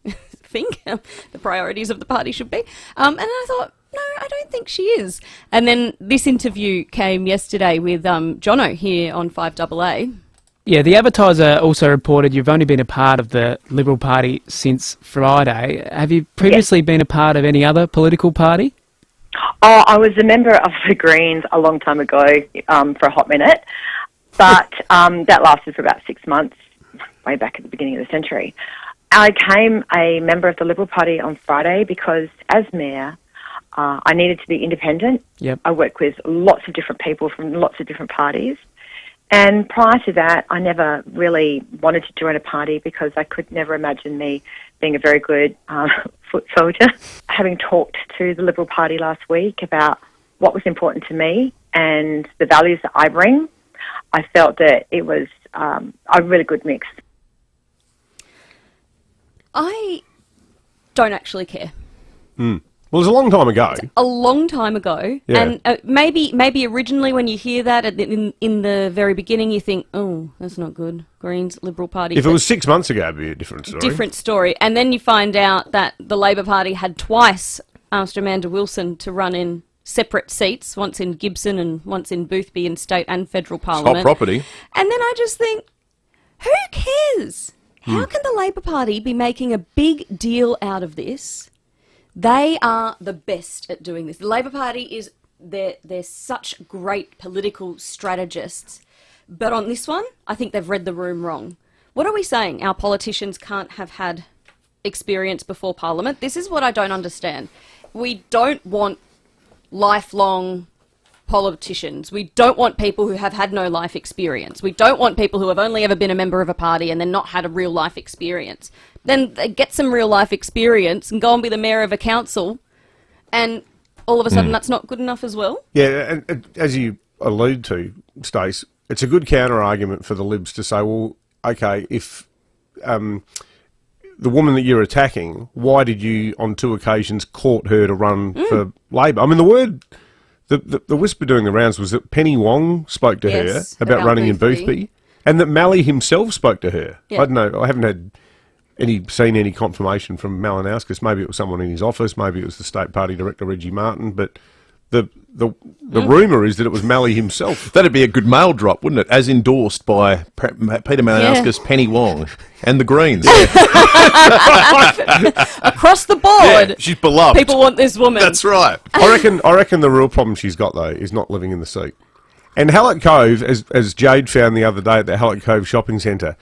think the priorities of the party should be. And I thought, no, I don't think she is. And then this interview came yesterday with Jono here on 5AA. Yeah, the Advertiser also reported you've only been a part of the Liberal Party since Friday. Have you previously been a part of any other political party? Oh, I was a member of the Greens a long time ago for a hot minute, but that lasted for about 6 months, way back at the beginning of the century. I became a member of the Liberal Party on Friday because, as mayor, I needed to be independent. Yep. I work with lots of different people from lots of different parties. And prior to that, I never really wanted to join a party because I could never imagine me being a very good foot soldier. Having talked to the Liberal Party last week about what was important to me and the values that I bring, I felt that it was a really good mix. I don't actually care. Well, it was a long time ago. A long time ago. Yeah. And maybe originally when you hear that in the very beginning, you think, oh, that's not good. Greens, Liberal Party. If it was 6 months ago, it'd be a different story. Different story. And then you find out that the Labor Party had twice asked Amanda Wilson to run in separate seats, once in Gibson and once in Boothby in state and federal parliament. Hot property. And then I just think, who cares? How can the Labor Party be making a big deal out of this? They are the best at doing this. The Labor Party is, they're such great political strategists. But on this one, I think they've read the room wrong. What are we saying? Our politicians can't have had experience before Parliament? This is what I don't understand. We don't want lifelong politicians. We don't want people who have had no life experience. We don't want people who have only ever been a member of a party and then not had a real life experience. Then they get some real life experience and go and be the mayor of a council, and all of a sudden that's not good enough as well. Yeah, and as you allude to, Stace, it's a good counter argument for the Libs to say, well, okay, if the woman that you're attacking, why did you on 2 occasions court her to run for Labor? I mean, the word, the whisper doing the rounds was that Penny Wong spoke to her about running in Boothby, and that Malley himself spoke to her. Yeah. I don't know, I haven't had seen any confirmation from Malinowskis. Maybe it was someone in his office, maybe it was the State Party Director Reggie Martin, but the rumour is that it was Malley himself. That'd be a good mail drop, wouldn't it? As endorsed by Peter Malinowskis, Penny Wong, and the Greens. Across the board. Yeah, she's beloved. People want this woman. That's right. I reckon the real problem she's got, though, is not living in the seat. And Hallett Cove, as Jade found the other day at the Hallett Cove shopping centre,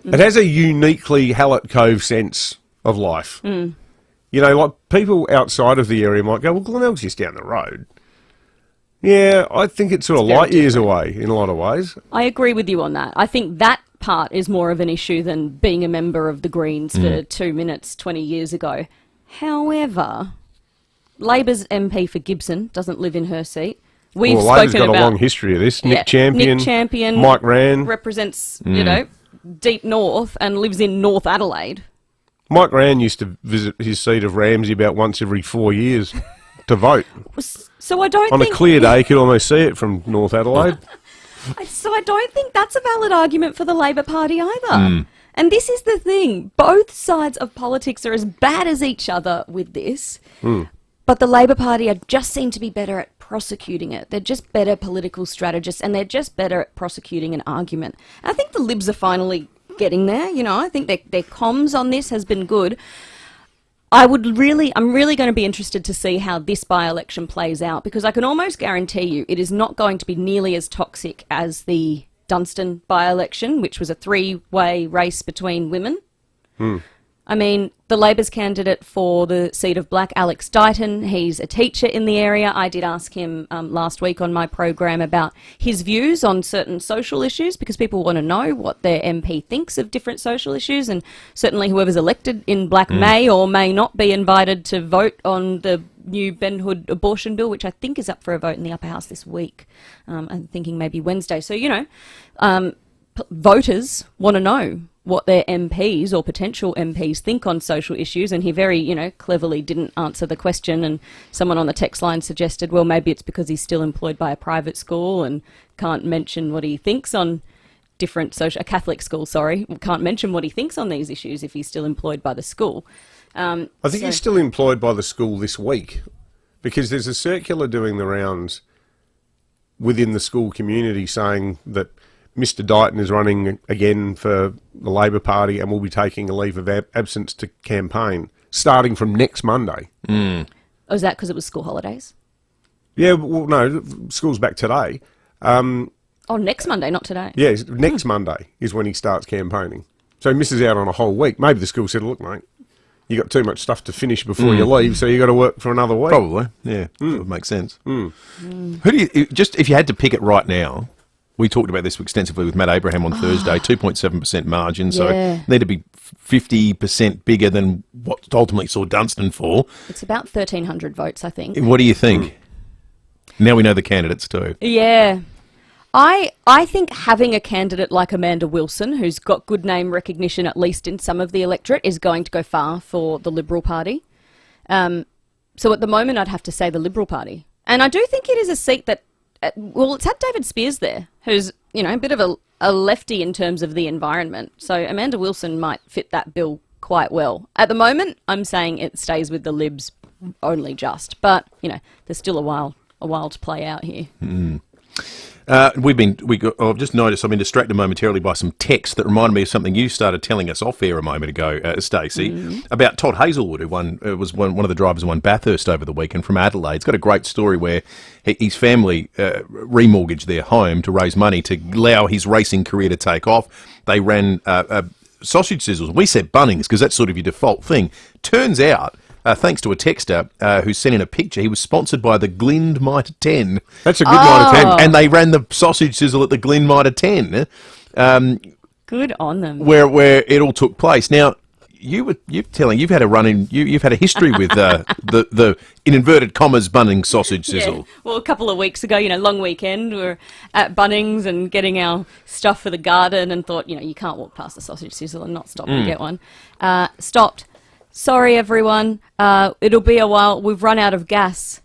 it has a uniquely Hallett Cove sense of life. You know, like people outside of the area might go, well, Glenelg's just down the road. Yeah, I think it's sort of light years away in a lot of ways. I agree with you on that. I think that part is more of an issue than being a member of the Greens for 2 minutes 20 years ago. However, Labor's MP for Gibson doesn't live in her seat. We've Labor's spoken got about a long history of this. Nick Champion, Mike Rann represents, deep north and lives in North Adelaide. Mike Rann used to visit his seat of Ramsey about once every 4 years to vote. So I don't On think... a clear day, you could almost see it from North Adelaide. So I don't think that's a valid argument for the Labor Party either. And this is the thing. Both sides of politics are as bad as each other with this. But the Labor Party just seem to be better at prosecuting it. They're just better political strategists, and they're just better at prosecuting an argument. And I think the Libs are finally getting there. You know, I think their comms on this has been good. I'm really going to be interested to see how this by-election plays out, because I can almost guarantee you it is not going to be nearly as toxic as the Dunstan by-election, which was a 3-way race between women. I mean, the Labor's candidate for the seat of Black, Alex Dighton, he's a teacher in the area. I did ask him last week on my program about his views on certain social issues, because people want to know what their MP thinks of different social issues, and certainly whoever's elected in Black may or may not be invited to vote on the new Ben Hood abortion bill, which I think is up for a vote in the upper house this week. I'm thinking maybe Wednesday. So, voters want to know what their MPs or potential MPs think on social issues, and he very, cleverly didn't answer the question, and someone on the text line suggested, well, maybe it's because he's still employed by a private school and can't mention what he thinks on a Catholic school, can't mention what he thinks on these issues if he's still employed by the school. I think he's still employed by the school this week, because there's a circular doing the rounds within the school community saying that Mr. Dighton is running again for the Labor Party and will be taking a leave of absence to campaign starting from next Monday. Oh, is that because it was school holidays? Yeah, well, no, school's back today. Next Monday, not today. Yeah, next Monday is when he starts campaigning. So he misses out on a whole week. Maybe the school said, look, mate, you got too much stuff to finish before you leave, so you got to work for another week. Probably, yeah. That would make sense. Who do you, just if you had to pick it right now, we talked about this extensively with Matt Abraham on Thursday, 2.7% margin, so need to be 50% bigger than what ultimately saw Dunstan fall. It's about 1,300 votes, I think. What do you think? Now we know the candidates too. Yeah. I think having a candidate like Amanda Wilson, who's got good name recognition, at least in some of the electorate, is going to go far for the Liberal Party. So at the moment, I'd have to say the Liberal Party. And I do think it is a seat that, it's had David Spears there, who's, a bit of a lefty in terms of the environment. So Amanda Wilson might fit that bill quite well. At the moment, I'm saying it stays with the Libs only just. But, there's still a while to play out here. I've just noticed I've been distracted momentarily by some text that reminded me of something you started telling us off air a moment ago, Stacey, about Todd Hazelwood, who was one of the drivers who won Bathurst over the weekend from Adelaide. He's got a great story where his family remortgaged their home to raise money to allow his racing career to take off. They ran sausage sizzles. We said Bunnings because that's sort of your default thing. Turns out, thanks to a texter who sent in a picture, he was sponsored by the Glynde Mitre 10. That's a good Mitre 10. And they ran the sausage sizzle at the Glynde Mitre 10. Good on them. Where it all took place. Now, you've had a run in. You've had a history with the in inverted commas Bunnings sausage sizzle. Yeah. Well, a couple of weeks ago, long weekend, we were at Bunnings and getting our stuff for the garden, and thought, you can't walk past the sausage sizzle and not stop and get one. Stopped. Sorry, everyone. It'll be a while. We've run out of gas.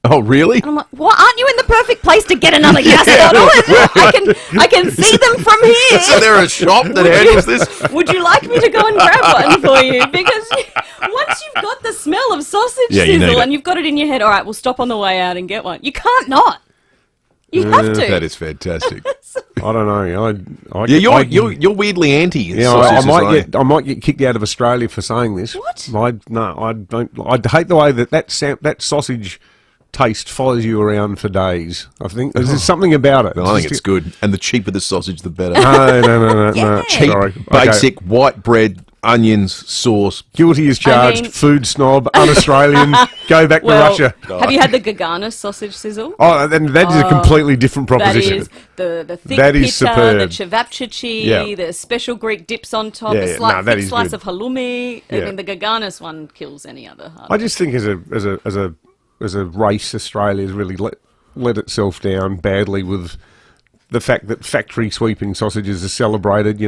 Oh, really? And I'm like, what? Aren't you in the perfect place to get another gas bottle? I can see them from here. Is there a shop that handles this? Would you like me to go and grab one for you? Because once you've got the smell of sausage sizzle and you've got it in your head, all right, we'll stop on the way out and get one. You can't not. You have to. That is fantastic. I don't know. You're weirdly anti. Yeah, I might get kicked out of Australia for saying this. What? I don't. I hate the way that sausage taste follows you around for days. I think there's something about it. No, I think it's good, and the cheaper the sausage, the better. No. Cheap, Sorry. basic white bread, onions, sauce. Guilty as charged. Food snob, un-Australian. Go back to Russia. Have you had the Gaganis sausage sizzle? Oh, then that is a completely different proposition. That is the thick that pita, is superb. the cevapcici, the special Greek dips on top, a thick slice of halloumi. I mean, the Gaganis one kills any other. I just think as a race, Australia has really let itself down badly with the fact that factory sweeping sausages are celebrated.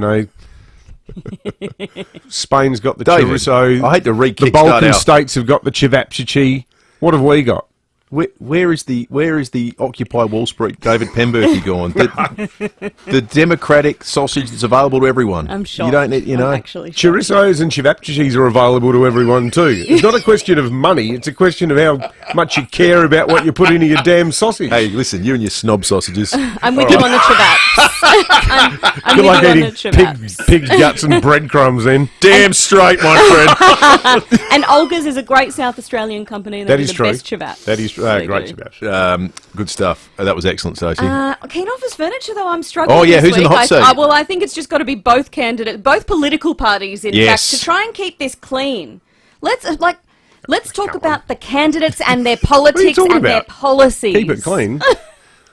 Spain's got the chorizo. I hate to The Balkan states have got the cevapcici. What have we got? Where is the Occupy Wall Street David Pemberton gone? The democratic sausage that's available to everyone. I'm sure. You don't need, actually chorizos and cevapcicis are available to everyone too. It's not a question of money. It's a question of much you care about what you put into your damn sausage. Hey, listen, you and your snob sausages. I'm with you on the chibats. I'm You're with like you on eating the chibats. pig's guts and breadcrumbs then. Damn straight, my friend. And Olga's is a great South Australian company. And they That do is the true. best chibats. That is They great do. chibats. Good stuff. That was excellent, Stacey. Keen Office Furniture, though, I'm struggling. Oh, yeah, this who's in the week. hot seat? Well, I think it's just got to be both candidates, both political parties, in Yes. fact, to try and keep this clean. Let's talk about the candidates and their politics talking and their about? policies. Keep it clean.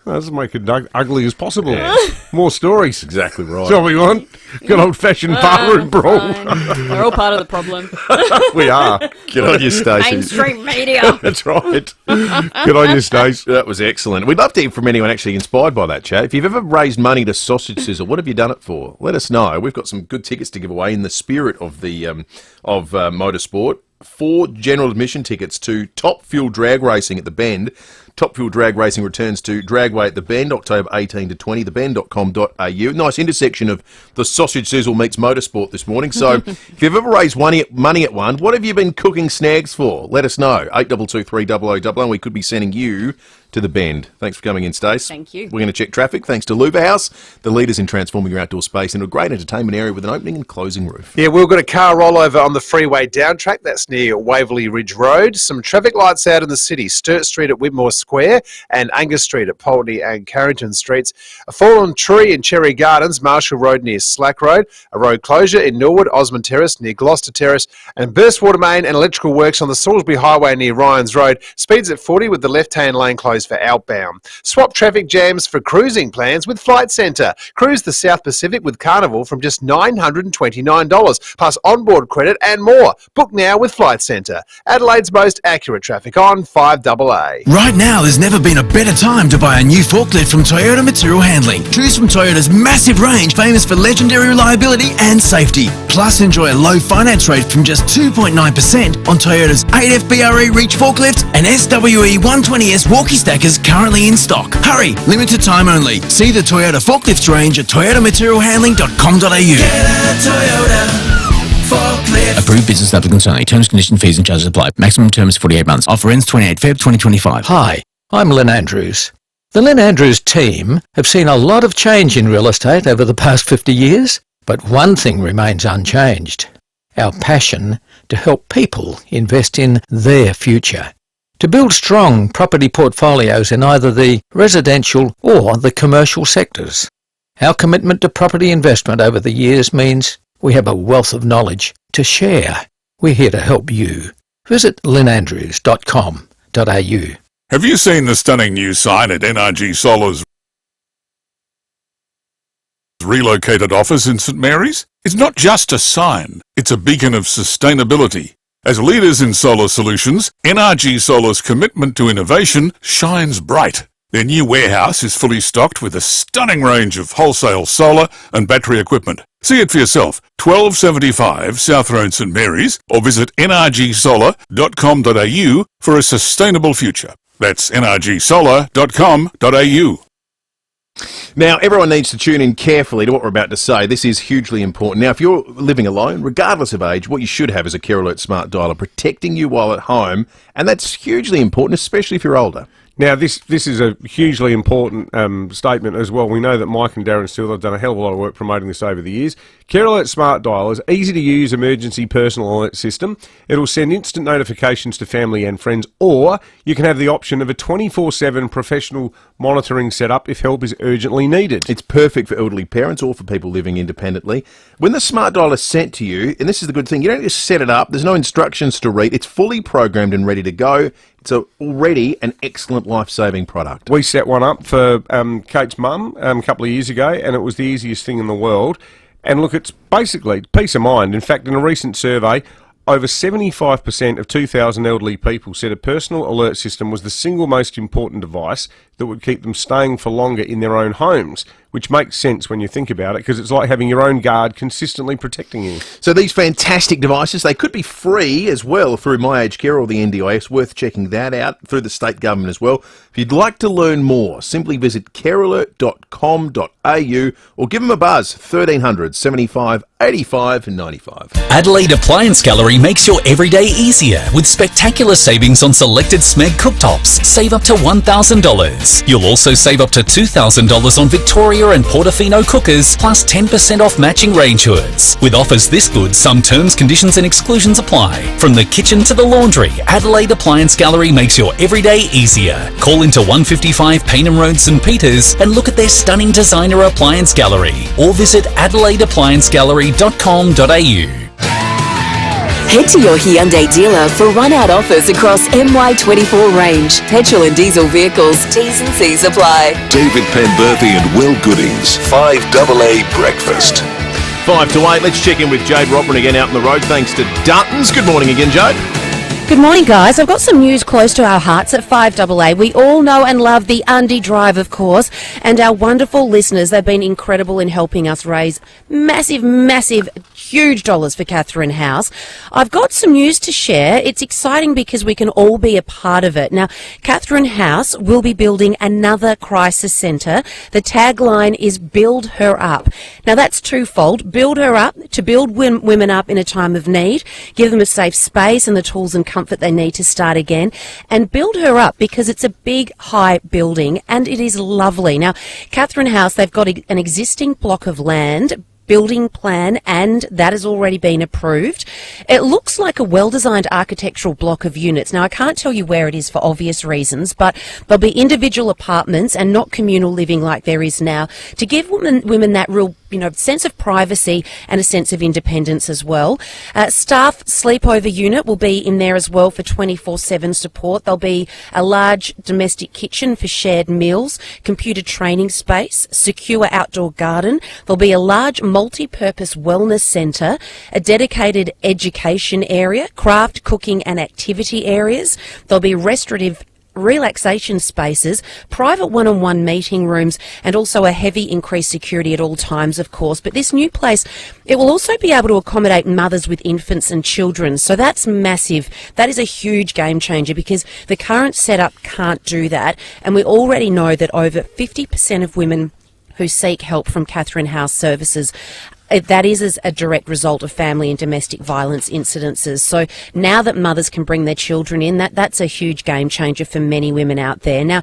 Let's make it ugly as possible. More stories. Exactly right. That's what we want. Good old-fashioned barroom brawl. Fine. We're all part of the problem. We are. Good on you, Stacey. Mainstream media. That's right. Good on you, Stace. That was excellent. We'd love to hear from anyone actually inspired by that chat. If you've ever raised money to Sausage Sizzle, what have you done it for? Let us know. We've got some good tickets to give away in the spirit of the Motorsport. 4 general admission tickets to Top Fuel Drag Racing at the Bend. Top Fuel Drag Racing returns to Dragway at the Bend, October 18 to 20, thebend.com.au. Nice intersection of the Sausage Sizzle meets Motorsport this morning. So if you've ever raised money at one, what have you been cooking snags for? Let us know. 8223 0000, and we could be sending you to the Bend. Thanks for coming in, Stace. Thank you. We're going to check traffic thanks to Luva House, the leaders in transforming your outdoor space into a great entertainment area with an opening and closing roof. Yeah, we've got a car rollover on the freeway down track. That's near Waverley Ridge Road. Some traffic lights out in the city. Sturt Street at Whitmore Square and Angus Street at Pulteney and Carrington Streets. A fallen tree in Cherry Gardens, Marshall Road near Slack Road. A road closure in Norwood, Osmond Terrace near Gloucester Terrace. And burst water main and electrical works on the Salisbury Highway near Ryans Road. Speeds at 40 with the left-hand lane closed for outbound. Swap traffic jams for cruising plans with Flight Centre. Cruise the South Pacific with Carnival from just $929, plus onboard credit and more. Book now with Flight Centre. Adelaide's most accurate traffic on 5AA. Right now, there's never been a better time to buy a new forklift from Toyota Material Handling. Choose from Toyota's massive range, famous for legendary reliability and safety. Plus, enjoy a low finance rate from just 2.9% on Toyota's 8FBRE Reach forklifts and SWE 120S walkie stackers currently in stock. Hurry, limited time only. See the Toyota forklifts range at toyotamaterialhandling.com.au. Approved business applicants only. Terms, conditions, fees and charges apply. Maximum term is 48 months. Offer ends 28 Feb 2025. Hi, I'm Lynn Andrews. The Lynn Andrews team have seen a lot of change in real estate over the past 50 years, but one thing remains unchanged: our passion to help people invest in their future. To build strong property portfolios in either the residential or the commercial sectors. Our commitment to property investment over the years means we have a wealth of knowledge to share. We're here to help you. Visit lynnandrews.com.au. Have you seen the stunning new sign at NRG Solar's relocated office in St Mary's? It's not just a sign, it's a beacon of sustainability. As leaders in solar solutions, NRG Solar's commitment to innovation shines bright. Their new warehouse is fully stocked with a stunning range of wholesale solar and battery equipment. See it for yourself, 1275 South Road, St Mary's, or visit nrgsolar.com.au for a sustainable future. That's nrgsolar.com.au. Now, everyone needs to tune in carefully to what we're about to say. This is hugely important. Now, if you're living alone, regardless of age, what you should have is a Care Alert smart dialer protecting you while at home, and that's hugely important, especially if you're older. Now, this is a hugely important statement as well. We know that Mike and Darren Steele have done a hell of a lot of work promoting this over the years. Care Alert Smart Dial is easy to use emergency personal alert system. It'll send instant notifications to family and friends, or you can have the option of a 24/7 professional monitoring setup if help is urgently needed. It's perfect for elderly parents or for people living independently. When the smart dial is sent to you, and this is the good thing, you don't just set it up, there's no instructions to read, it's fully programmed and ready to go. It's already an excellent life-saving product. We set one up for Kate's mum a couple of years ago, and it was the easiest thing in the world. And look, it's basically peace of mind. In fact, in a recent survey, over 75% of 2,000 elderly people said a personal alert system was the single most important device that would keep them staying for longer in their own homes, which makes sense when you think about it, because it's like having your own guard consistently protecting you. So these fantastic devices, they could be free as well through My Aged Care or the NDIS. Worth checking that out, through the state government as well. If you'd like to learn more, simply visit carealert.com.au or give them a buzz, 1300 75 85 95. Adelaide Appliance Gallery makes your everyday easier with spectacular savings on selected Smeg cooktops. Save up to $1,000. You'll also save up to $2,000 on Victoria and Portofino cookers, plus 10% off matching range hoods. With offers this good, some terms, conditions and exclusions apply. From the kitchen to the laundry, Adelaide Appliance Gallery makes your everyday easier. Call into 155 Paynham Road, St Peters and look at their stunning designer appliance gallery, or visit adelaideappliancegallery.com.au. Head to your Hyundai dealer for run-out offers across MY24 range. Petrol and diesel vehicles. T's and C's apply. David Penberthy and Will Goodings. 5AA Breakfast. 5 to 8. Let's check in with Jade Rockman again out on the road, thanks to Duntons. Good morning again, Jade. Good morning, guys. I've got some news close to our hearts at 5AA. We all know and love the Undy Drive, of course, and our wonderful listeners. They've been incredible in helping us raise massive, huge dollars for Katherine House. I've got some news to share. It's exciting because we can all be a part of it. Now, Katherine House will be building another crisis centre. The tagline is Build Her Up. Now, that's twofold. Build her up, to build women up in a time of need, give them a safe space and the tools and comfort they need to start again, and build her up because it's a big, high building and it is lovely. Now, Katherine House, they've got an existing block of land, building plan, and that has already been approved. It looks like a well-designed architectural block of units. Now, I can't tell you where it is for obvious reasons, but there'll be individual apartments and not communal living like there is now, to give women that real sense of privacy and a sense of independence as well. Staff sleepover unit will be in there as well for 24/7 support. There'll be a large domestic kitchen for shared meals, computer training space, secure outdoor garden. There'll be a large multi-purpose wellness centre, a dedicated education area, craft, cooking and activity areas. There'll be restorative relaxation spaces, private one-on-one meeting rooms, and also a heavy increased security at all times, of course. But this new place, it will also be able to accommodate mothers with infants and children. So that's massive. That is a huge game changer because the current setup can't do that. And we already know that over 50% of women who seek help from Katherine House services, that is as a direct result of family and domestic violence incidences. So now that mothers can bring their children in, that's a huge game changer for many women out there. Now,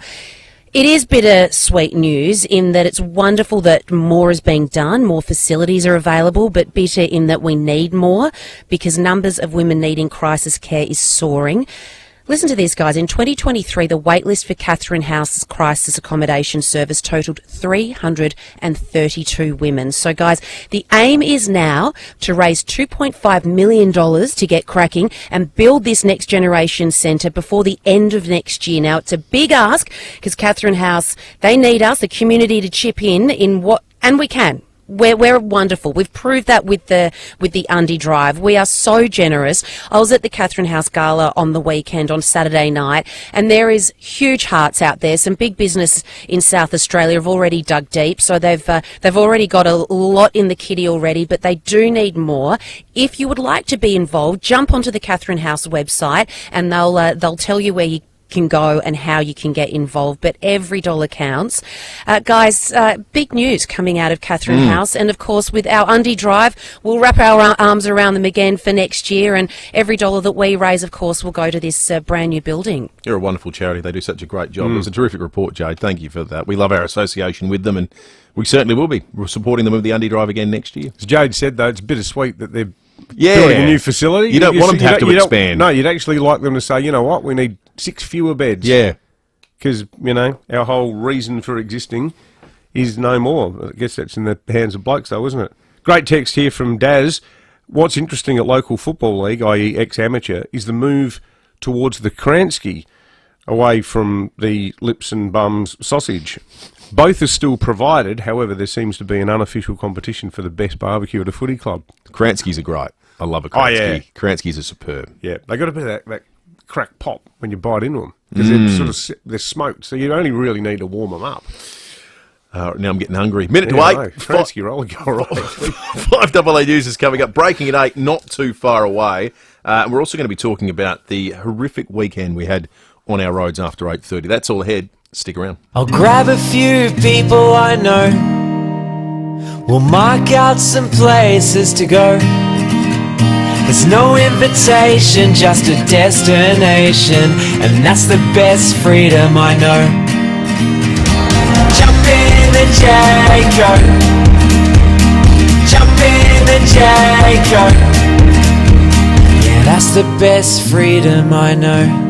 it is bittersweet news in that it's wonderful that more is being done, more facilities are available, but bitter in that we need more because numbers of women needing crisis care is soaring. Listen to this, guys. In 2023, the waitlist for Katherine House's crisis accommodation service totalled 332 women. So, guys, the aim is now to raise $2.5 million to get cracking and build this next generation centre before the end of next year. Now, it's a big ask because Katherine House, they need us, the community, to chip in what, and we can. We're wonderful. We've proved that with the Undy Drive. We are so generous. I was at the Katherine House Gala on the weekend on Saturday night, and there is huge hearts out there. Some big business in South Australia have already dug deep, so they've already got a lot in the kitty already, but they do need more. If you would like to be involved, jump onto the Katherine House website, and they'll tell you where you can go and how you can get involved, but every dollar counts. Guys, big news coming out of Katherine House, and of course with our Undy Drive, we'll wrap our arms around them again for next year, and every dollar that we raise, of course, will go to this brand new building. You're a wonderful charity. They do such a great job. It was a terrific report, Jade. Thank you for that. We love our association with them, and we certainly will be. We're supporting them with the Undy Drive again next year. As Jade said, though, it's bittersweet that they're building a new facility. You don't want them to have to expand. No, you'd actually like them to say, you know what, we need 6 fewer beds. Yeah. Because, our whole reason for existing is no more. I guess that's in the hands of blokes, though, isn't it? Great text here from Daz. What's interesting at local football league, i.e. ex-amateur, is the move towards the Kransky away from the lips and bums sausage. Both are still provided, however, there seems to be an unofficial competition for the best barbecue at a footy club. Kranskys are great. I love a Kransky. Oh, yeah. Kranskys are superb. Yeah, they got a bit of that crack pop when you bite into them because they're smoked, so you only really need to warm them up. Now I'm getting hungry. Minute to Yeah, 8. Fancy roll, go right. 5AA News is coming up. Breaking at 8, not too far away. We're also going to be talking about the horrific weekend we had on our roads after 8:30. That's all ahead. Stick around. I'll grab a few people I know. We'll mark out some places to go. There's no invitation, just a destination, and that's the best freedom I know. Jump in the J-Co. Jump in the J-Co. Yeah, that's the best freedom I know.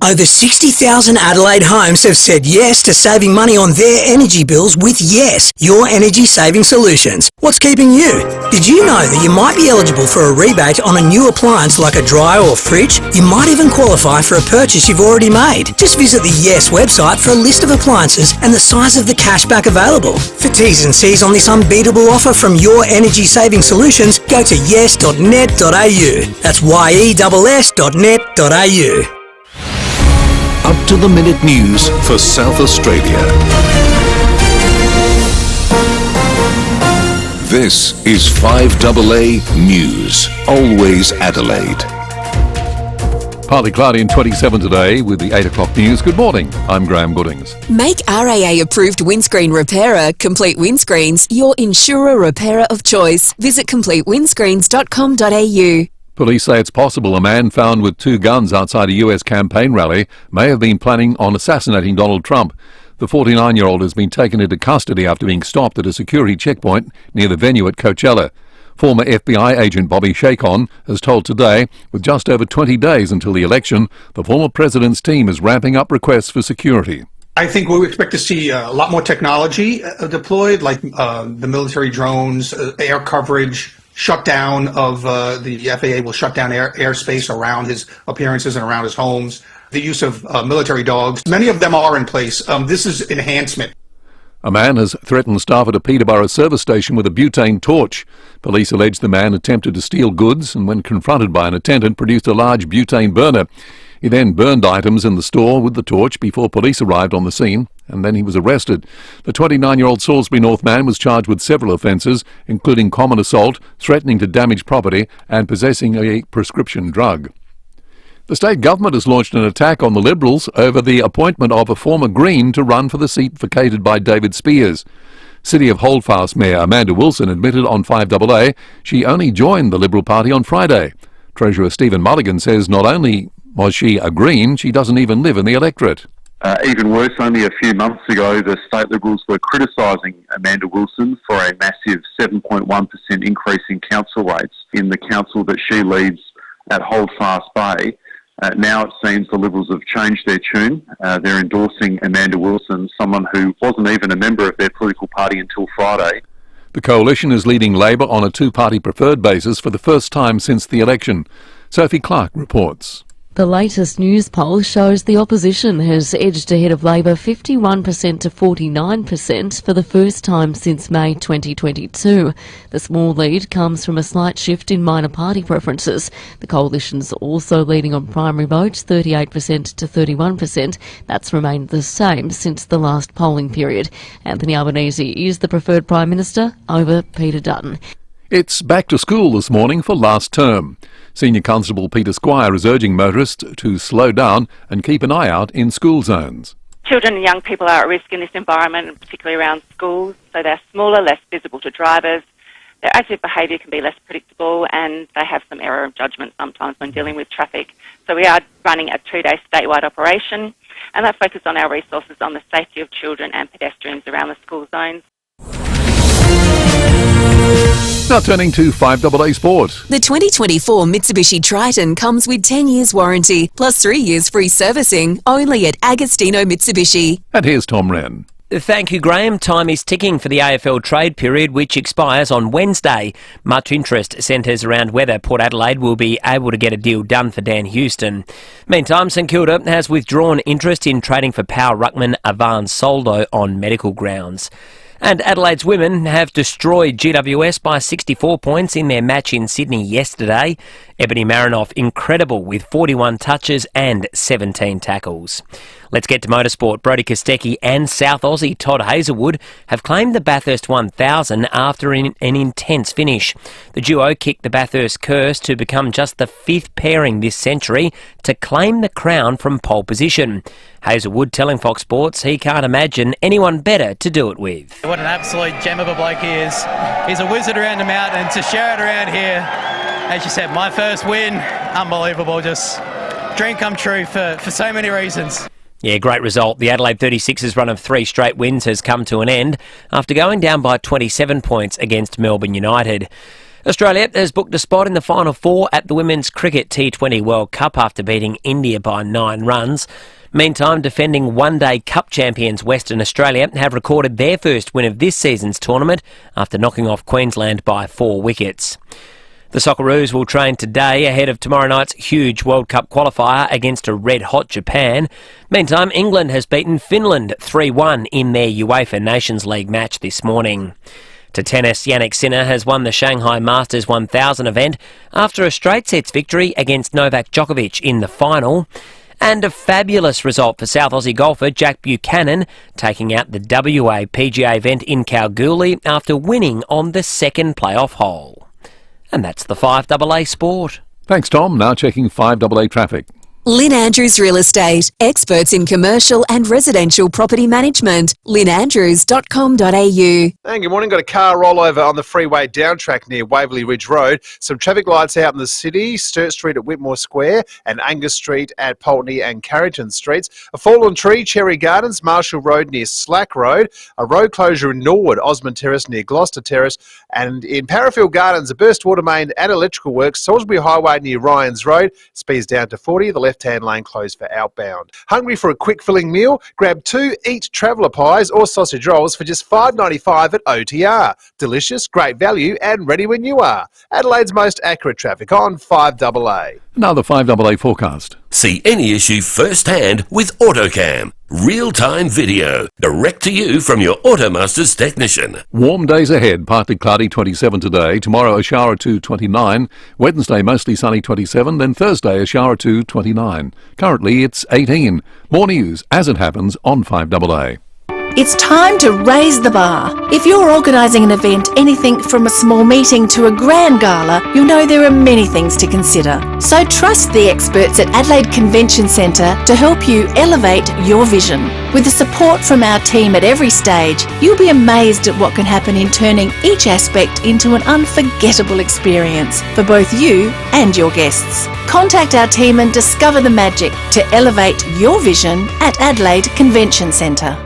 Over 60,000 Adelaide homes have said yes to saving money on their energy bills with Yes, your energy saving solutions. What's keeping you? Did you know that you might be eligible for a rebate on a new appliance like a dryer or fridge? You might even qualify for a purchase you've already made. Just visit the Yes website for a list of appliances and the size of the cashback available. For T's and C's on this unbeatable offer from your energy saving solutions, go to yes.net.au. That's yes.net.au. Up-to-the-minute news for South Australia. This is 5AA News, always Adelaide. Partly cloudy and 27 today with the 8 o'clock news. Good morning, I'm Graham Goodings. Make RAA-approved windscreen repairer, Complete Windscreens, your insurer repairer of choice. Visit completewindscreens.com.au. Police say it's possible a man found with 2 guns outside a US campaign rally may have been planning on assassinating Donald Trump. The 49-year-old has been taken into custody after being stopped at a security checkpoint near the venue at Coachella. Former FBI agent Bobby Shakon has told Today, with just over 20 days until the election, the former president's team is ramping up requests for security. I think we expect to see a lot more technology deployed, like the military drones, air coverage, shutdown of the FAA will shut down airspace around his appearances and around his homes. The use of military dogs. Many of them are in place. This is enhancement. A man has threatened staff at a Peterborough service station with a butane torch. Police allege the man attempted to steal goods and, when confronted by an attendant, produced a large butane burner. He then burned items in the store with the torch before police arrived on the scene, and then he was arrested. The 29-year-old Salisbury North man was charged with several offences, including common assault, threatening to damage property, and possessing a prescription drug. The state government has launched an attack on the Liberals over the appointment of a former Green to run for the seat vacated by David Spears. City of Holdfast Mayor Amanda Wilson admitted on 5AA she only joined the Liberal Party on Friday. Treasurer Stephen Mulligan says not only was she a Green, she doesn't even live in the electorate. Even worse, only a few months ago, the state Liberals were criticising Amanda Wilson for a massive 7.1% increase in council rates in the council that she leads at Holdfast Bay. Now it seems the Liberals have changed their tune. They're endorsing Amanda Wilson, someone who wasn't even a member of their political party until Friday. The coalition is leading Labor on a 2-party preferred basis for the first time since the election. Sophie Clark reports. The latest news poll shows the opposition has edged ahead of Labor 51% to 49% for the first time since May 2022. The small lead comes from a slight shift in minor party preferences. The coalition's also leading on primary votes 38% to 31%. That's remained the same since the last polling period. Anthony Albanese is the preferred Prime Minister over Peter Dutton. It's back to school this morning for last term. Senior Constable Peter Squire is urging motorists to slow down and keep an eye out in school zones. Children and young people are at risk in this environment, and particularly around schools, so they're smaller, less visible to drivers. Their active behaviour can be less predictable, and they have some error of judgment sometimes when dealing with traffic. So we are running a 2-day statewide operation, and that focuses on our resources on the safety of children and pedestrians around the school zones. Now turning to 5AA Sport. The 2024 Mitsubishi Triton comes with 10 years warranty, plus 3 years free servicing, only at Agostino Mitsubishi. And here's Tom Wren. Thank you, Graham. Time is ticking for the AFL trade period, which expires on Wednesday. Much interest centres around whether Port Adelaide will be able to get a deal done for Dan Houston. Meantime, St Kilda has withdrawn interest in trading for power ruckman Ivan Soldo on medical grounds. And Adelaide's women have destroyed GWS by 64 points in their match in Sydney yesterday. Ebony Marinoff, incredible with 41 touches and 17 tackles. Let's get to motorsport. Brodie Kostecki and South Aussie Todd Hazelwood have claimed the Bathurst 1000 after an intense finish. The duo kicked the Bathurst curse to become just the 5th pairing this century to claim the crown from pole position. Hazelwood telling Fox Sports he can't imagine anyone better to do it with. What an absolute gem of a bloke he is. He's a wizard around the mountain, and to share it around here, as you said, my first win, unbelievable, just dream come true for so many reasons. Yeah, great result. The Adelaide 36ers run of 3 straight wins has come to an end after going down by 27 points against Melbourne United. Australia has booked a spot in the Final Four at the Women's Cricket T20 World Cup after beating India by 9 runs. Meantime, defending one-day Cup champions Western Australia have recorded their first win of this season's tournament after knocking off Queensland by 4 wickets. The Socceroos will train today ahead of tomorrow night's huge World Cup qualifier against a red-hot Japan. Meantime, England has beaten Finland 3-1 in their UEFA Nations League match this morning. To tennis, Jannik Sinner has won the Shanghai Masters 1000 event after a straight sets victory against Novak Djokovic in the final. And a fabulous result for South Aussie golfer Jack Buchanan, taking out the WA PGA event in Kalgoorlie after winning on the second playoff hole. And that's the 5AA Sport. Thanks, Tom. Now checking 5AA traffic. Lynn Andrews Real Estate, experts in commercial and residential property management. lynnandrews.com.au. And good morning. Got a car rollover on the freeway down track near Waverley Ridge Road. Some traffic lights out in the city, Sturt Street at Whitmore Square and Angus Street at Pulteney and Carrington Streets. A fallen tree, Cherry Gardens, Marshall Road near Slack Road. A road closure in Norwood, Osmond Terrace near Gloucester Terrace. And in Parafield Gardens, a burst water main and electrical works, Salisbury Highway near Ryans Road. Speeds down to 40. The left-hand lane closed for outbound. Hungry for a quick filling meal? Grab 2 Eat Traveller pies or sausage rolls for just $5.95 at OTR. Delicious, great value and ready when you are. Adelaide's most accurate traffic on 5AA. Now the 5AA forecast. See any issue firsthand with AutoCam. Real-time video, direct to you from your Automaster's technician. Warm days ahead, partly cloudy 27 today, tomorrow a shower or 2 29, Wednesday mostly sunny 27, then Thursday a shower or 2 29. Currently it's 18. More news as it happens on 5AA. It's time to raise the bar. If you're organising an event, anything from a small meeting to a grand gala, you'll know there are many things to consider. So trust the experts at Adelaide Convention Centre to help you elevate your vision. With the support from our team at every stage, you'll be amazed at what can happen in turning each aspect into an unforgettable experience for both you and your guests. Contact our team and discover the magic to elevate your vision at Adelaide Convention Centre.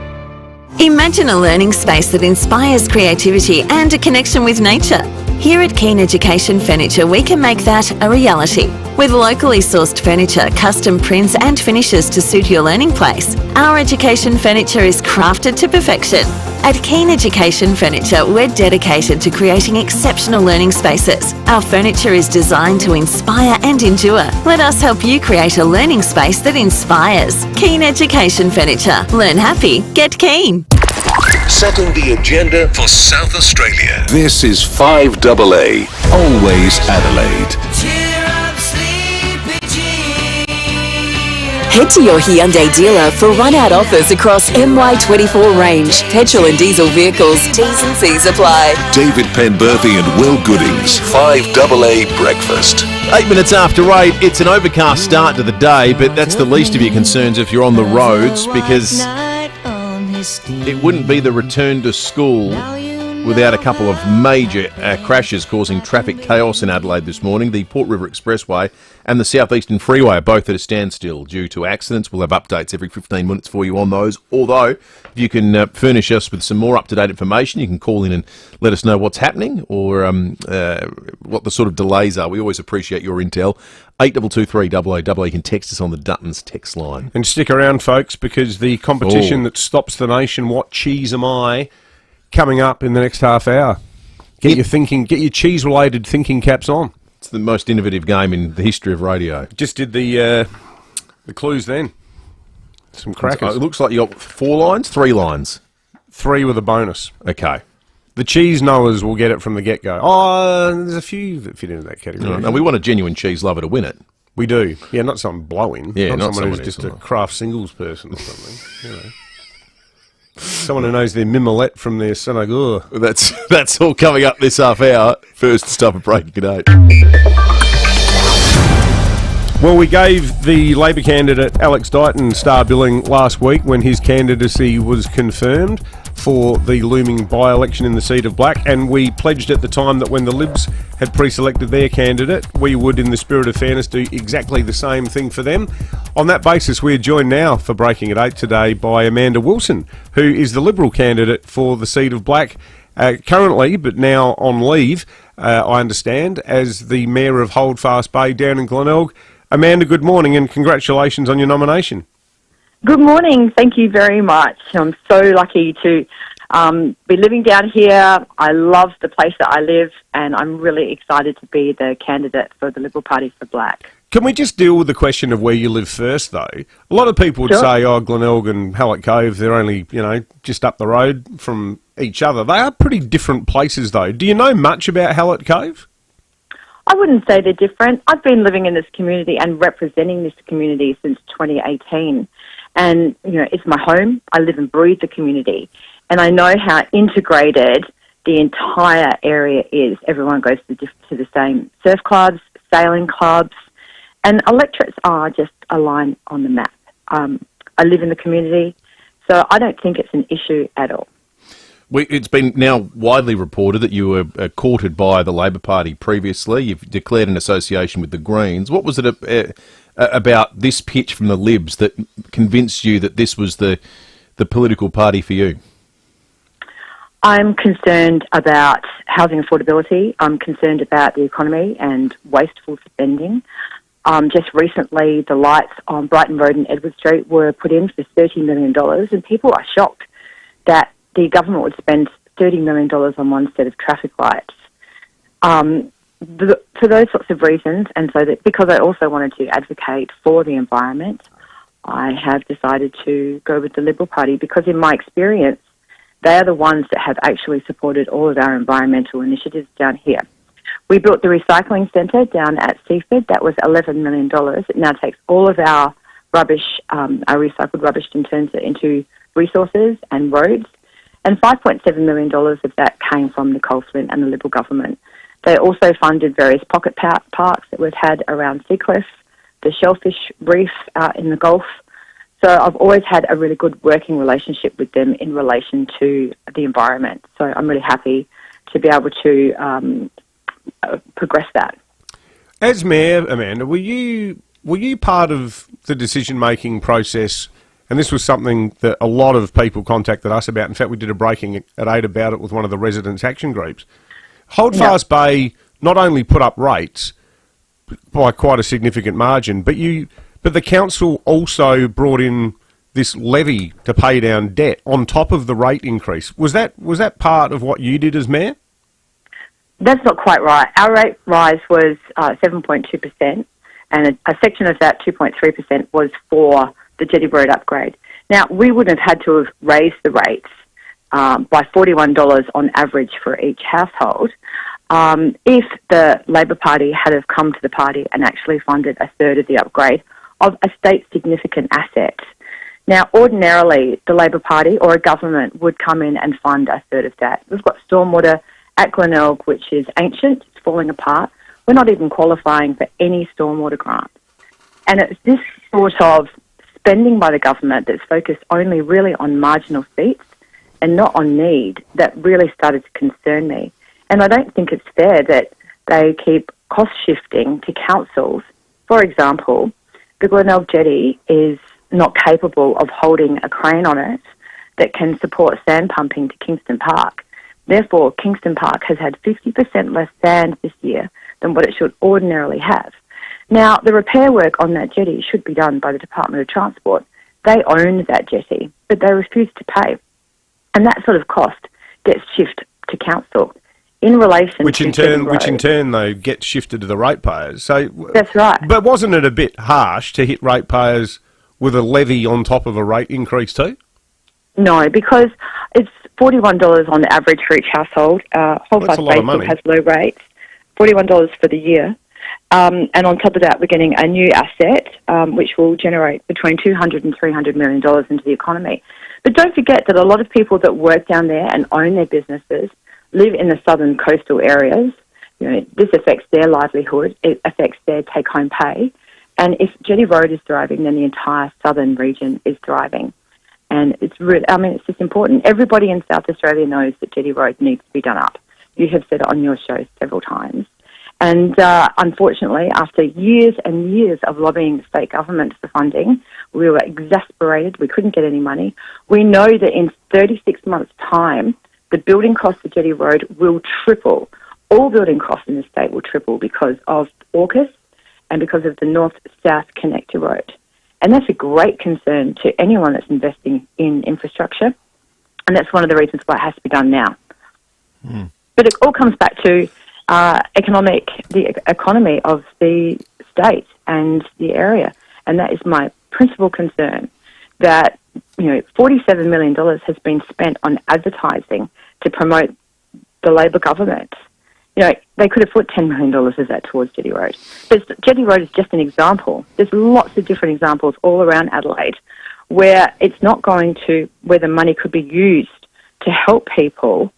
Imagine a learning space that inspires creativity and a connection with nature. Here at Keen Education Furniture, we can make that a reality. With locally sourced furniture, custom prints and finishes to suit your learning place, our education furniture is crafted to perfection. At Keen Education Furniture, we're dedicated to creating exceptional learning spaces. Our furniture is designed to inspire and endure. Let us help you create a learning space that inspires. Keen Education Furniture. Learn happy, get keen. Setting the agenda for South Australia. This is 5AA, always Adelaide. Head to your Hyundai dealer for run-out offers across MY24 range. Petrol and diesel vehicles. T's and C's apply. David Penberthy and Will Goodings. 5AA Breakfast. 8 minutes after 8, it's an overcast start to the day, but that's the least of your concerns if you're on the roads, because it wouldn't be the return to school without a couple of major crashes causing traffic chaos in Adelaide this morning. The Port River Expressway and the South Eastern Freeway are both at a standstill due to accidents. We'll have updates every 15 minutes for you on those. Although, if you can furnish us with some more up-to-date information, you can call in and let us know what's happening or what the sort of delays are. We always appreciate your intel. 8223 you can text us on the Duttons text line. And stick around, folks, because the competition that stops the nation, What Cheese Am I, coming up in the next half hour. Get your cheese-related thinking caps on. It's the most innovative game in the history of radio. Just did the clues then. Some crackers. It looks like you got 4 lines, 3 lines. 3 with a bonus. Okay. The cheese knowers will get it from the get-go. Oh, there's a few that fit into that category. No, we want a genuine cheese lover to win it. We do. Yeah, not something blowing. Yeah, not someone who's just a craft singles person or something. You know. Someone who knows their mimolette from their Senegal. That's all coming up this half hour. First stop at Breaking It 8. Well, we gave the Labor candidate Alex Dighton star billing last week when his candidacy was confirmed for the looming by-election in the seat of Black, and we pledged at the time that when the Libs had pre-selected their candidate, we would, in the spirit of fairness, do exactly the same thing for them. On that basis, we are joined now for Breaking It 8 today by Amanda Wilson, who is the Liberal candidate for the seat of Black, currently, but now on leave, I understand, as the Mayor of Holdfast Bay down in Glenelg. Amanda, good morning and congratulations on your nomination. Good morning. Thank you very much. I'm so lucky to be living down here. I love the place that I live, and I'm really excited to be the candidate for the Liberal Party for Black. Can we just deal with the question of where you live first, though? A lot of people would say, oh, Glenelg and Hallett Cove, they're only, just up the road from each other. They are pretty different places, though. Do you know much about Hallett Cove? I wouldn't say they're different. I've been living in this community and representing this community since 2018. And, it's my home. I live and breathe the community. And I know how integrated the entire area is. Everyone goes to the same surf clubs, sailing clubs, and electorates are just a line on the map. I live in the community, so I don't think it's an issue at all. It's been now widely reported that you were courted by the Labor Party previously. You've declared an association with the Greens. What was it about this pitch from the Libs that convinced you that this was the political party for you? I'm concerned about housing affordability. I'm concerned about the economy and wasteful spending. Just recently, the lights on Brighton Road and Edward Street were put in for $30 million, and people are shocked that the government would spend $30 million on one set of traffic lights. For those sorts of reasons, and so that because I also wanted to advocate for the environment, I have decided to go with the Liberal Party because in my experience, they are the ones that have actually supported all of our environmental initiatives down here. We built the recycling centre down at Seaford. That was $11 million. It now takes all of our rubbish, our recycled rubbish, and turns it into resources and roads. And $5.7 million of that came from Nicole Flynn and the Liberal government. They also funded various pocket parks that we've had around Seacliff, the Shellfish Reef out in the Gulf. So I've always had a really good working relationship with them in relation to the environment. So I'm really happy to be able to progress that. As Mayor, Amanda, were you part of the decision-making process? And this was something that a lot of people contacted us about. In fact, we did a Breaking at 8 about it with one of the residents' action groups. Holdfast Bay not only put up rates by quite a significant margin, but the council also brought in this levy to pay down debt on top of the rate increase. Was that part of what you did as Mayor? That's not quite right. Our rate rise was 7.2%, and a section of that 2.3% was for the Jetty Road upgrade. Now, we wouldn't have had to have raised the rates by $41 on average for each household if the Labor Party had have come to the party and actually funded a third of the upgrade of a state significant asset. Now, ordinarily, the Labor Party or a government would come in and fund a third of that. We've got stormwater at Glenelg, which is ancient, it's falling apart. We're not even qualifying for any stormwater grants. And it's this sort of spending by the government that's focused only really on marginal seats and not on need that really started to concern me. And I don't think it's fair that they keep cost shifting to councils. For example, the Glenelg Jetty is not capable of holding a crane on it that can support sand pumping to Kingston Park. Therefore, Kingston Park has had 50% less sand this year than what it should ordinarily have. Now, the repair work on that jetty should be done by the Department of Transport. They own that jetty, but they refuse to pay. And that sort of cost gets shifted to council in relation which in to turn, though, gets shifted to the ratepayers. So that's right. But wasn't it a bit harsh to hit ratepayers with a levy on top of a rate increase too? No, because it's $41 on average for each household. Whole That's Fast a lot of Facebook money. has low rates. $41 for the year. And on top of that, we're getting a new asset, which will generate between $200 and $300 million into the economy. But don't forget that a lot of people that work down there and own their businesses live in the southern coastal areas. You know, this affects their livelihood. It affects their take-home pay. And if Jetty Road is thriving, then the entire southern region is thriving. And it's really, it's just important. Everybody in South Australia knows that Jetty Road needs to be done up. You have said it on your show several times. And unfortunately, after years and years of lobbying the state government for funding, we were exasperated. We couldn't get any money. We know that in 36 months' time, the building costs of Jetty Road will triple. All building costs in the state will triple because of AUKUS and because of the north-south connector road. And that's a great concern to anyone that's investing in infrastructure. And that's one of the reasons why it has to be done now. But it all comes back to the economy of the state and the area. And that is my principal concern, that, $47 million has been spent on advertising to promote the Labor government. They could have put $10 million of that towards Jetty Road. But Jetty Road is just an example. There's lots of different examples all around Adelaide where it's not going to, where the money could be used to help people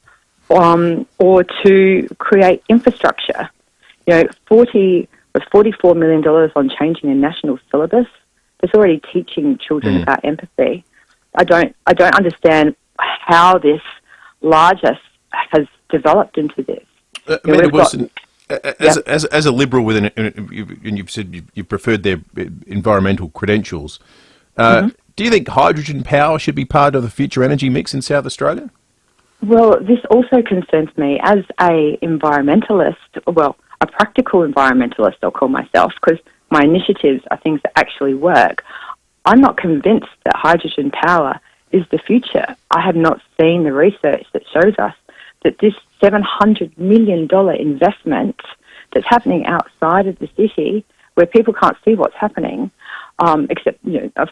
or to create infrastructure. $44 million on changing a national syllabus. It's already teaching children about empathy. I don't understand how this largest has developed into this. Amanda Wilson, as a Liberal, and you've said you preferred their environmental credentials, do you think hydrogen power should be part of the future energy mix in South Australia? Well, this also concerns me as a environmentalist, a practical environmentalist, I'll call myself, because my initiatives are things that actually work. I'm not convinced that hydrogen power is the future. I have not seen the research that shows us that this $700 million investment that's happening outside of the city, where people can't see what's happening, except,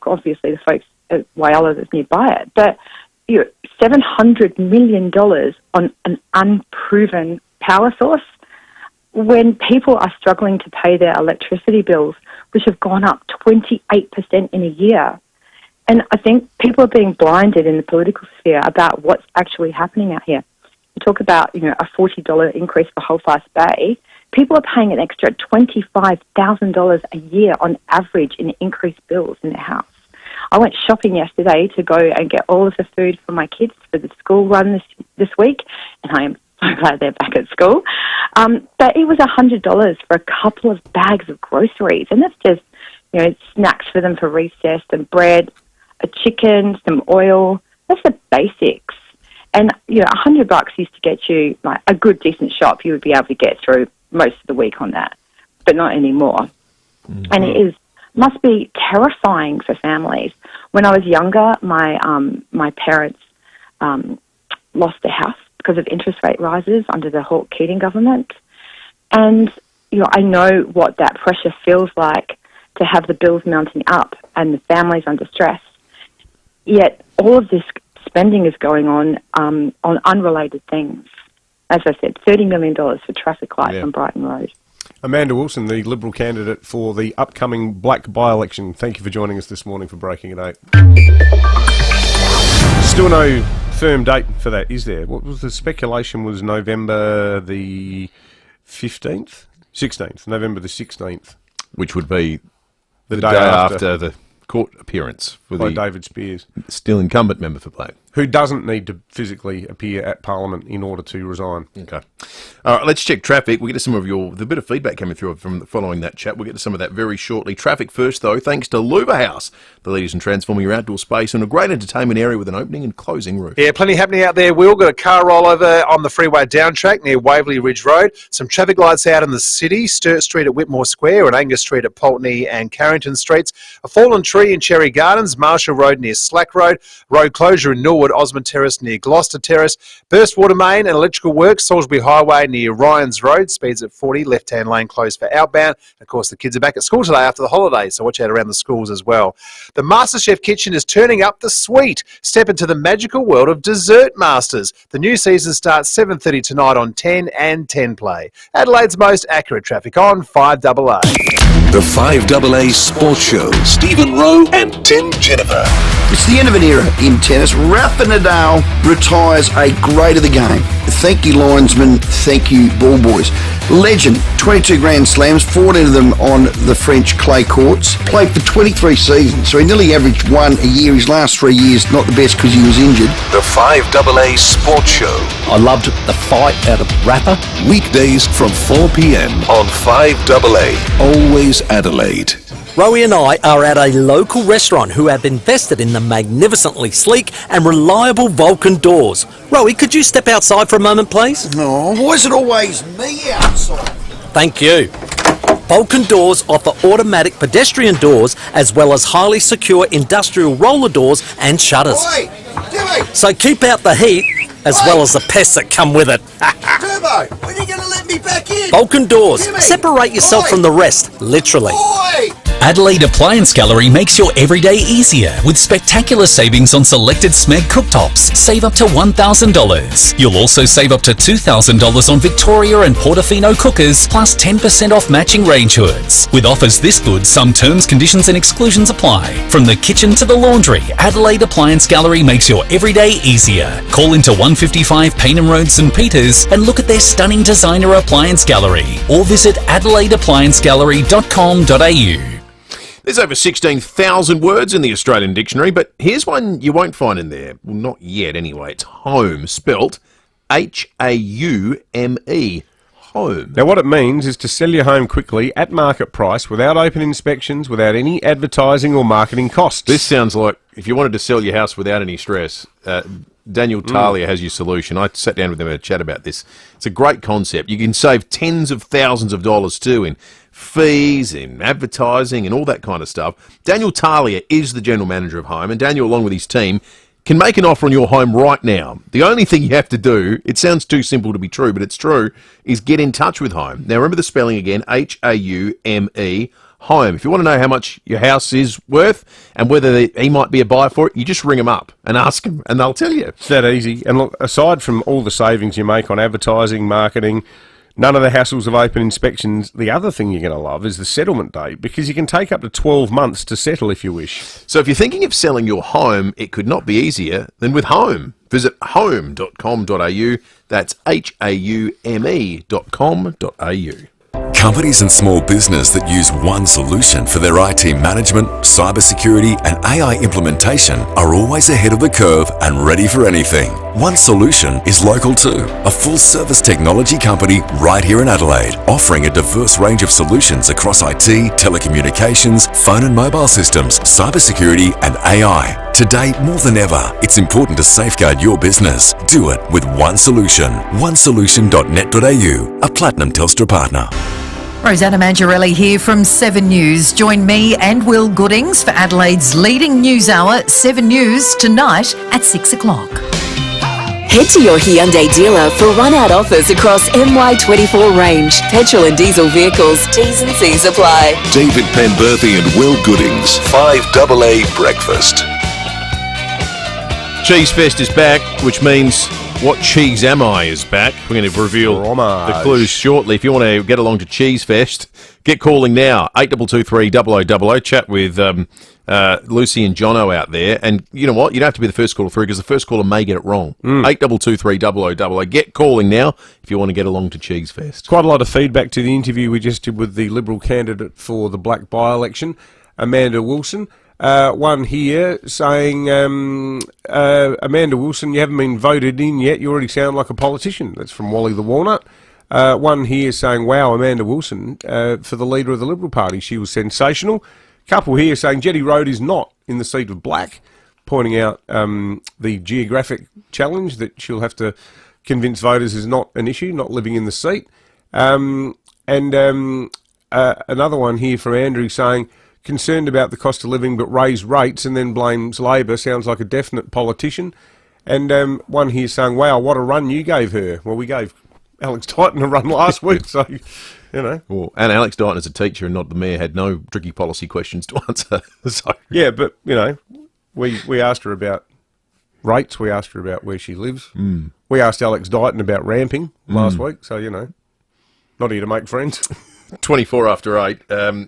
obviously the folks at Whyalla that's nearby it, but $700 million on an unproven power source when people are struggling to pay their electricity bills, which have gone up 28% in a year. And I think people are being blinded in the political sphere about what's actually happening out here. You talk about, a $40 increase for Holdfast Bay. People are paying an extra $25,000 a year on average in increased bills in their house. I went shopping yesterday to go and get all of the food for my kids for the school run this week, and I am so glad they're back at school. But it was $100 for a couple of bags of groceries, and that's just, snacks for them for recess, some bread, a chicken, some oil. That's the basics. And, $100 used to get you like a good, decent shop. You would be able to get through most of the week on that, but not anymore. And it must be terrifying for families. When I was younger, my parents lost their house because of interest rate rises under the Hawke-Keating government. And, I know what that pressure feels like to have the bills mounting up and the families under stress. Yet all of this spending is going on unrelated things. As I said, $30 million for traffic lights on Brighton Road. Amanda Wilson, the Liberal candidate for the upcoming Black by-election. Thank you for joining us this morning for Breaking at 8. Still no firm date for that, is there? What was the speculation? Was November the 15th? 16th, November the 16th. Which would be the day after the court appearance for by David Spears, still incumbent member for Black, who doesn't need to physically appear at Parliament in order to resign. Okay. All right, let's check traffic. We'll get to some of the bit of feedback coming through from following that chat. We'll get to some of that very shortly. Traffic first, though, thanks to Louva House, the leaders in transforming your outdoor space and a great entertainment area with an opening and closing roof. Yeah, plenty happening out there. We've got a car rollover on the freeway down track near Waverley Ridge Road. Some traffic lights out in the city, Sturt Street at Whitmore Square and Angus Street at Pulteney and Carrington Streets. A fallen tree in Cherry Gardens, Cairns, Marshall Road near Slack Road, road closure in Norwood, Osmond Terrace near Gloucester Terrace, burst water main and electrical work, Salisbury Highway near Ryan's Road, speeds at 40, left-hand lane closed for outbound. Of course, the kids are back at school today after the holidays, so watch out around the schools as well. The MasterChef kitchen is turning up the sweet. Step into the magical world of Dessert Masters. The new season starts 7:30 tonight on 10 and 10 Play. Adelaide's most accurate traffic on 5AA. The 5AA Sports Show. Stephen Rowe and Tim Jennifer. It's the end of an era in tennis. Rafa Nadal retires a great of the game. Thank you, linesmen. Thank you, ball boys. Legend, 22 Grand Slams, 14 of them on the French clay courts. Played for 23 seasons, so he nearly averaged one a year. His last 3 years, not the best because he was injured. The 5AA Sports Show. I loved the fight out of Rafa. Weekdays from 4 p.m. on 5AA. Always Adelaide. Rowie and I are at a local restaurant who have invested in the magnificently sleek and reliable Vulcan doors. Rowie, could you step outside for a moment, please? Oh, why is it always me outside? Thank you. Vulcan doors offer automatic pedestrian doors as well as highly secure industrial roller doors and shutters. Oi, Timmy! So keep out the heat as well as the pests that come with it. Turbo, when are you going to let me back in? Vulcan doors. Timmy! Separate yourself Oi! from the rest, literally. Oi! Adelaide Appliance Gallery makes your everyday easier with spectacular savings on selected SMEG cooktops. Save up to $1,000. You'll also save up to $2,000 on Victoria and Portofino cookers, plus 10% off matching range hoods. With offers this good, some terms, conditions and exclusions apply. From the kitchen to the laundry, Adelaide Appliance Gallery makes your everyday easier. Call into 155 Paynham Road, St Peters and look at their stunning designer appliance gallery, or visit adelaideappliancegallery.com.au. There's over 16,000 words in the Australian dictionary, but here's one you won't find in there. Well, not yet anyway. It's home, spelt H-A-U-M-E. Home. Now, what it means is to sell your home quickly at market price without open inspections, without any advertising or marketing costs. This sounds like if you wanted to sell your house without any stress, Daniel Talia has your solution. I sat down with him and had a chat about this. It's a great concept. You can save tens of thousands of dollars too in fees, in advertising and all that kind of stuff. Daniel Talia is the general manager of Home, and Daniel, along with his team, can make an offer on your home right now. The only thing you have to do, it sounds too simple to be true, but it's true, is get in touch with Home. Now remember the spelling again, H-A-U-M-E, Home. If you want to know how much your house is worth and whether he might be a buyer for it, you just ring them up and ask them and they'll tell you. It's that easy. And look, aside from all the savings you make on advertising, marketing, none of the hassles of open inspections, the other thing you're going to love is the settlement date, because you can take up to 12 months to settle if you wish. So if you're thinking of selling your home, it could not be easier than with Home. Visit home.com.au. That's HAUME.com.au. Companies and small business that use one solution for their IT management, cybersecurity and AI implementation are always ahead of the curve and ready for anything. One Solution is local too, a full-service technology company right here in Adelaide, offering a diverse range of solutions across IT, telecommunications, phone and mobile systems, cybersecurity and AI. Today, more than ever, it's important to safeguard your business. Do it with One Solution. onesolution.net.au, a Platinum Telstra partner. Rosanna Mangiarelli here from 7 News. Join me and Will Goodings for Adelaide's leading news hour, 7 News, tonight at 6 o'clock. Head to your Hyundai dealer for run-out offers across MY24 range, petrol and diesel vehicles. T's and C's apply. David Penberthy and Will Goodings, 5AA Breakfast. Cheese Fest is back, which means What Cheese Am I is back. We're going to reveal the clues shortly. If you want to get along to Cheese Fest, get calling now, 8223 0000. Chat with Lucy and Jono out there. And you know what? You don't have to be the first caller through, because the first caller may get it wrong. 8223 0000. Get calling now if you want to get along to Cheese Fest. Quite a lot of feedback to the interview we just did with the Liberal candidate for the Black by-election, Amanda Wilson. One here saying, Amanda Wilson, you haven't been voted in yet. You already sound like a politician. That's from Wally the Walnut. One here saying, wow, Amanda Wilson, for the leader of the Liberal Party. She was sensational. Couple here saying Jetty Road is not in the seat of black, pointing out the geographic challenge that she'll have to convince voters is not an issue, not living in the seat. Another one here from Andrew saying, concerned about the cost of living but raised rates and then blames Labor sounds like a definite politician. And one here saying, wow, what a run you gave her. Well, we gave Alex Dighton a run last week, so, you know. Well, and Alex Dighton as a teacher and not the mayor had no tricky policy questions to answer. So. Yeah, but, you know, we asked her about rates, we asked her about where she lives. We asked Alex Dighton about ramping last week, so, you know, not here to make friends. 24 after 8.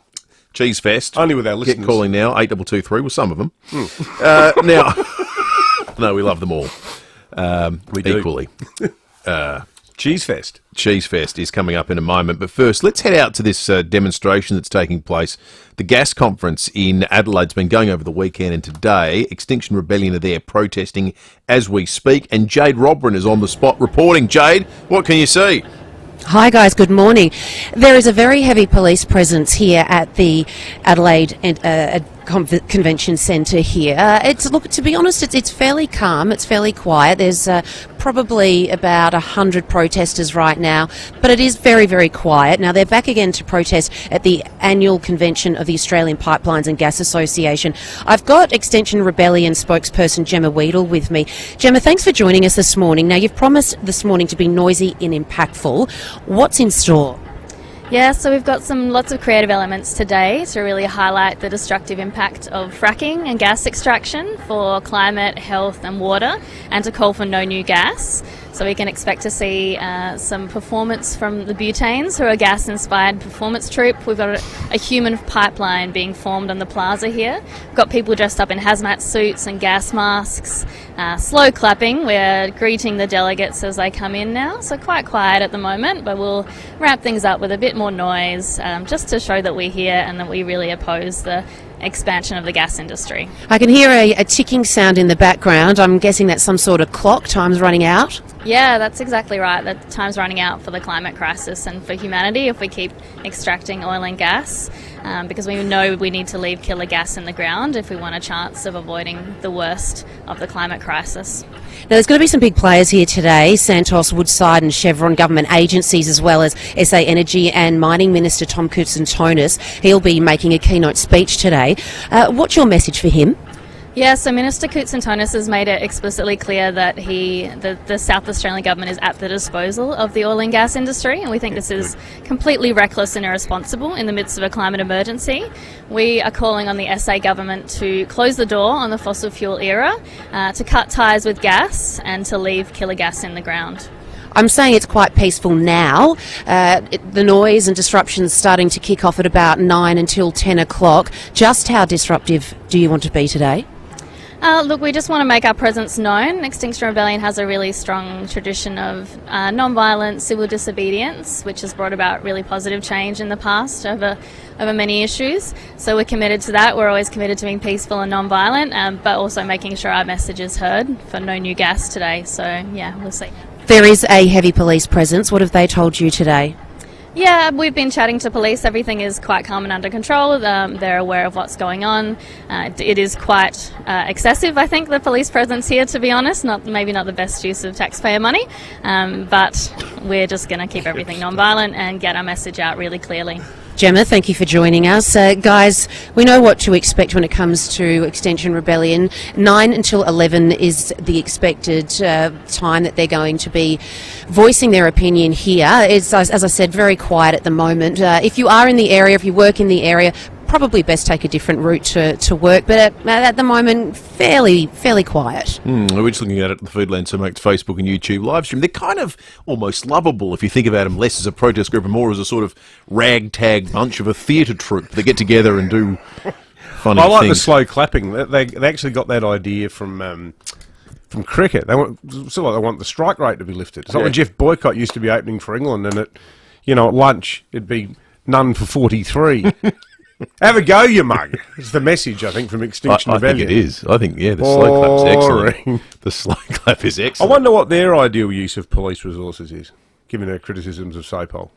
Cheese Fest. Only with our listeners. Get calling now, 8223, well, some of them. Now, no, we love them all we do. equally. Cheese Fest. Cheese Fest is coming up in a moment. But first, let's head out to this demonstration that's taking place. The gas conference in Adelaide's been going over the weekend, and today Extinction Rebellion are there protesting as we speak. And Jade Robrin is on the spot reporting. Jade, what can you see? Hi guys, good morning. There is a very heavy police presence here at the Adelaide Convention Centre here. To be honest, it's fairly calm, it's fairly quiet. There's probably about 100 protesters right now, but it is very, very quiet. Now, they're back again to protest at the annual convention of the Australian Pipelines and Gas Association. I've got Extinction Rebellion spokesperson Gemma Weedle with me. Gemma, thanks for joining us this morning. Now, you've promised this morning to be noisy and impactful. What's in store? Yeah, so we've got lots of creative elements today to really highlight the destructive impact of fracking and gas extraction for climate, health and water, and to call for no new gas. So we can expect to see some performance from the Butanes, who are a gas-inspired performance troupe. We've got a human pipeline being formed on the plaza here. We've got people dressed up in hazmat suits and gas masks. Slow clapping. We're greeting the delegates as they come in now. So quite quiet at the moment, but we'll wrap things up with a bit more noise just to show that we're here and that we really oppose the expansion of the gas industry. I can hear a ticking sound in the background. I'm guessing that's some sort of clock. Time's running out. Yeah, that's exactly right. The time's running out for the climate crisis and for humanity if we keep extracting oil and gas, because we know we need to leave killer gas in the ground if we want a chance of avoiding the worst of the climate crisis. Now, there's going to be some big players here today, Santos, Woodside and Chevron government agencies, as well as SA Energy and Mining Minister Tom Koutsantonis. He'll be making a keynote speech today. What's your message for him? Yeah, so Minister Koutsantonis has made it explicitly clear that the South Australian government is at the disposal of the oil and gas industry, and we think this is completely reckless and irresponsible in the midst of a climate emergency. We are calling on the SA government to close the door on the fossil fuel era, to cut ties with gas and to leave killer gas in the ground. I'm saying it's quite peaceful now. The noise and disruptions starting to kick off at about 9 until 10 o'clock. Just how disruptive do you want to be today? Look, we just want to make our presence known. Extinction Rebellion has a really strong tradition of non-violent civil disobedience, which has brought about really positive change in the past over many issues. So we're committed to that. We're always committed to being peaceful and non-violent, but also making sure our message is heard for no new gas today. So, yeah, we'll see. There is a heavy police presence. What have they told you today? Yeah, we've been chatting to police. Everything is quite calm and under control. They're aware of what's going on. It is quite excessive, I think, the police presence here, to be honest. Maybe not the best use of taxpayer money, but we're just going to keep everything non-violent and get our message out really clearly. Gemma, thank you for joining us. Guys, we know what to expect when it comes to Extinction Rebellion. 9 until 11 is the expected time that they're going to be voicing their opinion here. It's, as I said, very quiet at the moment. If you are in the area, if you work in the area, probably best take a different route to work, but at the moment, fairly quiet. We're just looking at it, the Foodland Summits Facebook and YouTube live stream. They're kind of almost lovable if you think about them less as a protest group and more as a sort of ragtag bunch of a theatre troupe that get together and do funny things. I like the slow clapping. They actually got that idea from cricket. They want the strike rate to be lifted. It's like when Jeff Boycott used to be opening for England, and at lunch it'd be none for 43. Have a go, you mug. It's the message, I think, from Extinction Rebellion. I think it is. I think, the slow clap's excellent. The slow clap is excellent. I wonder what their ideal use of police resources is, given their criticisms of SOPOL.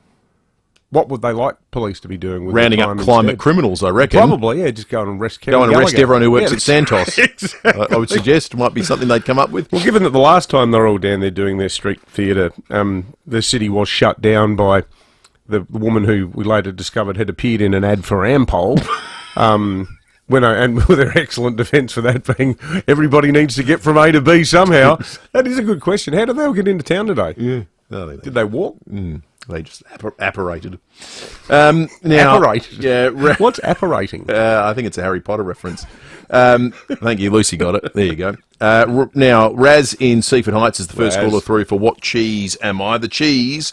What would they like police to be doing with rounding up climate criminals, I reckon. Probably, yeah, just go and arrest Kevin Go and arrest Gallagher. everyone who works at Santos. Exactly. I would suggest might be something they'd come up with. Well, given that the last time they were all down there doing their street theatre, the city was shut down by the woman who we later discovered had appeared in an ad for Ampol. And with their excellent defence for that being everybody needs to get from A to B somehow. That is a good question. How did they all get into town today? Yeah. Did they walk? They just apparated. Now, apparated? Yeah. What's apparating? I think it's a Harry Potter reference. Thank you, Lucy got it. There you go. Now, Raz in Seaford Heights is the first caller through for What Cheese Am I? The cheese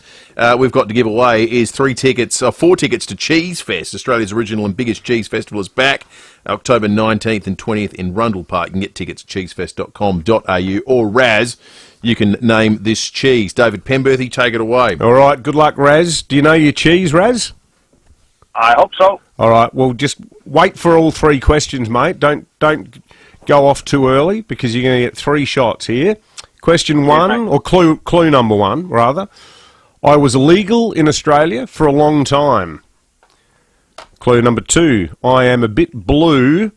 we've got to give away is 4 tickets to Cheese Fest. Australia's original and biggest cheese festival is back October 19th and 20th in Rundle Park. You can get tickets at cheesefest.com.au or Raz. You can name this cheese. David Penberthy, take it away. All right, good luck, Raz. Do you know your cheese, Raz? I hope so. All right, well, just wait for all 3 questions, mate. Don't go off too early because you're going to get 3 shots here. Question 1, or clue number 1, rather. I was illegal in Australia for a long time. Clue number 2, I am a bit blue.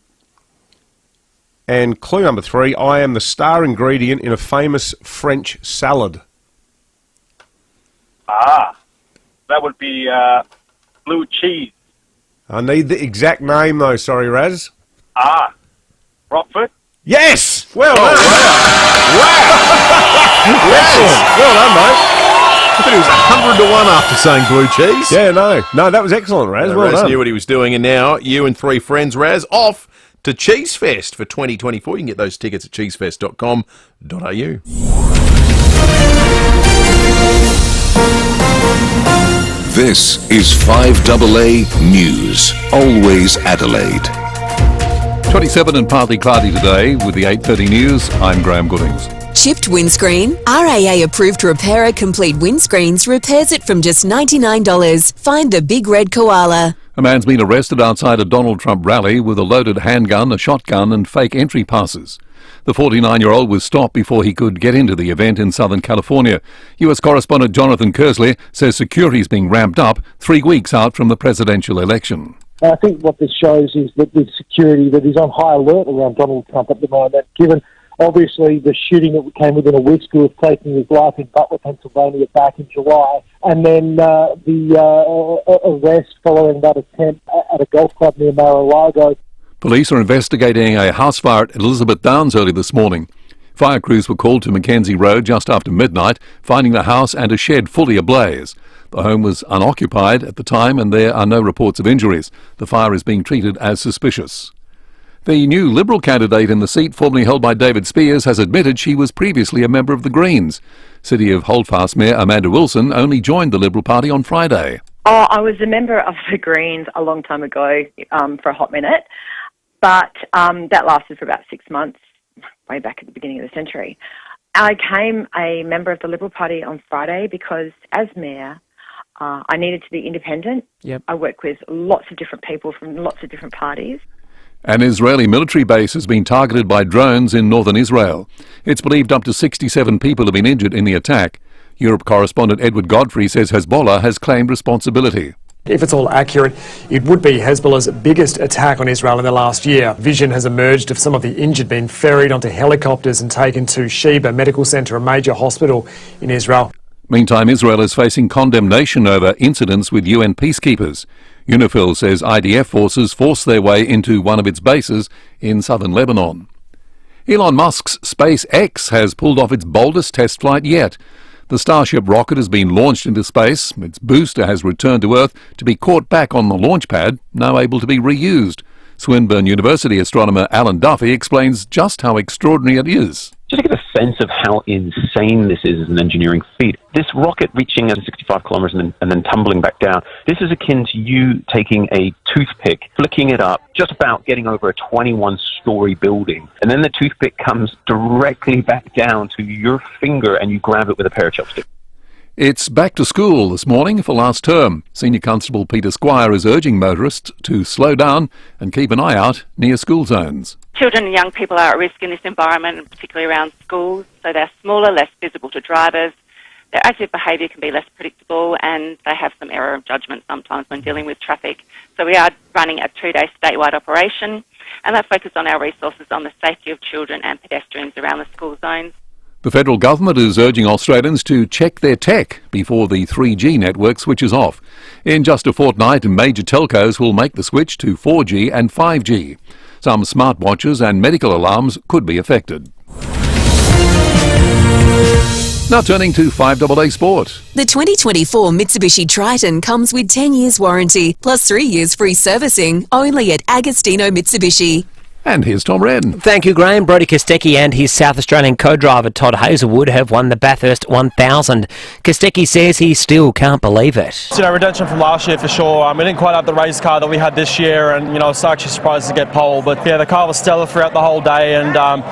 And clue number 3, I am the star ingredient in a famous French salad. That would be blue cheese. I need the exact name, though. Sorry, Raz. Rockford? Yes! Well done. Wow! Excellent. Well done, mate. I thought it was 100 to 1 after saying blue cheese. Yeah, no, that was excellent, Raz. Well Raz done. knew what he was doing, and now you and 3 friends, Raz, off to Cheese Fest for 2024. You can get those tickets at cheesefest.com.au. This is 5AA News, always Adelaide. 27 and partly cloudy today with the 8:30 news. I'm Graham Goodings. Chipped windscreen? RAA approved repairer Complete Windscreens repairs it from just $99. Find the big red koala. A man's been arrested outside a Donald Trump rally with a loaded handgun, a shotgun and fake entry passes. The 49-year-old was stopped before he could get into the event in Southern California. US correspondent Jonathan Kersley says security is being ramped up 3 weeks out from the presidential election. I think what this shows is that the security that is on high alert around Donald Trump at the moment, given obviously the shooting that came within a whisker of taking his life in Butler, Pennsylvania back in July, and then the arrest following that attempt at a golf club near Mar-a-Lago. Police are investigating a house fire at Elizabeth Downs early this morning. Fire crews were called to Mackenzie Road just after midnight, finding the house and a shed fully ablaze. The home was unoccupied at the time and there are no reports of injuries. The fire is being treated as suspicious. The new Liberal candidate in the seat formerly held by David Spears has admitted she was previously a member of the Greens. City of Holdfast Mayor Amanda Wilson only joined the Liberal Party on Friday. I was a member of the Greens a long time ago for a hot minute, but that lasted for about 6 months, way back at the beginning of the century. I became a member of the Liberal Party on Friday because as mayor, I needed to be independent. Yep. I work with lots of different people from lots of different parties. An Israeli military base has been targeted by drones in northern Israel. It's believed up to 67 people have been injured in the attack. Europe correspondent Edward Godfrey says Hezbollah has claimed responsibility. If it's all accurate, it would be Hezbollah's biggest attack on Israel in the last year. Vision has emerged of some of the injured being ferried onto helicopters and taken to Sheba Medical Centre, a major hospital in Israel. Meantime, Israel is facing condemnation over incidents with UN peacekeepers. UNIFIL says IDF forces forced their way into one of its bases in southern Lebanon. Elon Musk's SpaceX has pulled off its boldest test flight yet. The Starship rocket has been launched into space. Its booster has returned to Earth to be caught back on the launch pad, now able to be reused. Swinburne University astronomer Alan Duffy explains just how extraordinary it is. Just to get a sense of how insane this is as an engineering feat, this rocket reaching at 65 kilometers and then tumbling back down, this is akin to you taking a toothpick, flicking it up, just about getting over a 21-story building, and then the toothpick comes directly back down to your finger and you grab it with a pair of chopsticks. It's back to school this morning for last term. Senior Constable Peter Squire is urging motorists to slow down and keep an eye out near school zones. Children and young people are at risk in this environment, and particularly around schools, so they're smaller, less visible to drivers. Their active behaviour can be less predictable, and they have some error of judgment sometimes when dealing with traffic. So we are running a 2-day statewide operation, and that focuses on our resources on the safety of children and pedestrians around the school zones. The federal government is urging Australians to check their tech before the 3G network switches off. In just a fortnight, major telcos will make the switch to 4G and 5G. Some smartwatches and medical alarms could be affected. Now turning to 5AA Sport. The 2024 Mitsubishi Triton comes with 10 years warranty, plus 3 years free servicing, only at Agostino Mitsubishi. And here's Tom Wren. Thank you, Graham. Brody Kostecki and his South Australian co-driver Todd Hazelwood have won the Bathurst 1000. Kostecki says he still can't believe it. Redemption from last year for sure. We didn't quite have the race car that we had this year, and I was actually surprised to get pole. But yeah, the car was stellar throughout the whole day, and I'm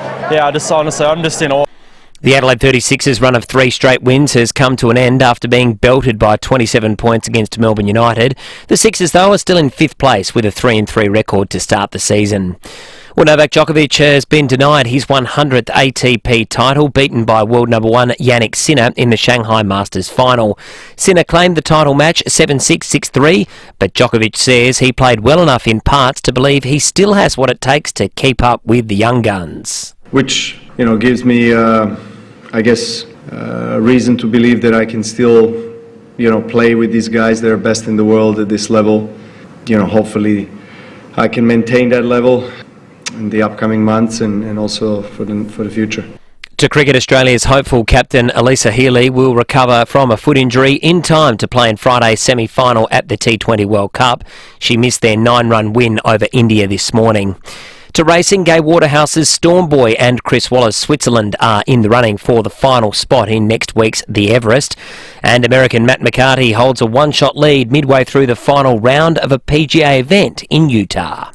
just in awe. The Adelaide 36ers' run of 3 straight wins has come to an end after being belted by 27 points against Melbourne United. The Sixers, though, are still in 5th place with a 3-3 record to start the season. Well, Novak Djokovic has been denied his 100th ATP title, beaten by world number 1 Jannik Sinner in the Shanghai Masters final. Sinner claimed the title match 7-6, 6-3, but Djokovic says he played well enough in parts to believe he still has what it takes to keep up with the young guns. Which, gives me, a reason to believe that I can still, play with these guys that are best in the world at this level. Hopefully I can maintain that level in the upcoming months and also for the future. To cricket, Australia's hopeful captain Elisa Healy will recover from a foot injury in time to play in Friday's semi-final at the T20 World Cup. She missed their 9-run win over India this morning. To racing, Gay Waterhouse's Stormboy and Chris Waller's Switzerland are in the running for the final spot in next week's The Everest. And American Matt McCarty holds a one-shot lead midway through the final round of a PGA event in Utah.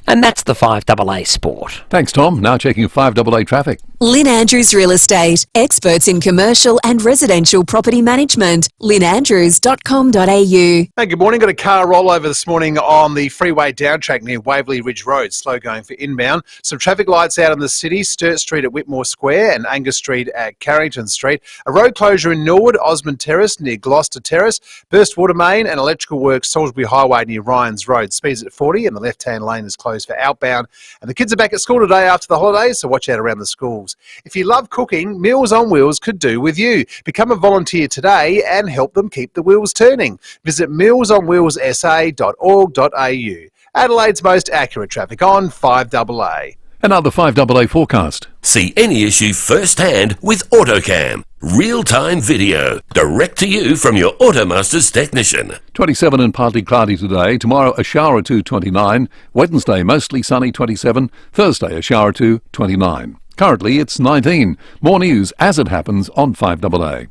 And that's the 5AA Sport. Thanks, Tom. Now checking 5AA traffic. Lynn Andrews Real Estate, experts in commercial and residential property management. lynnandrews.com.au. Hey, good morning. Got a car rollover this morning on the freeway downtrack near Waverley Ridge Road. Slow going for inbound. Some traffic lights out in the city. Sturt Street at Whitmore Square and Angus Street at Carrington Street. A road closure in Norwood, Osmond Terrace near Gloucester Terrace. Burst water main and electrical work Salisbury Highway near Ryans Road. Speeds at 40 and the left-hand lane is closed for outbound. And the kids are back at school today after the holidays, so watch out around the schools. If you love cooking, Meals on Wheels could do with you. Become a volunteer today and help them keep the wheels turning. Visit mealsonwheelsa.org.au. Adelaide's most accurate traffic on 5AA. Another 5AA forecast. See any issue firsthand with AutoCam. Real-time video, direct to you from your Automaster's technician. 27 and partly cloudy today. Tomorrow a shower or two, 29. Wednesday mostly sunny, 27. Thursday a shower or two, 29. Currently it's 19. More news as it happens on 5AA.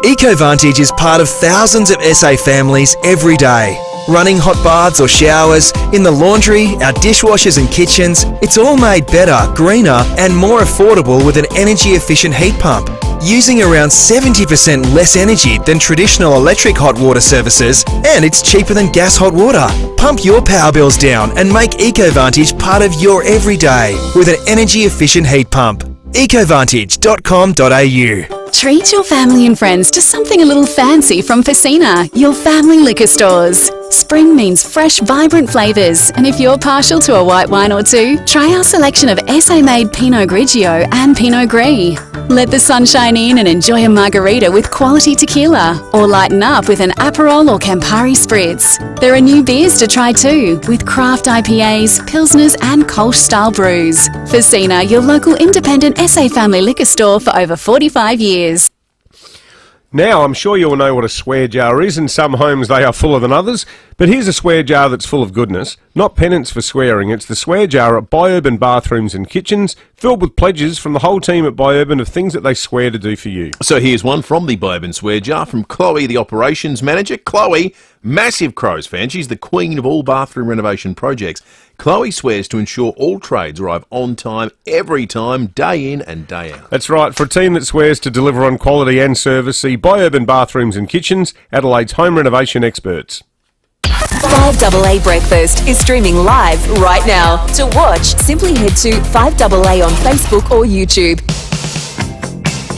EcoVantage is part of thousands of SA families every day. Running hot baths or showers, in the laundry, our dishwashers and kitchens, it's all made better, greener and more affordable with an energy-efficient heat pump. Using around 70% less energy than traditional electric hot water services, and it's cheaper than gas hot water. Pump your power bills down and make EcoVantage part of your everyday with an energy-efficient heat pump. EcoVantage.com.au. Treat your family and friends to something a little fancy from FIVEAA, your family liquor stores. Spring means fresh, vibrant flavours, and if you're partial to a white wine or two, try our selection of SA-made Pinot Grigio and Pinot Gris. Let the sunshine in and enjoy a margarita with quality tequila, or lighten up with an Aperol or Campari Spritz. There are new beers to try too, with craft IPAs, Pilsners and Kolsch-style brews. FIVEAA, your local independent SA family liquor store for over 45 years. Now, I'm sure you all know what a swear jar is. In some homes they are fuller than others, but here's a swear jar that's full of goodness. Not penance for swearing, it's the swear jar at Biurban Bathrooms and Kitchens, filled with pledges from the whole team at Biurban of things that they swear to do for you. So here's one from the Biurban swear jar from Chloe, the operations manager. Chloe, massive Crows fan, she's the queen of all bathroom renovation projects. Chloe swears to ensure all trades arrive on time, every time, day in and day out. That's right. For a team that swears to deliver on quality and service, see Biurban Bathrooms and Kitchens, Adelaide's home renovation experts. 5AA Breakfast is streaming live right now. To watch, simply head to 5AA on Facebook or YouTube.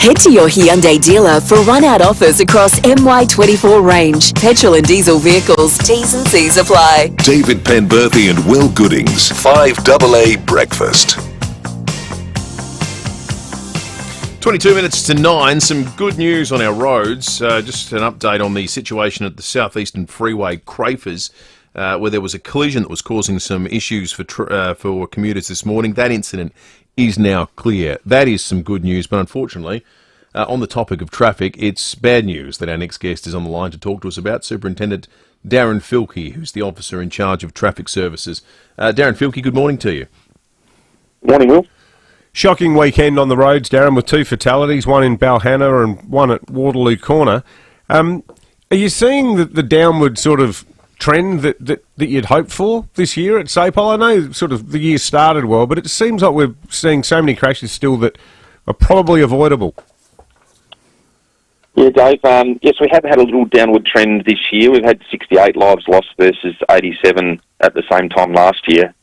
Head to your Hyundai dealer for run-out offers across MY24 range, petrol and diesel vehicles. T's and C's apply. David Penberthy and Will Goodings, 5AA Breakfast. 22 minutes to 9, some good news on our roads. Just an update on the situation at the Southeastern Freeway, Crafers, where there was a collision that was causing some issues for commuters this morning. That incident is now clear. That is some good news, but unfortunately, on the topic of traffic, it's bad news that our next guest is on the line to talk to us about. Superintendent Darren Filkey, who's the officer in charge of traffic services. Darren Filkey, good morning to you. Morning, Will. Shocking weekend on the roads, Darren, with 2 fatalities, one in Balhanna and one at Waterloo Corner. Are you seeing the downward sort of trend that you'd hoped for this year at SAPOL? I know sort of the year started well, but it seems like we're seeing so many crashes still that are probably avoidable. Yeah, Dave, yes, we have had a little downward trend this year. We've had 68 lives lost versus 87 at the same time last year,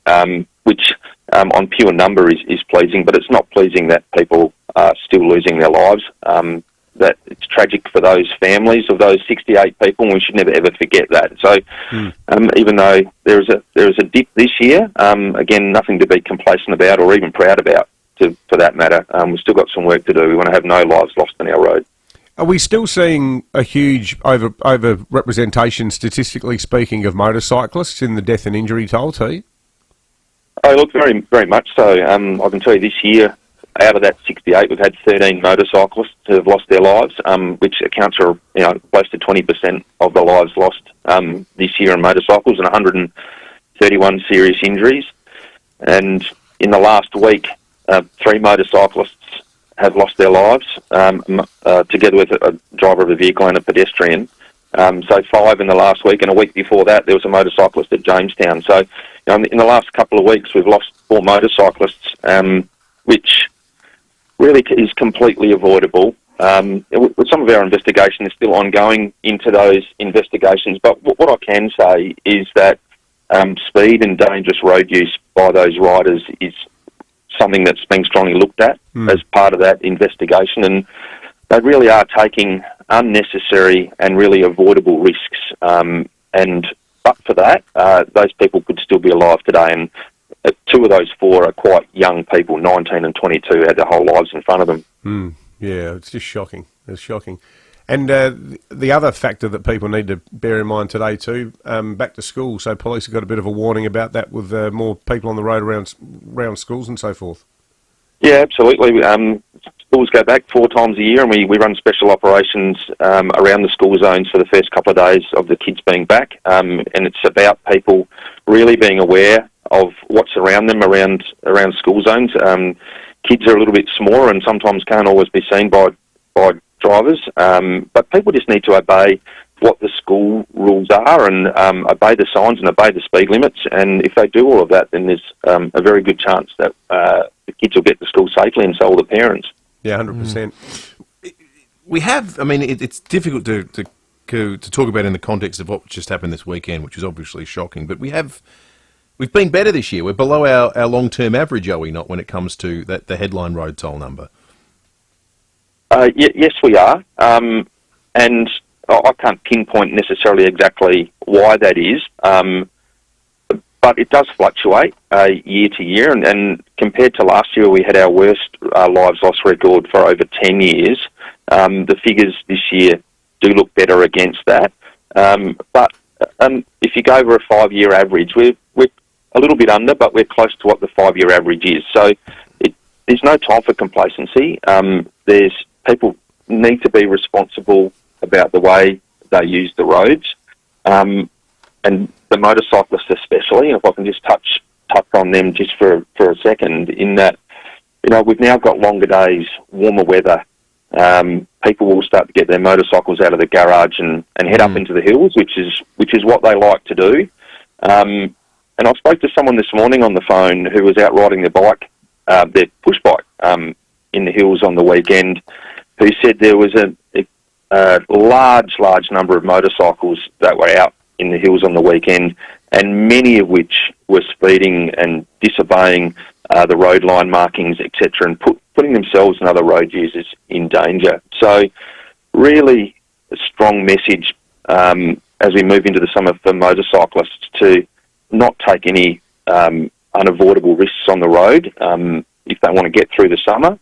which on pure number is pleasing, but it's not pleasing that people are still losing their lives. That it's tragic for those families of those 68 people, and we should never ever forget that. So, even though there is a dip this year, again, nothing to be complacent about or even proud about, for that matter. We've still got some work to do. We want to have no lives lost on our road. Are we still seeing a huge over representation, statistically speaking, of motorcyclists in the death and injury toll too? Oh, look, very, very much so. I can tell you this year, out of that 68, we've had 13 motorcyclists who have lost their lives, which accounts for close to 20% of the lives lost this year in motorcycles, and 131 serious injuries. And in the last week, 3 motorcyclists have lost their lives, together with a driver of a vehicle and a pedestrian. So 5 in the last week, and a week before that, there was a motorcyclist at Jamestown. So in the last couple of weeks, we've lost 4 motorcyclists, which really is completely avoidable. Some of our investigation is still ongoing into those investigations, but what I can say is that speed and dangerous road use by those riders is something that's being strongly looked at as part of that investigation, and they really are taking unnecessary and really avoidable risks. But for that, those people could still be alive today, and 2 of those 4 are quite young people, 19 and 22, had their whole lives in front of them. Yeah, it's just shocking. It's shocking. And the other factor that people need to bear in mind today too, back to school. So police have got a bit of a warning about that with more people on the road around schools and so forth. Yeah, absolutely. Schools go back 4 times a year, and we run special operations around the school zones for the first couple of days of the kids being back. And it's about people really being aware of what's around them around school zones. Kids are a little bit smaller and sometimes can't always be seen by drivers, but people just need to obey what the school rules are and obey the signs and obey the speed limits. And if they do all of that, then there's a very good chance that the kids will get to school safely, and so will the parents. Yeah, 100%. We have, I mean, it's difficult to talk about in the context of what just happened this weekend, which is obviously shocking, but we've been better this year. We're below our long-term average, are we not, when it comes to the headline road toll number? Yes, we are. And I can't pinpoint necessarily exactly why that is, but it does fluctuate year to year. And compared to last year, we had our worst lives lost record for over 10 years. The figures this year do look better against that. But if you go over a 5-year average, we're a little bit under, but we're close to what the 5-year average is. So there's no time for complacency. People need to be responsible about the way they use the roads, and the motorcyclists especially. If I can just touch on them just for a second, in that, we've now got longer days, warmer weather. People will start to get their motorcycles out of the garage and head up into the hills, which is what they like to do. And I spoke to someone this morning on the phone who was out riding their bike, their push bike, in the hills on the weekend, who said there was a large number of motorcycles that were out in the hills on the weekend, and many of which were speeding and disobeying the road line markings, etc., and putting themselves and other road users in danger. So really a strong message as we move into the summer for motorcyclists to not take any unavoidable risks on the road if they want to get through the summer.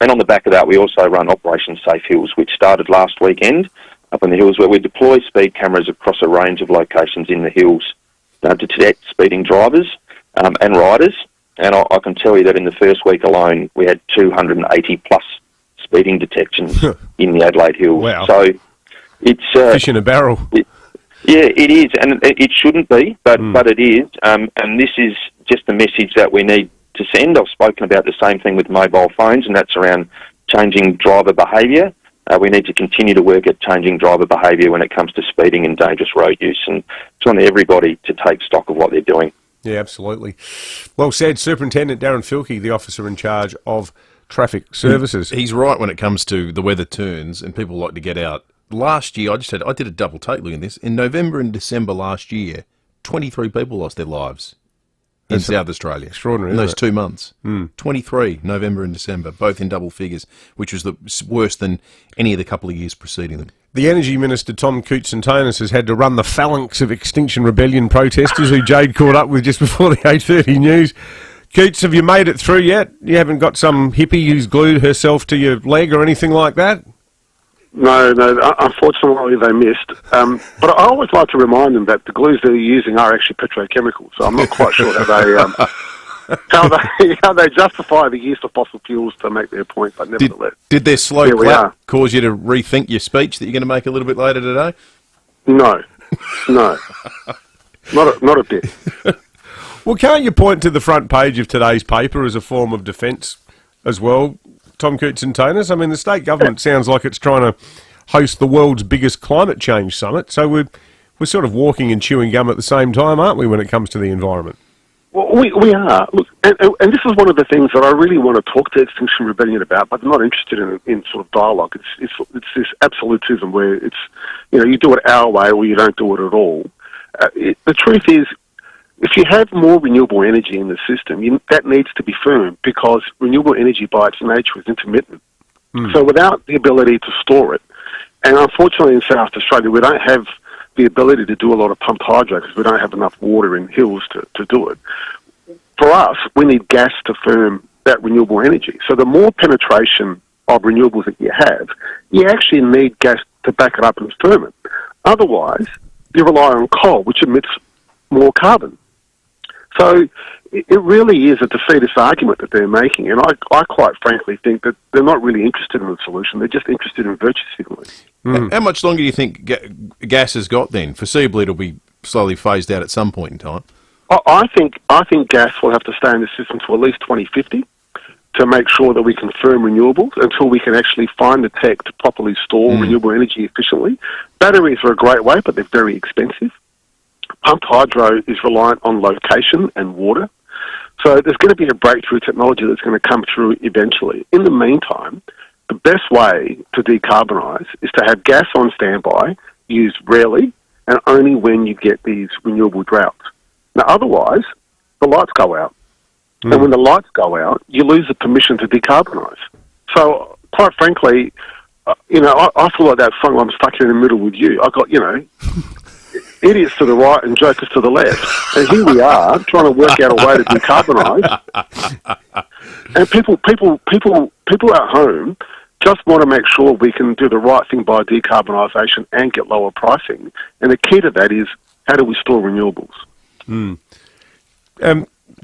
And on the back of that, we also run Operation Safe Hills, which started last weekend up in the hills, where we deploy speed cameras across a range of locations in the hills to detect speeding drivers and riders. And I can tell you that in the first week alone, we had 280 plus speeding detections in the Adelaide Hills. Wow. So it's fish in a barrel. Yeah, it is, and it shouldn't be, but it is. And this is just the message that we need to send. I've spoken about the same thing with mobile phones, and that's around changing driver behaviour. We need to continue to work at changing driver behaviour when it comes to speeding and dangerous road use, and it's on everybody to take stock of what they're doing. Yeah, absolutely. Well said, Superintendent Darren Filkey, the officer in charge of traffic services. He's right when it comes to the weather turns and people like to get out. Last year, I did a double take looking at this. In November and December last year, 23 people lost their lives in South Australia. Extraordinary, in those isn't it? 2 months. 23, November and December, both in double figures, which was worse than any of the couple of years preceding them. The Energy Minister, Tom Koutsantonis, has had to run the phalanx of Extinction Rebellion protesters who Jade caught up with just before the 8:30 news. Coots, have you made it through yet? You haven't got some hippie who's glued herself to your leg or anything like that? No, unfortunately they missed. But I always like to remind them that the glues they're using are actually petrochemicals, so I'm not quite sure how they justify the use of fossil fuels to make their point, but nevertheless. Did their slow clap cause you to rethink your speech that you're going to make a little bit later today? No. Not a bit. Well, can't you point to the front page of today's paper as a form of defence as well, Tom Koutsantonis? I mean, the state government sounds like it's trying to host the world's biggest climate change summit, so we're sort of walking and chewing gum at the same time, aren't we, when it comes to the environment? Well, we are. Look, and this is one of the things that I really want to talk to Extinction Rebellion about, but I'm not interested in sort of dialogue. It's this absolutism where it's, you do it our way or you don't do it at all. The truth is, if you have more renewable energy in the system, that needs to be firm, because renewable energy by its nature is intermittent. So without the ability to store it, and unfortunately in South Australia we don't have the ability to do a lot of pumped hydro because we don't have enough water in hills to do it. For us, we need gas to firm that renewable energy. So the more penetration of renewables that you have, you actually need gas to back it up and firm it. Otherwise, you rely on coal, which emits more carbon. So it really is a defeatist argument that they're making, and I quite frankly think that they're not really interested in the solution, they're just interested in virtue signaling. How much longer do you think gas has got then? Foreseeably it'll be slowly phased out at some point in time. I think gas will have to stay in the system to at least 2050 to make sure that we can firm renewables until we can actually find the tech to properly store renewable energy efficiently. Batteries are a great way, but they're very expensive. Pumped hydro is reliant on location and water. So there's going to be a breakthrough technology that's going to come through eventually. In the meantime, the best way to decarbonise is to have gas on standby, used rarely, and only when you get these renewable droughts. Now, otherwise, the lights go out. And when the lights go out, you lose the permission to decarbonise. So, quite frankly, I feel like that song, I'm Stuck in the Middle with You. I got, idiots to the right and jokers to the left. And here we are trying to work out a way to decarbonise. And people at home just want to make sure we can do the right thing by decarbonisation and get lower pricing. And the key to that is, how do we store renewables?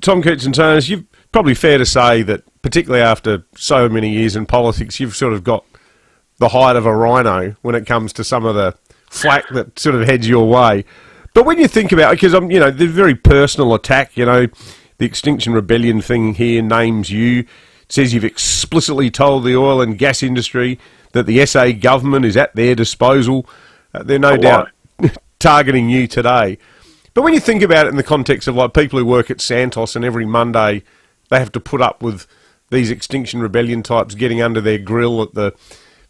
Tom Koutsantonis, you're probably fair to say that, particularly after so many years in politics, you've sort of got the hide of a rhino when it comes to some of the flack that sort of heads your way. But when you think about it, because the very personal attack, the Extinction Rebellion thing here names you, it says you've explicitly told the oil and gas industry that the SA government is at their disposal. They're no doubt targeting you today. But when you think about it in the context of like people who work at Santos and every Monday they have to put up with these Extinction Rebellion types getting under their grill at the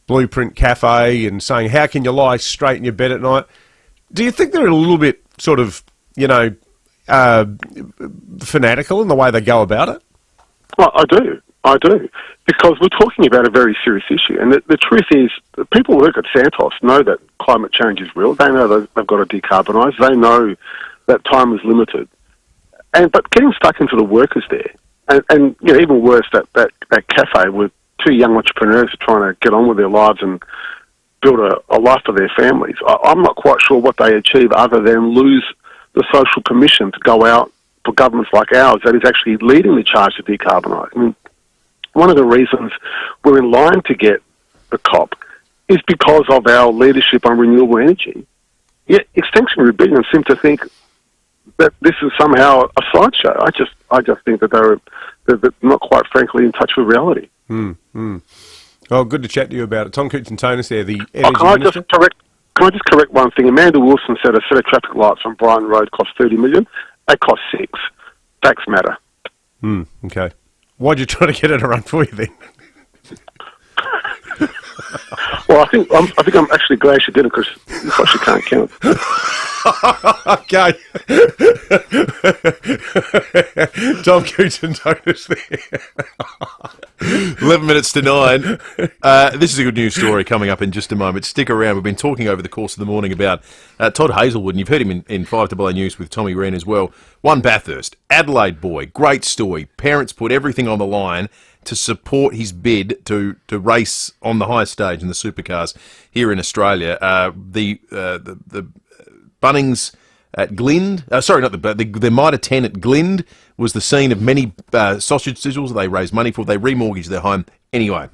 Blueprint Cafe and saying, how can you lie straight in your bed at night? Do you think they're a little bit sort of, fanatical in the way they go about it? Well, I do. Because we're talking about a very serious issue. And the truth is, the people who work at Santos know that climate change is real. They know that they've got to decarbonise. They know that time is limited. But getting stuck into the workers there, and even worse, that cafe with two young entrepreneurs are trying to get on with their lives and build a life for their families. I'm not quite sure what they achieve other than lose the social permission to go out for governments like ours that is actually leading the charge to decarbonise. I mean, one of the reasons we're in line to get the COP is because of our leadership on renewable energy. Yet Extinction Rebellion seem to think that this is somehow a sideshow. I just think that they're not quite frankly in touch with reality. Well, good to chat to you about it. Tom Cooch-Antonis there, the energy Can I minister. just correct one thing? Amanda Wilson said a set of traffic lights on Brighton Road cost $30 million. They cost $6 million. Facts matter. Okay. Why'd you try to get her to run for you then? Well, I think I'm actually glad she did it because looks like she can't count. Okay. Tom Cooch-Antonis there. 11 minutes to 9. This is a good news story coming up in just a moment. Stick around. We've been talking over the course of the morning about Todd Hazelwood, and you've heard him in 5AA News with Tommy Wren as well. One Bathurst, Adelaide boy, great story. Parents put everything on the line to support his bid to race on the high stage in the supercars here in Australia. The Bunnings at Glynde, the Mitre 10 at Glynde was the scene of many sausage sizzles they raised money for. They remortgaged their home. Anyway,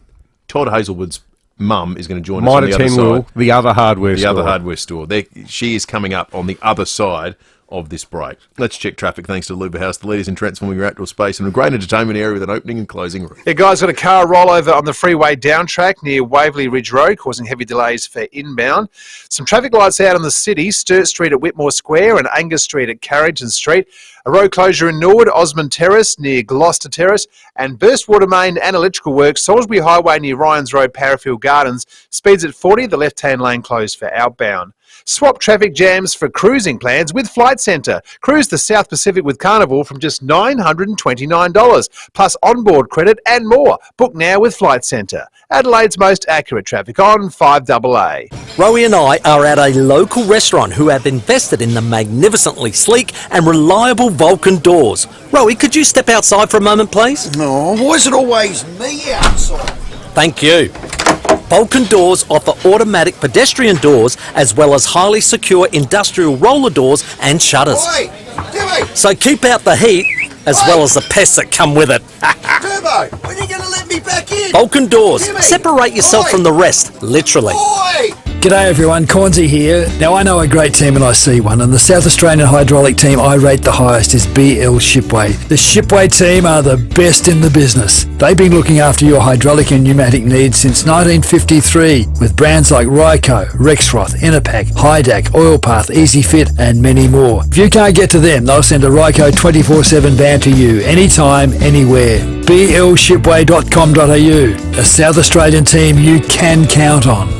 Todd Hazelwood's mum is going to join us on the other side. The other hardware store. The other hardware store. She is coming up on the other side of this break. Let's check traffic thanks to Luba House, the leaders in transforming your outdoor space and a great entertainment area with an opening and closing room. Yeah, guys, got a car rollover on the freeway down track near Waverley Ridge Road, causing heavy delays for inbound. Some traffic lights out in the city, Sturt Street at Whitmore Square and Angus Street at Carrington Street. A road closure in Norwood, Osmond Terrace near Gloucester Terrace, and burst water main and electrical work, Salisbury Highway near Ryans Road, Parafield Gardens. Speeds at 40, the left-hand lane closed for outbound. Swap traffic jams for cruising plans with Flight Centre. Cruise the South Pacific with Carnival from just $929, plus onboard credit and more. Book now with Flight Centre. Adelaide's most accurate traffic on 5AA. Rowie and I are at a local restaurant who have invested in the magnificently sleek and reliable Vulcan doors. Rowie, could you step outside for a moment, please? Oh, why is it always me outside? Thank you. Vulcan doors offer automatic pedestrian doors as well as highly secure industrial roller doors and shutters. Oi, Timmy! So keep out the heat as well as the pests that come with it. Turbo, when are you going to let me back in? Vulcan doors. Timmy! Separate yourself from the rest, literally. Oi! G'day everyone, Cornsey here. Now I know a great team when I see one, and the South Australian hydraulic team I rate the highest is BL Shipway. The Shipway team are the best in the business. They've been looking after your hydraulic and pneumatic needs since 1953 with brands like Ryco, Rexroth, Enerpac, Hydac, Oilpath, EasyFit and many more. If you can't get to them, they'll send a Ryco 24/7 van to you anytime, anywhere. blshipway.com.au, a South Australian team you can count on.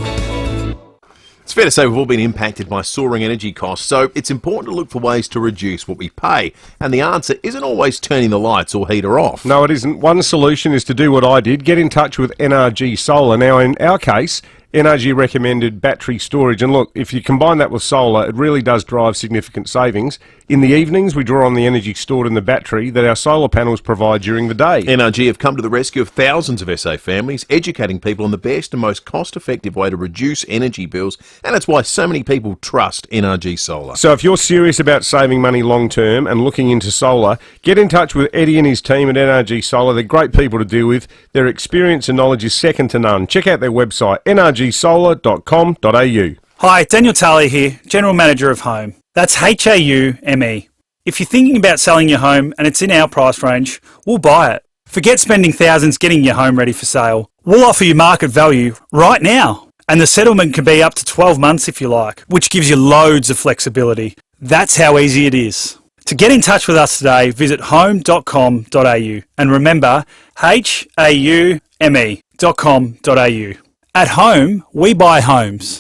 It's fair to say we've all been impacted by soaring energy costs, so it's important to look for ways to reduce what we pay. And the answer isn't always turning the lights or heater off. No, it isn't. One solution is to do what I did, get in touch with NRG Solar. Now, in our case, NRG recommended battery storage. And look, if you combine that with solar, it really does drive significant savings. In the evenings, we draw on the energy stored in the battery that our solar panels provide during the day. NRG have come to the rescue of thousands of SA families, educating people on the best and most cost-effective way to reduce energy bills, and that's why so many people trust NRG Solar. So if you're serious about saving money long-term and looking into solar, get in touch with Eddie and his team at NRG Solar. They're great people to deal with. Their experience and knowledge is second to none. Check out their website, nrgsolar.com.au. Hi, Daniel Talley here, General Manager of Home. That's HAUME. If you're thinking about selling your home and it's in our price range, we'll buy it. Forget spending thousands getting your home ready for sale. We'll offer you market value right now. And the settlement can be up to 12 months if you like, which gives you loads of flexibility. That's how easy it is. To get in touch with us today, visit home.com.au. And remember, HAUME.com.au. At Home, we buy homes.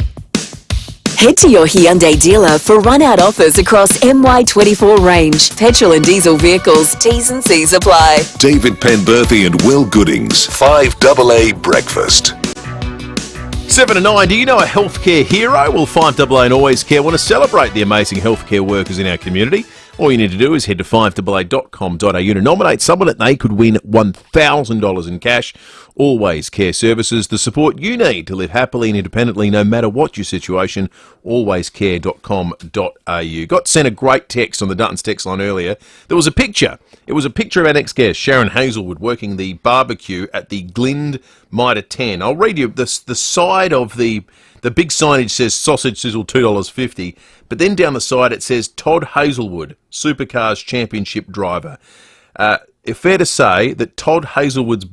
Head to your Hyundai dealer for run-out offers across MY24 range. Petrol and diesel vehicles. T's and C's apply. David Penberthy and Will Goodings, 5AA Breakfast. 7 to 9, do you know a healthcare hero? Well, 5AA and Always Care want to celebrate the amazing healthcare workers in our community. All you need to do is head to 5AA.com.au to nominate someone that they could win $1,000 in cash. Always Care Services, the support you need to live happily and independently no matter what your situation. Alwayscare.com.au. Got sent a great text on the Duttons text line earlier. There was a picture. It was a picture of our next guest, Katherine Hazelwood, working the barbecue at the Glynde Mitre 10. I'll read you the side of the big signage says sausage sizzle $2.50, but then down the side it says Todd Hazelwood, Supercars Championship driver. It's fair to say that Todd Hazelwood's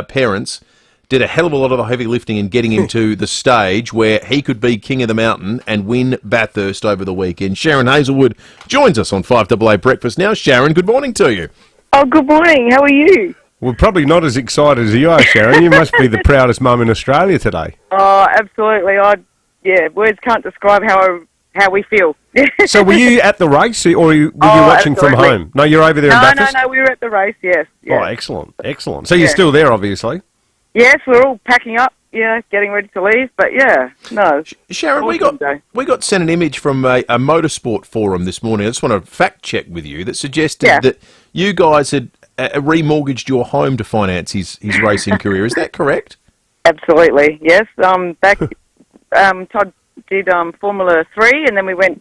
parents did a hell of a lot of the heavy lifting in getting him to the stage where he could be king of the mountain and win Bathurst over the weekend. Katherine Hazelwood joins us on 5AA Breakfast now. Sharon, good morning to you. Oh, good morning. How are you? We're probably not as excited as you are, Sharon. You must be the proudest mum in Australia today. Oh, absolutely. Words can't describe how we feel. So were you at the race, or were you watching absolutely. from home? No, you're over there in Bathurst? No, we were at the race, yes. Oh, excellent. So you're still there, obviously? Yes, we're all packing up, getting ready to leave, but no. Sharon, we got sent an image from a Motorsport forum this morning. I just want to fact check with you that suggested that you guys had remortgaged your home to finance his racing career. Is that correct? Absolutely, yes. Todd did Formula 3, and then we went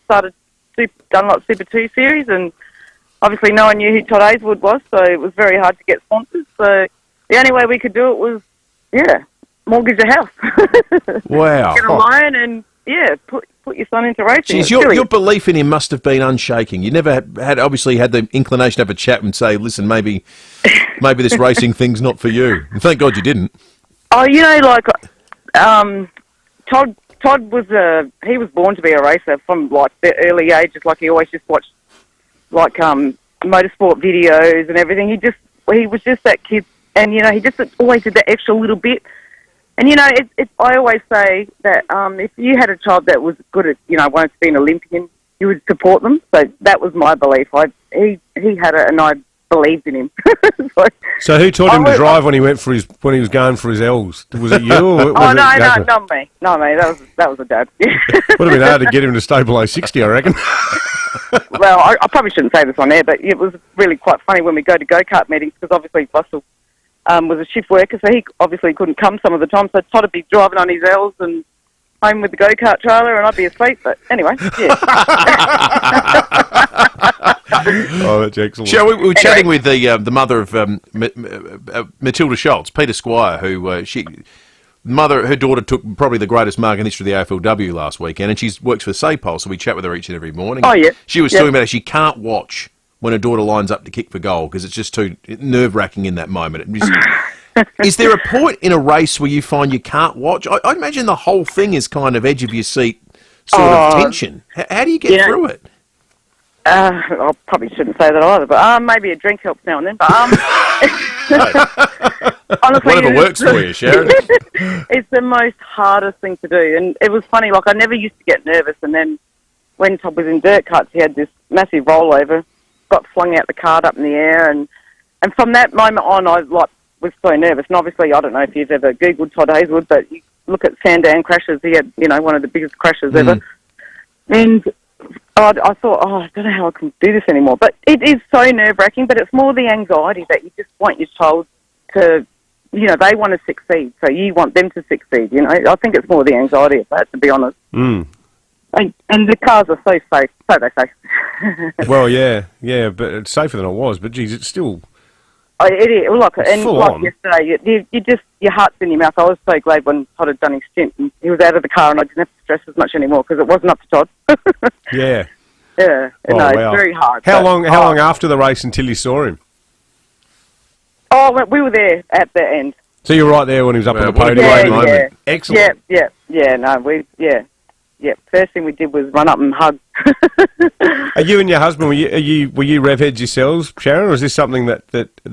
started Dunlop Super 2 series, and obviously no one knew who Todd Hazelwood was, so it was very hard to get sponsors. So the only way we could do it was, mortgage a house. Wow. Get a loan and, put your son into racing. Geez, your belief in him must have been unshaking. You never had the inclination to have a chat and say, listen, maybe this racing thing's not for you. And thank God you didn't. Oh, Todd was he was born to be a racer from like the early ages. Like he always just watched like motorsport videos and everything. He was just that kid, and he just always did that extra little bit. And I always say that if you had a child that was good at wanted to be an Olympian, you would support them. So that was my belief. He had it, and I believed in him. So who taught him to drive when he was going for his L's? Was it you? Or was not me. Not me. That was a dad. Would have been hard to get him to stay below 60, I reckon. Well, I probably shouldn't say this on air, but it was really quite funny when we go to go-kart meetings, because obviously Russell was a shift worker, so he obviously couldn't come some of the time, so Todd would be driving on his L's and home with the go-kart trailer, and I'd be asleep, but anyway, Oh, that's excellent. Sure, we were chatting with the mother of Matilda Schultz, Peter Squire, who her daughter took probably the greatest mark in the history of the AFLW last weekend, and she works for SAPOL, so we chat with her each and every morning. Oh, yeah. She was talking about how she can't watch when her daughter lines up to kick for goal because it's just too nerve-wracking in that moment. Is there a point in a race where you find you can't watch? I imagine the whole thing is kind of edge of your seat sort of tension. How do you get through it? I probably shouldn't say that either, but maybe a drink helps now and then. But honestly, whatever works for you, Sharon. It's the most hardest thing to do, and it was funny. Like I never used to get nervous, and then when Todd was in dirt carts, he had this massive rollover, got flung out the cart up in the air, and from that moment on, I was so nervous. And obviously, I don't know if you've ever Googled Todd Hazelwood, but you look at Sandown crashes. He had one of the biggest crashes ever, and I thought, I don't know how I can do this anymore. But it is so nerve-wracking, but it's more the anxiety that you just want your child to, they want to succeed, so you want them to succeed, I think it's more the anxiety of that, to be honest. Mm. And the cars are so safe, so they say. Well, yeah, but it's safer than it was, but geez, it's still... It is. Like on. Yesterday, your heart's in your mouth. I was so glad when Todd had done his stint and he was out of the car, and I didn't have to stress as much anymore because it wasn't up to Todd. Yeah. Yeah. Oh, wow. It's very hard. How long after the race until you saw him? Oh, we were there at the end. So you were right there when he was up on the podium. Yeah. Excellent. Yeah. First thing we did was run up and hug. Are you and your husband, were you rev heads yourselves, Sharon, or is this something that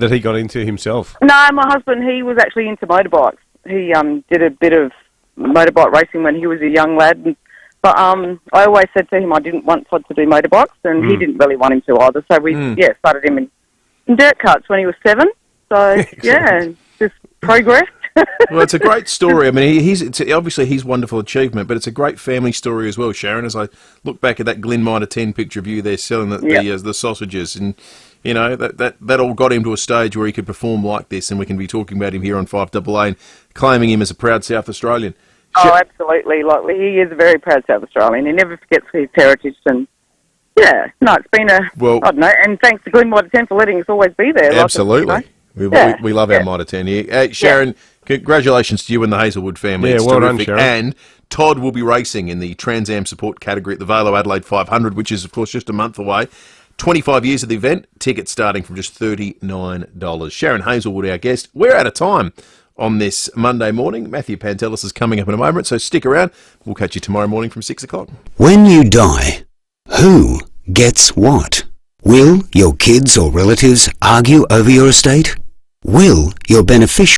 he got into himself? No, my husband, he was actually into motorbikes. He did a bit of motorbike racing when he was a young lad. But I always said to him I didn't want Todd to do motorbikes, and he didn't really want him to either. So we started him in dirt carts when he was 7. So, just progressed. Well, it's a great story. I mean, obviously his wonderful achievement, but it's a great family story as well, Sharon. As I look back at that Glen Mitre 10 picture of you there selling the sausages, and you know that all got him to a stage where he could perform like this, and we can be talking about him here on 5AA and claiming him as a proud South Australian. Oh, absolutely. Like, he is a very proud South Australian. He never forgets his heritage, and it's been I don't know, and thanks to Glen Mitre 10 for letting us always be there. Absolutely. We love our Mitre 10 here. Sharon, congratulations to you and the Hazelwood family. Yeah, it's well terrific. done, Sharon. And Todd will be racing in the Trans Am support category at the Velo Adelaide 500, which is, of course, just a month away. 25 years of the event, tickets starting from just $39. Sharon Hazelwood, our guest. We're out of time on this Monday morning. Matthew Pantelis is coming up in a moment, so stick around. We'll catch you tomorrow morning from 6 o'clock. When you die, who gets what? Will your kids or relatives argue over your estate? Will your beneficiaries